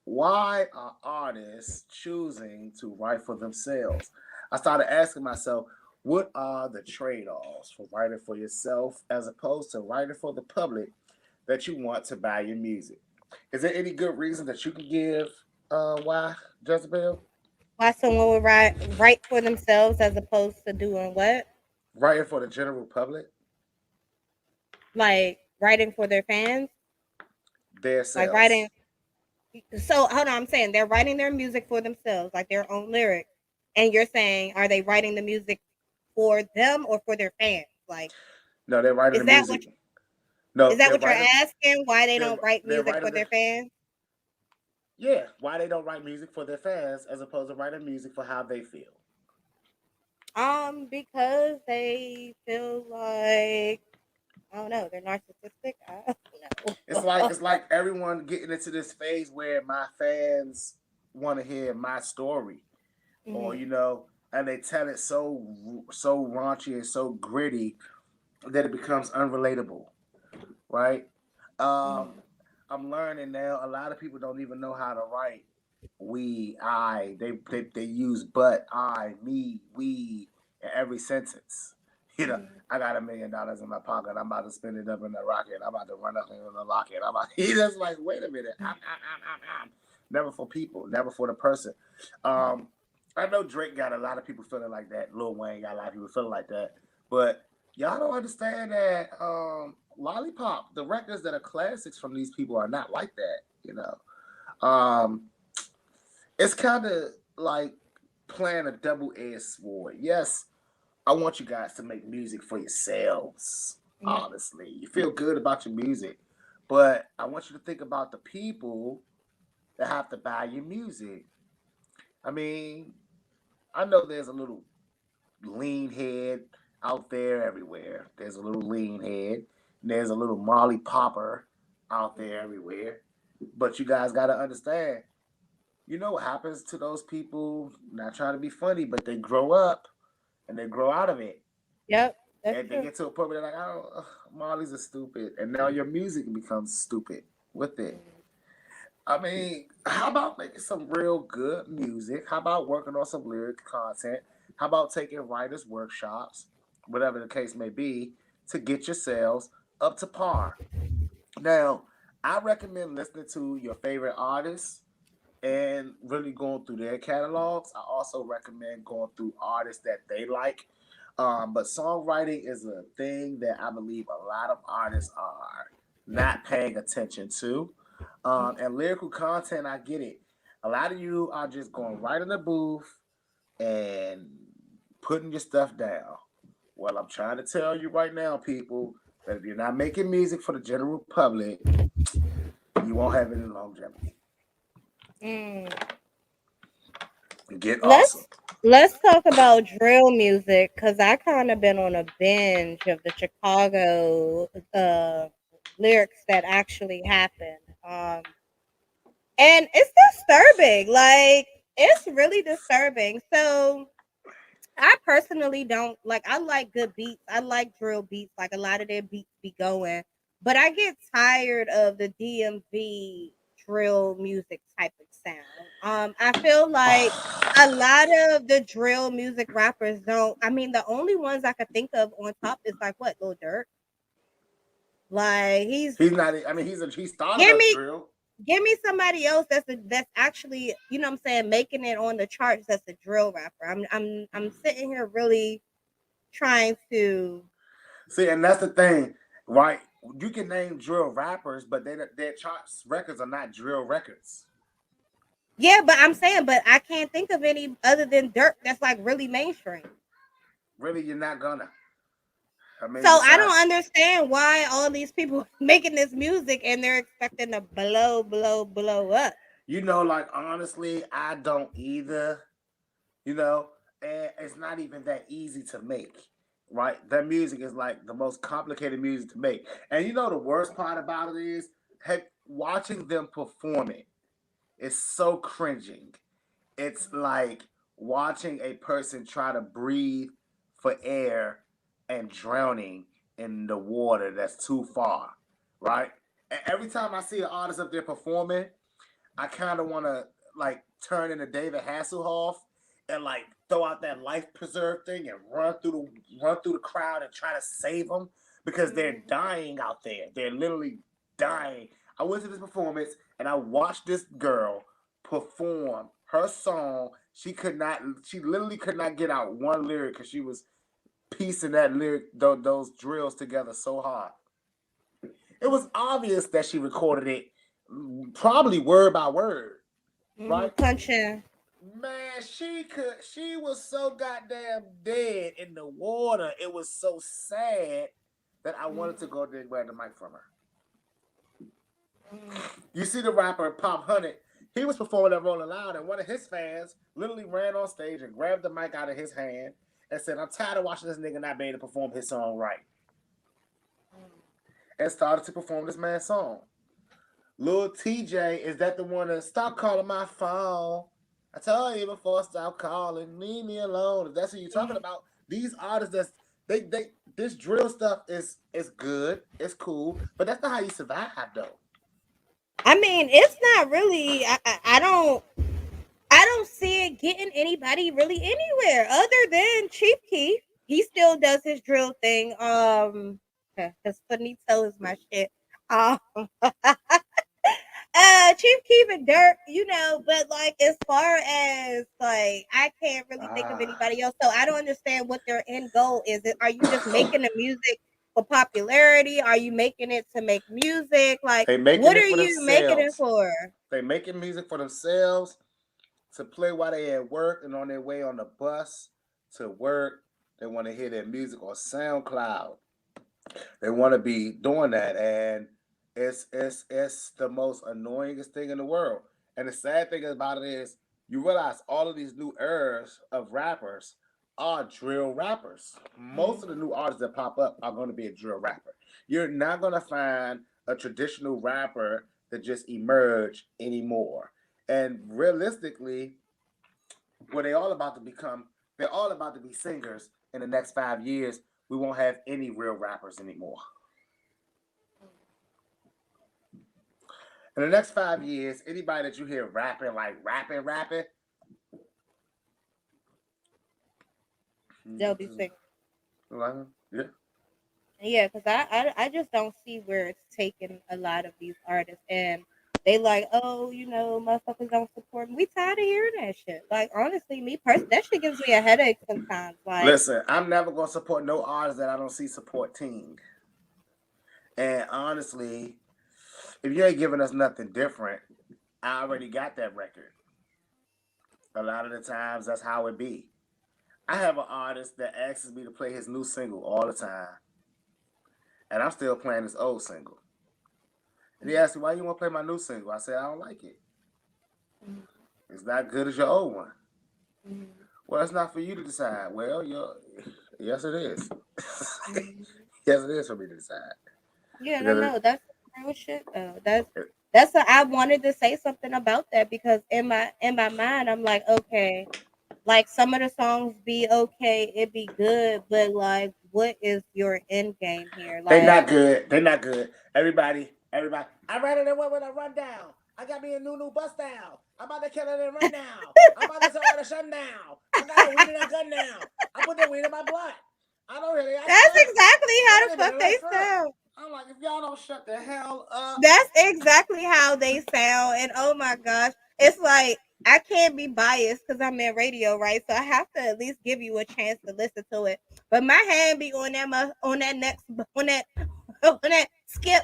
B: why are artists choosing to write for themselves? I started asking myself, what are the trade-offs for writing for yourself as opposed to writing for the public that you want to buy your music? Is there any good reason that you can give why, Jezebel?
A: Why someone would write for themselves as opposed to doing what?
B: Writing for the general public,
A: Like writing for their fans?
B: their
A: Like
B: selves.
A: writing. So hold on, I'm saying they're writing their music for themselves, like their own lyrics. And you're saying, are they writing the music for them or for their fans? Like,
B: No, they're writing
A: is
B: the
A: that what
B: music. No,
A: is that what you're asking? Why they
B: they're
A: don't write
B: they're
A: music for
B: writing the
A: their fans?
B: yeah. Why they don't write music for their fans as opposed to writing music for how they feel?
A: Because they feel like, I don't know, they're narcissistic. I don't know.
B: It's like everyone getting into this phase where my fans want to hear my story, or
A: Mhm,
B: and they tell it so raunchy and so gritty that it becomes unrelatable, right? Um,
A: mhm,
B: I'm learning now. A lot of people don't even know how to write we, I. They use but, I, me, we in every sentence. You know,
A: mhm.
B: I got $1 million in my pocket. I'm about to spend it up in the rocket. I'm about to run up in the locket. He just like, wait a minute. I'm. Never for people. Never for the person. Um, I know Drake got a lot of people feeling like that. Lil Wayne got a lot of people feeling like that. But y'all don't understand that Lollipop, the records that are classics from these people are not like that. It's kind of like playing a double-edged sword. Yes, I want you guys to make music for yourselves.
A: Mhm.
B: Honestly, you feel good about your music, but I want you to think about the people that have to buy your music. I mean, I know there's a little lean head out there everywhere. There's a little lean head. And there's a little Molly Popper out there everywhere. But you guys got to understand, you know what happens to those people? Not trying to be funny, but they grow up and they grow out of it.
A: Yep, that's
B: And they
A: true.
B: get to a point where they're like, oh, Molly's are stupid. And now your music becomes stupid with it.
A: Mhm.
B: I mean, how about making some real good music? How about working on some lyric content? How about taking writers' workshops, whatever the case may be, to get your sales up to par? Now, I recommend listening to your favorite artists and really going through their catalogs. I also recommend going through artists that they like. But songwriting is a thing that I believe a lot of artists are not paying attention to. And lyrical content, I get it. A lot of you are just going right in the booth and putting your stuff down. Well, I'm trying to tell you right now, people, that if you're not making music for the general public, you won't have any longevity.
A: Mm.
B: Get awesome.
A: Let's talk about drill music because I kind of been on a binge of the Chicago lyrics that actually happened. And it's disturbing. Like it's really disturbing. So I personally don't like. I like good beats. I like drill beats. Like a lot of their beats be going, but I get tired of the DMV drill music type of sound. I feel like a lot of the drill music rappers don't. I mean, the only ones I could think of on top is like what Lil Durk. Like
B: He's not. I mean, he started
A: give
B: a
A: me
B: drill.
A: give me somebody else that's actually, you know what I'm saying, making it on the charts that's a drill rapper. I'm sitting here really trying to.
B: See, and that's the thing, right? You can name drill rappers, but their charts records are not drill records.
A: Yeah, but I'm saying, but I can't think of any other than Dirk that's like really mainstream.
B: Really, you're not gonna. I
A: So
B: mean,
A: I
B: besides,
A: don't understand why all these people making this music and they're expecting to blow up.
B: like honestly, I don't either. You know, and it's not even that easy to make. Right, that music is like the most complicated music to make, and the worst part about it is, heck, watching them perform it is so cringing. It's like watching a person try to breathe for air and drowning in the water that's too far, right? And every time I see an artist up there performing, I kind of want to like turn into David Hasselhoff and like throw out that life preserve thing and run through the crowd and try to save them because they're dying out there. They're literally dying. I went to this performance and I watched this girl perform her song. She literally could not get out one lyric because she was piecing that lyric, those drills together so hard. It was obvious that she recorded it probably word by word, right?
A: Punching.
B: Man, she was so goddamn dead in the water. It was so sad that I wanted to go there and grab the mic from her. You see the rapper Pop Honey, he was performing at Rolling Loud, and one of his fans literally ran on stage and grabbed the mic out of his hand and said, "I'm tired of watching this nigga not be able to perform his song right," and started to perform this man's song. Lil TJ, is that the one that stop calling my phone? I told you before, stop calling, leave me alone. If that's what you're talking about, these artists that's they this drill stuff is good, it's cool, but that's not how you survive though.
A: I mean, it's not really. I don't see it getting anybody really anywhere other than Chief Keef. He still does his drill thing. Because Finito is my shit. Um, Chief Keef and Dirk, but like as far as like I can't really think of
B: Ah,
A: anybody else. So I don't understand what their end goal is. Are you just making the music for popularity? Are you making it to make music? Like
B: they making
A: what
B: it
A: are
B: for
A: you making it
B: themselves.
A: for?
B: They making music for themselves to play while they at work and on their way on the bus to work. They want to hear their music on SoundCloud. They want to be doing that, and it's the most annoyingest thing in the world. And the sad thing about it is, you realize all of these new eras of rappers are drill rappers. Most of the new artists that pop up are going to be a drill rapper. You're not going to find a traditional rapper that just emerge anymore. And realistically, what they all about to become, they're all about to be singers in the next 5 years. We won't have any real rappers anymore. In the next 5 years, anybody that you hear rapping, like rapping,
A: They'll be singing.
B: yeah.
A: Yeah, because I just don't see where it's taken a lot of these artists. And They like, oh, motherfuckers don't support me. We tired of hearing that shit. Like, honestly, me personally, that shit gives me a headache sometimes. Like,
B: Listen, I'm never gonna support no artist that I don't see supporting. And honestly, if you ain't giving us nothing different, I already got that record. A lot of the times, that's how it be. I have an artist that asks me to play his new single all the time, and I'm still playing his old single. And he asked me, "Why you want to play my new single?" I said, "I don't like it. It's not good as your old one." Well, it's not for you to decide. Well, yes, it is. Yes, it is for me to decide.
A: yeah, no,
B: Because
A: no, that's real shit though. I wanted to say something about that because in my mind, I'm like, okay, like some of the songs be okay, it be good, but like, what is your end game here?
B: they
A: Like,
B: not good. They not good. Everybody. I ran it away with a rundown. I got me a new bust down. I'm about to kill it right now. I'm about to start a shutdown. I got a weed and a gun now. I put the weed in my blood. I don't really got
A: that's
B: slim.
A: exactly
B: I
A: how
B: don't
A: the
B: even
A: fuck
B: like
A: they
B: slim.
A: sound.
B: I'm like, if y'all don't shut the hell up.
A: That's exactly how they sound. And oh my gosh, it's like I can't be biased because I'm in radio, right? So I have to at least give you a chance to listen to it. But my hand be on on that next, on that, on that skip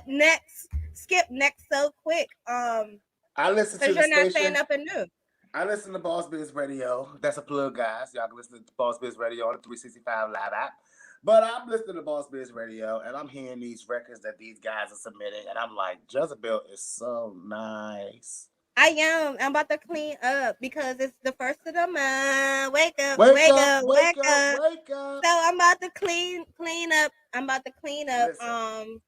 A: next so quick.
B: I listen to
A: Because
B: the
A: you're not saying
B: station.
A: nothing new.
B: I listen to Boss Biz Radio. That's a plug, guys. Y'all can listen to Boss Biz Radio on the 365 Live app. But I'm listening to Boss Biz Radio, and I'm hearing these records that these guys are submitting, and I'm like, Jezebel is so nice.
A: I am. I'm about to clean up because it's the first of the month. Wake up,
B: Wake
A: wake
B: up,
A: up,
B: wake
A: wake
B: up,
A: up.
B: wake
A: So
B: up.
A: I'm about to clean up. I'm about to clean up.
B: Listen,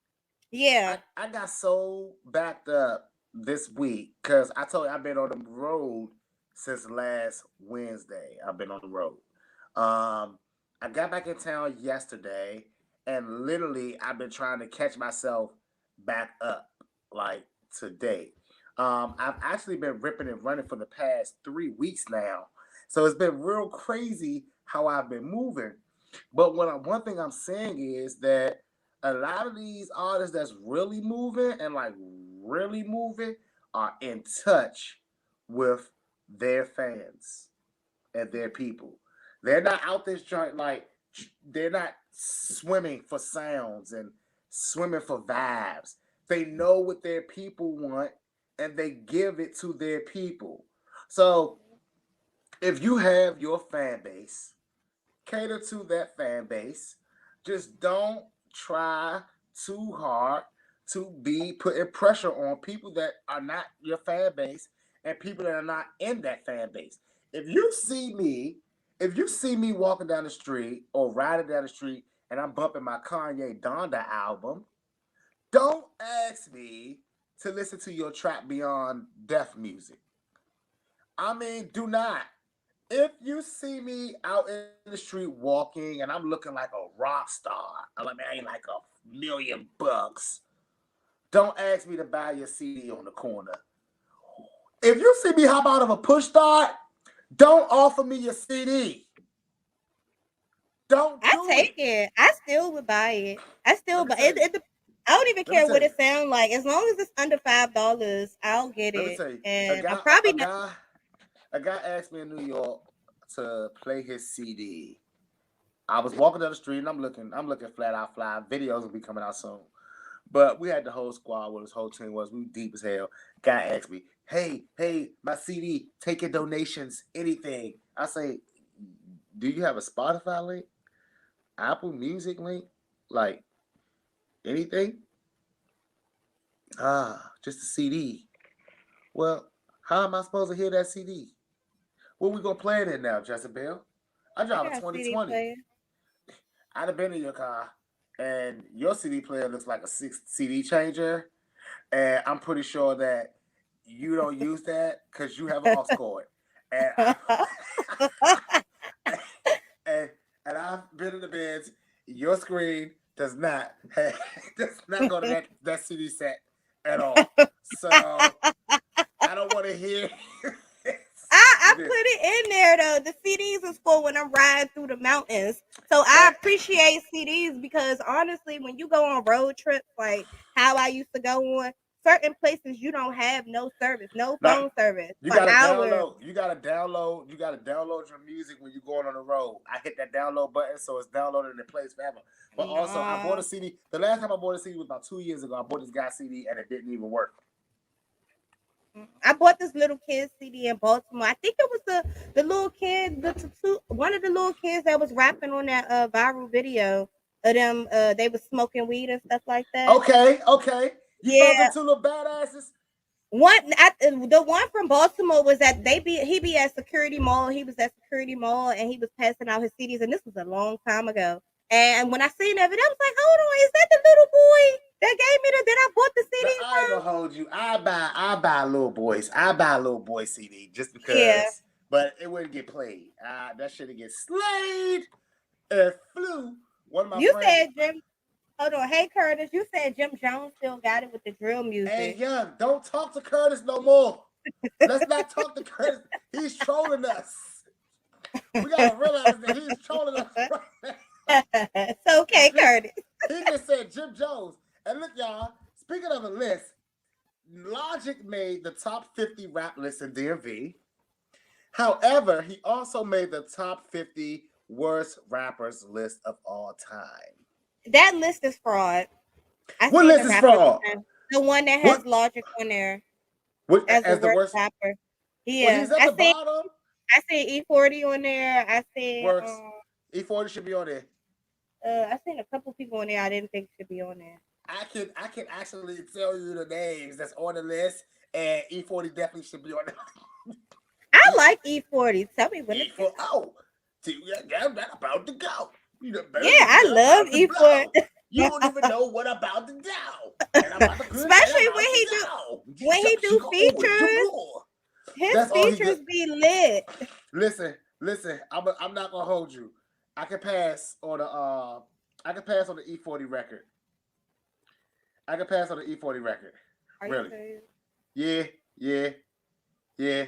A: Yeah.
B: I got so backed up this week because I told you I've been on the road since last Wednesday. I've been on the road. I got back in town yesterday, and literally I've been trying to catch myself back up like today. I've actually been ripping and running for the past 3 weeks now, so it's been real crazy how I've been moving. But one thing I'm saying is that a lot of these artists that's really moving and like really moving are in touch with their fans and their people. They're not out this joint like they're not swimming for sounds and swimming for vibes. They know what their people want and they give it to their people. So if you have your fan base, cater to that fan base. Just don't try too hard to be putting pressure on people that are not your fan base and people that are not in that fan base. If you see me, if you see me walking down the street or riding down the street and I'm bumping my Kanye Donda album, don't ask me to listen to your Trap Beyond Death music. I mean, do not. If you see me out in the street walking and I'm looking like a rock star, I mean like $1,000,000, don't ask me to buy your CD on the corner. If you see me hop out of a push start, don't offer me your CD. Don't
A: I
B: do
A: take
B: it.
A: it. I still would buy it. I still
B: Let me
A: buy
B: tell you.
A: it. I don't even
B: Let me
A: care
B: tell
A: what
B: you.
A: it sounds like. As long as it's under $5, I'll get
B: Let me
A: it.
B: tell you. A
A: And I'm
B: guy,
A: probably
B: a
A: not.
B: guy, a guy asked me in New York to play his CD. I was walking down the street and I'm looking flat out fly. Videos will be coming out soon. But we had the whole squad where this whole team was. We were deep as hell. Guy asked me, hey, my CD, take your donations, anything. I say, do you have a Spotify link? Apple Music link? Like anything? Just a CD. Well, how am I supposed to hear that CD? What we gonna play it in now, Jezebel? I
A: I
B: drive a
A: got a CD
B: 2020.
A: player.
B: I'd have been in your car, and your CD player looks like a six CD changer. And I'm pretty sure that you don't use that because you have an aux cord. And and and I've been in the beds. Your screen does not does not go to that CD set at all. So I don't want to hear
A: I
B: this.
A: put it in there though. The CDs is for when I'm riding through the mountains. So I
B: That
A: appreciate CDs because honestly, when you go on road trips, like how I used to go on, certain places you don't have no service, no
B: Now,
A: phone service
B: you
A: for
B: gotta
A: hours.
B: download. You gotta download your music when you're going on the road. I hit that download button, so it's downloaded and it plays forever. But also, I bought
A: Nah.
B: a CD. The last time I bought a CD was about 2 years ago. I bought this guy's CD and it didn't even work.
A: I bought this little kid CD in Baltimore. I think it was the little kid, one of the little kids that was rapping on that viral video of them. They was smoking weed and stuff like that.
B: Okay. You found them
A: Yeah,
B: two little badasses.
A: the one from Baltimore was at he be at Security Mall. He was at Security Mall and he was passing out his CDs, and this was a long time ago. And when I seen that, I was like, "Hold on, is that the little boy that gave me that I bought the
B: Now,
A: CD
B: I ain't
A: from?"
B: gonna hold you. I buy little boys. I buy a little boy CD just
A: Yeah,
B: because, but it wouldn't get played. That should get slayed. It flew. One of my
A: you
B: friends.
A: said Jim. Hold on, hey Curtis, you said Jim Jones still got it with the drill
B: Hey,
A: music.
B: young, don't talk to Curtis no more. Let's not talk to Curtis. He's trolling us. We gotta realize that he's trolling us.
A: It's okay, Curtis.
B: He just said Jim Jones. And look, y'all, speaking of a list, Logic made the top 50 rap list in DMV. However, he also made the top 50 worst rappers list of all time.
A: That list is fraud. I
B: What
A: seen
B: list
A: the
B: is
A: rappers
B: fraud?
A: one. The one that has
B: What,
A: Logic on there
B: what
A: as the
B: as the
A: worst
B: worst?
A: rapper.
B: Well,
A: Yeah,
B: he's at the bottom.
A: I seen E40 on there.
B: Worst. E40 should be on there.
A: I seen a couple people on there I didn't think should be on there.
B: I can actually tell you the names that's on the list, and E40 definitely should be on there.
A: I like E40. Tell me when it's
B: E40. Oh, I'm about to go. You the
A: yeah,
B: bird
A: I
B: that
A: love
B: about to
A: E40.
B: blow. You don't even know what about to do. And I'm about to good and
A: Especially
B: about to go.
A: when he do features. His
B: That's all he
A: features
B: good.
A: be lit.
B: Listen. I'm not gonna hold you. I can pass on the E40 record. I can pass on the E40 record.
A: Are you
B: Really?
A: serious?
B: Yeah.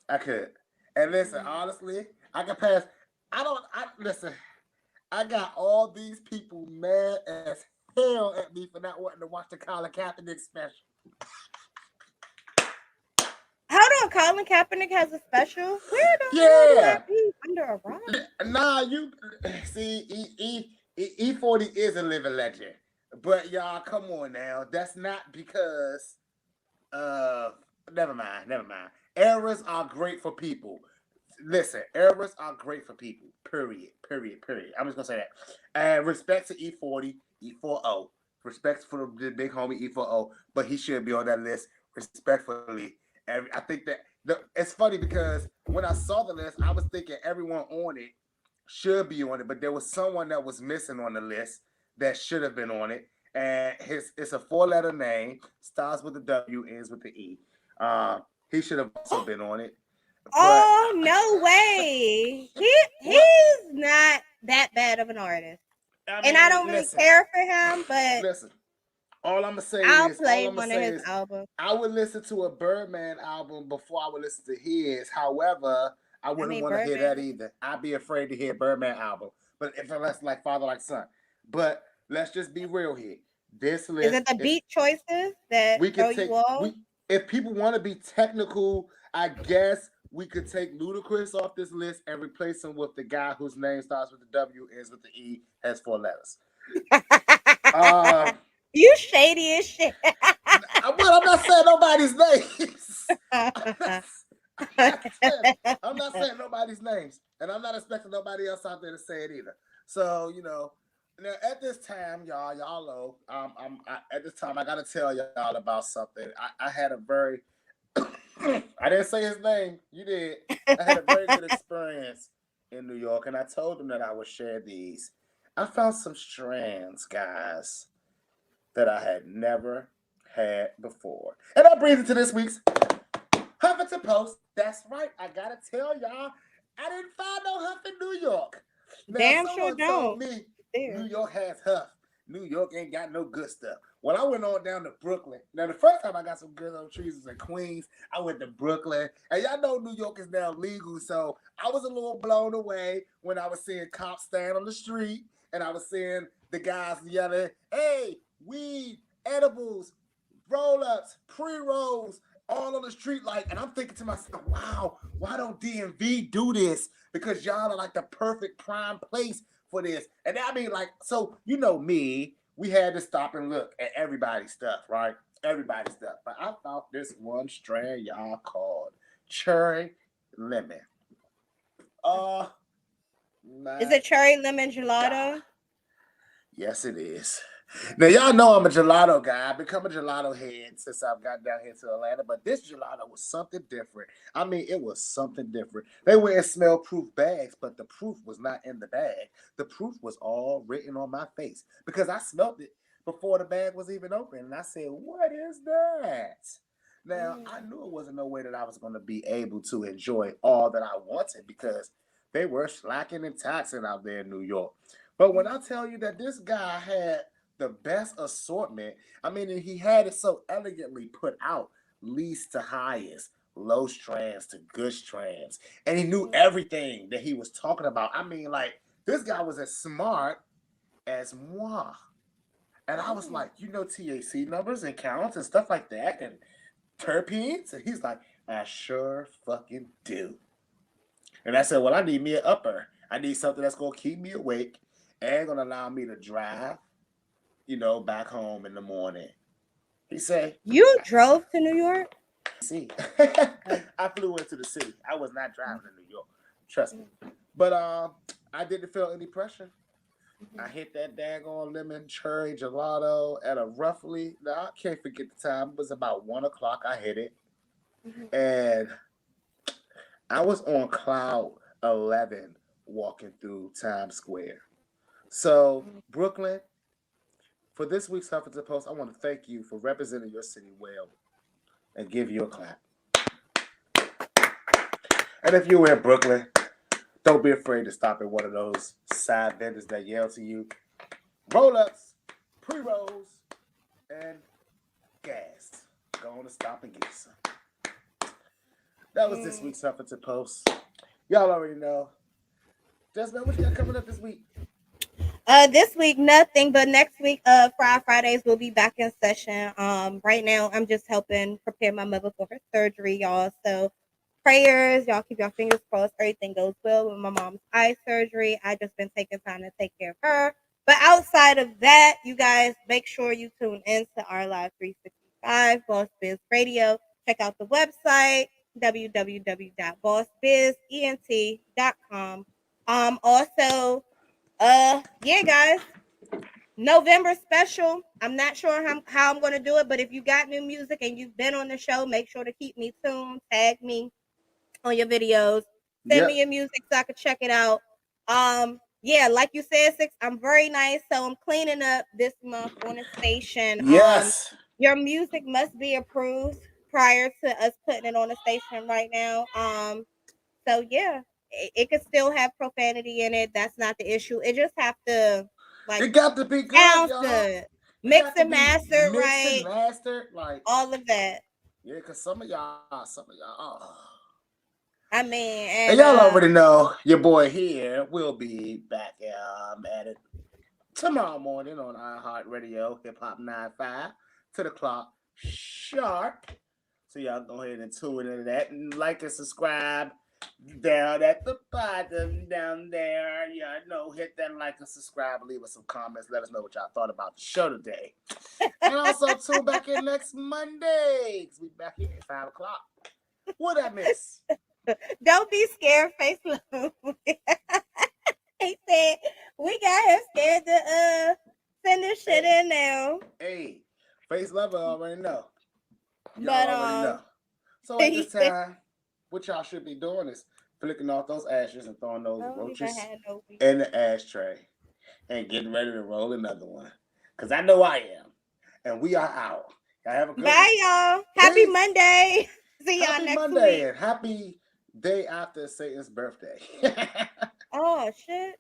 B: I could. And listen, honestly, I can pass. I listen. I got all these people mad as hell at me for not wanting to watch the Colin Kaepernick special.
A: Hold on, Colin Kaepernick has a special. Where the hell do I
B: Yeah.
A: be under a rock?
B: Nah, you see, E40 is a living legend. But y'all, come on now. That's not because never mind. Errors are great for people. Listen, errors are great for people. Period. I'm just gonna say that. And respect to E40, E40. Respect for the big homie E40, but he should be on that list respectfully. And I think that it's funny because when I saw the list, I was thinking everyone on it should be on it, but there was someone that was missing on the list that should have been on it. And it's a 4-letter name, starts with the W, ends with the E. He should have also been on it. But
A: Oh no way! He's not that bad of an artist,
B: I
A: and I
B: mean,
A: don't really care for him. But
B: listen. All I'm gonna say
A: I'll
B: is,
A: play one of his albums.
B: I would listen to a Birdman album before I would listen to his. However, I
A: I
B: wouldn't
A: mean,
B: want to hear that
A: Birdman.
B: either. I'd be afraid to hear Birdman album. But if it's like Father Like Son, but let's just be real here. This
A: Is
B: list,
A: it the
B: if
A: beat choices that
B: we
A: throw
B: could
A: you
B: take
A: off?
B: if people want to be technical, I guess we could take Ludacris off this list and replace him with the guy whose name starts with the W, ends with the E, has 4 letters. Uh,
A: You shady as shit.
B: I'm not saying nobody's names. I'm not saying nobody's names, and I'm not expecting nobody else out there to say it either. So now at this time, y'all know, at this time I gotta tell y'all about something. I had a very, I didn't say his name. You did. I had a very good experience in New York, and I told them that I would share these. I found some strands, guys, that I had never had before. And that brings it to this week's Huffington Post. That's right. I gotta tell y'all, I didn't find no Huff in New York. Now,
A: Damn sure
B: someone told
A: don't.
B: me New
A: There.
B: York has Huff. New York ain't got no good stuff. Well, I went on down to Brooklyn. Now, the first time I got some good old trees was in Queens. I went to Brooklyn. And y'all know New York is now legal, so I was a little blown away when I was seeing cops stand on the street and I was seeing the guys yelling, "Hey, weed, edibles, roll-ups, pre-rolls, all on the street, like, and I'm thinking to myself, wow, why don't DMV do this? Because y'all are like the perfect prime place for this. And I mean, like, so you know me, we had to stop and look at everybody's stuff, right? Everybody's stuff. But I found this one strand y'all called cherry lemon. Oh
A: Is
B: my
A: it cherry lemon
B: God.
A: gelato?
B: Yes, it is. Now, y'all know I'm a gelato guy. I've become a gelato head since I've got down here to Atlanta, but this gelato was something different. I mean, it was something different. They were in smell-proof bags, but the proof was not in the bag. The proof was all written on my face because I smelled it before the bag was even open, and I said, what is that? Now,
A: Mm.
B: I knew it wasn't no way that I was going to be able to enjoy all that I wanted because they were slacking and taxing out there in New York. But when I tell you that this guy had the best assortment, I mean, he had it so elegantly put out, least to highest, low strands to good strands. And he knew everything that he was talking about. I mean, like, this guy was as smart as moi. And I was like, you know, THC numbers and counts and stuff like that and terpenes? And he's like, I sure fucking do. And I said, well, I need me an upper. I need something that's going to keep me awake and going to allow me to drive, you know, back home in the morning. He said,
A: You drove to New York?
B: see,
A: Oh.
B: I flew into the city. I was not driving to New York. Trust me. But I didn't feel any pressure. I hit that daggone lemon cherry gelato at a roughly, now I can't forget the time. It was about 1 o'clock. I hit it. And I was on cloud 11 walking through Times Square. So, Brooklyn, for this week's Huffington Post, I want to thank you for representing your city well and give you a clap. And if you're in Brooklyn, don't be afraid to stop at one of those side vendors that yell to you, roll-ups, pre-rolls, and gas. Go on and stop and get some. That was this week's Huffington Post. Y'all already know. Jasmine, what you got coming up this week?
A: This week nothing, but next week, Fridays will be back in session. Right now I'm just helping prepare my mother for her surgery, y'all. So prayers, y'all keep your fingers crossed. Everything goes well with my mom's eye surgery. I just been taking time to take care of her. But outside of that, you guys make sure you tune in to our live 365 Boss Biz Radio. Check out the website www.bossbizent.com. Also, yeah, guys, November special. I'm not sure how I'm going to do it, but if you got new music and you've been on the show, make sure to keep me tuned. Tag me on your videos. Send me your music so I can check it out. Yeah, like you said, Six, I'm very nice. So I'm cleaning up this month on the station.
B: Yes.
A: Your music must be approved prior to us putting it on the station right now. So yeah, it could still have profanity in it. That's not the issue. It just have to like
B: It got to be good,
A: sounds
B: y'all.
A: good.
B: It
A: Mix
B: got to
A: and
B: be
A: master
B: mixed and
A: right.
B: mastered. Like,
A: All of that.
B: yeah, because some of y'all. Oh.
A: I mean,
B: And y'all already know your boy here will be back at it tomorrow morning on iHeartRadio, Hip Hop 95 to the clock sharp. So y'all go ahead and tune into that and like and subscribe down at the bottom down there. Yeah, know, hit that like and subscribe, leave us some comments, let us know what y'all thought about the show today. And also tune back in next Monday. We back here at 5 o'clock. What I miss?
A: don't be scared, Face Love. He said we got him scared to send this shit in now.
B: Hey, Face Lover already know. Y'all
A: But
B: already know. So at this time, what y'all should be doing is flicking off those ashes and throwing those roaches in the ashtray and getting ready to roll another one. Because I know I am. And we are out. Y'all have a good
A: Bye, y'all. Happy Monday. See y'all next
B: Monday
A: week.
B: And happy day after Satan's birthday.
A: Oh, shit.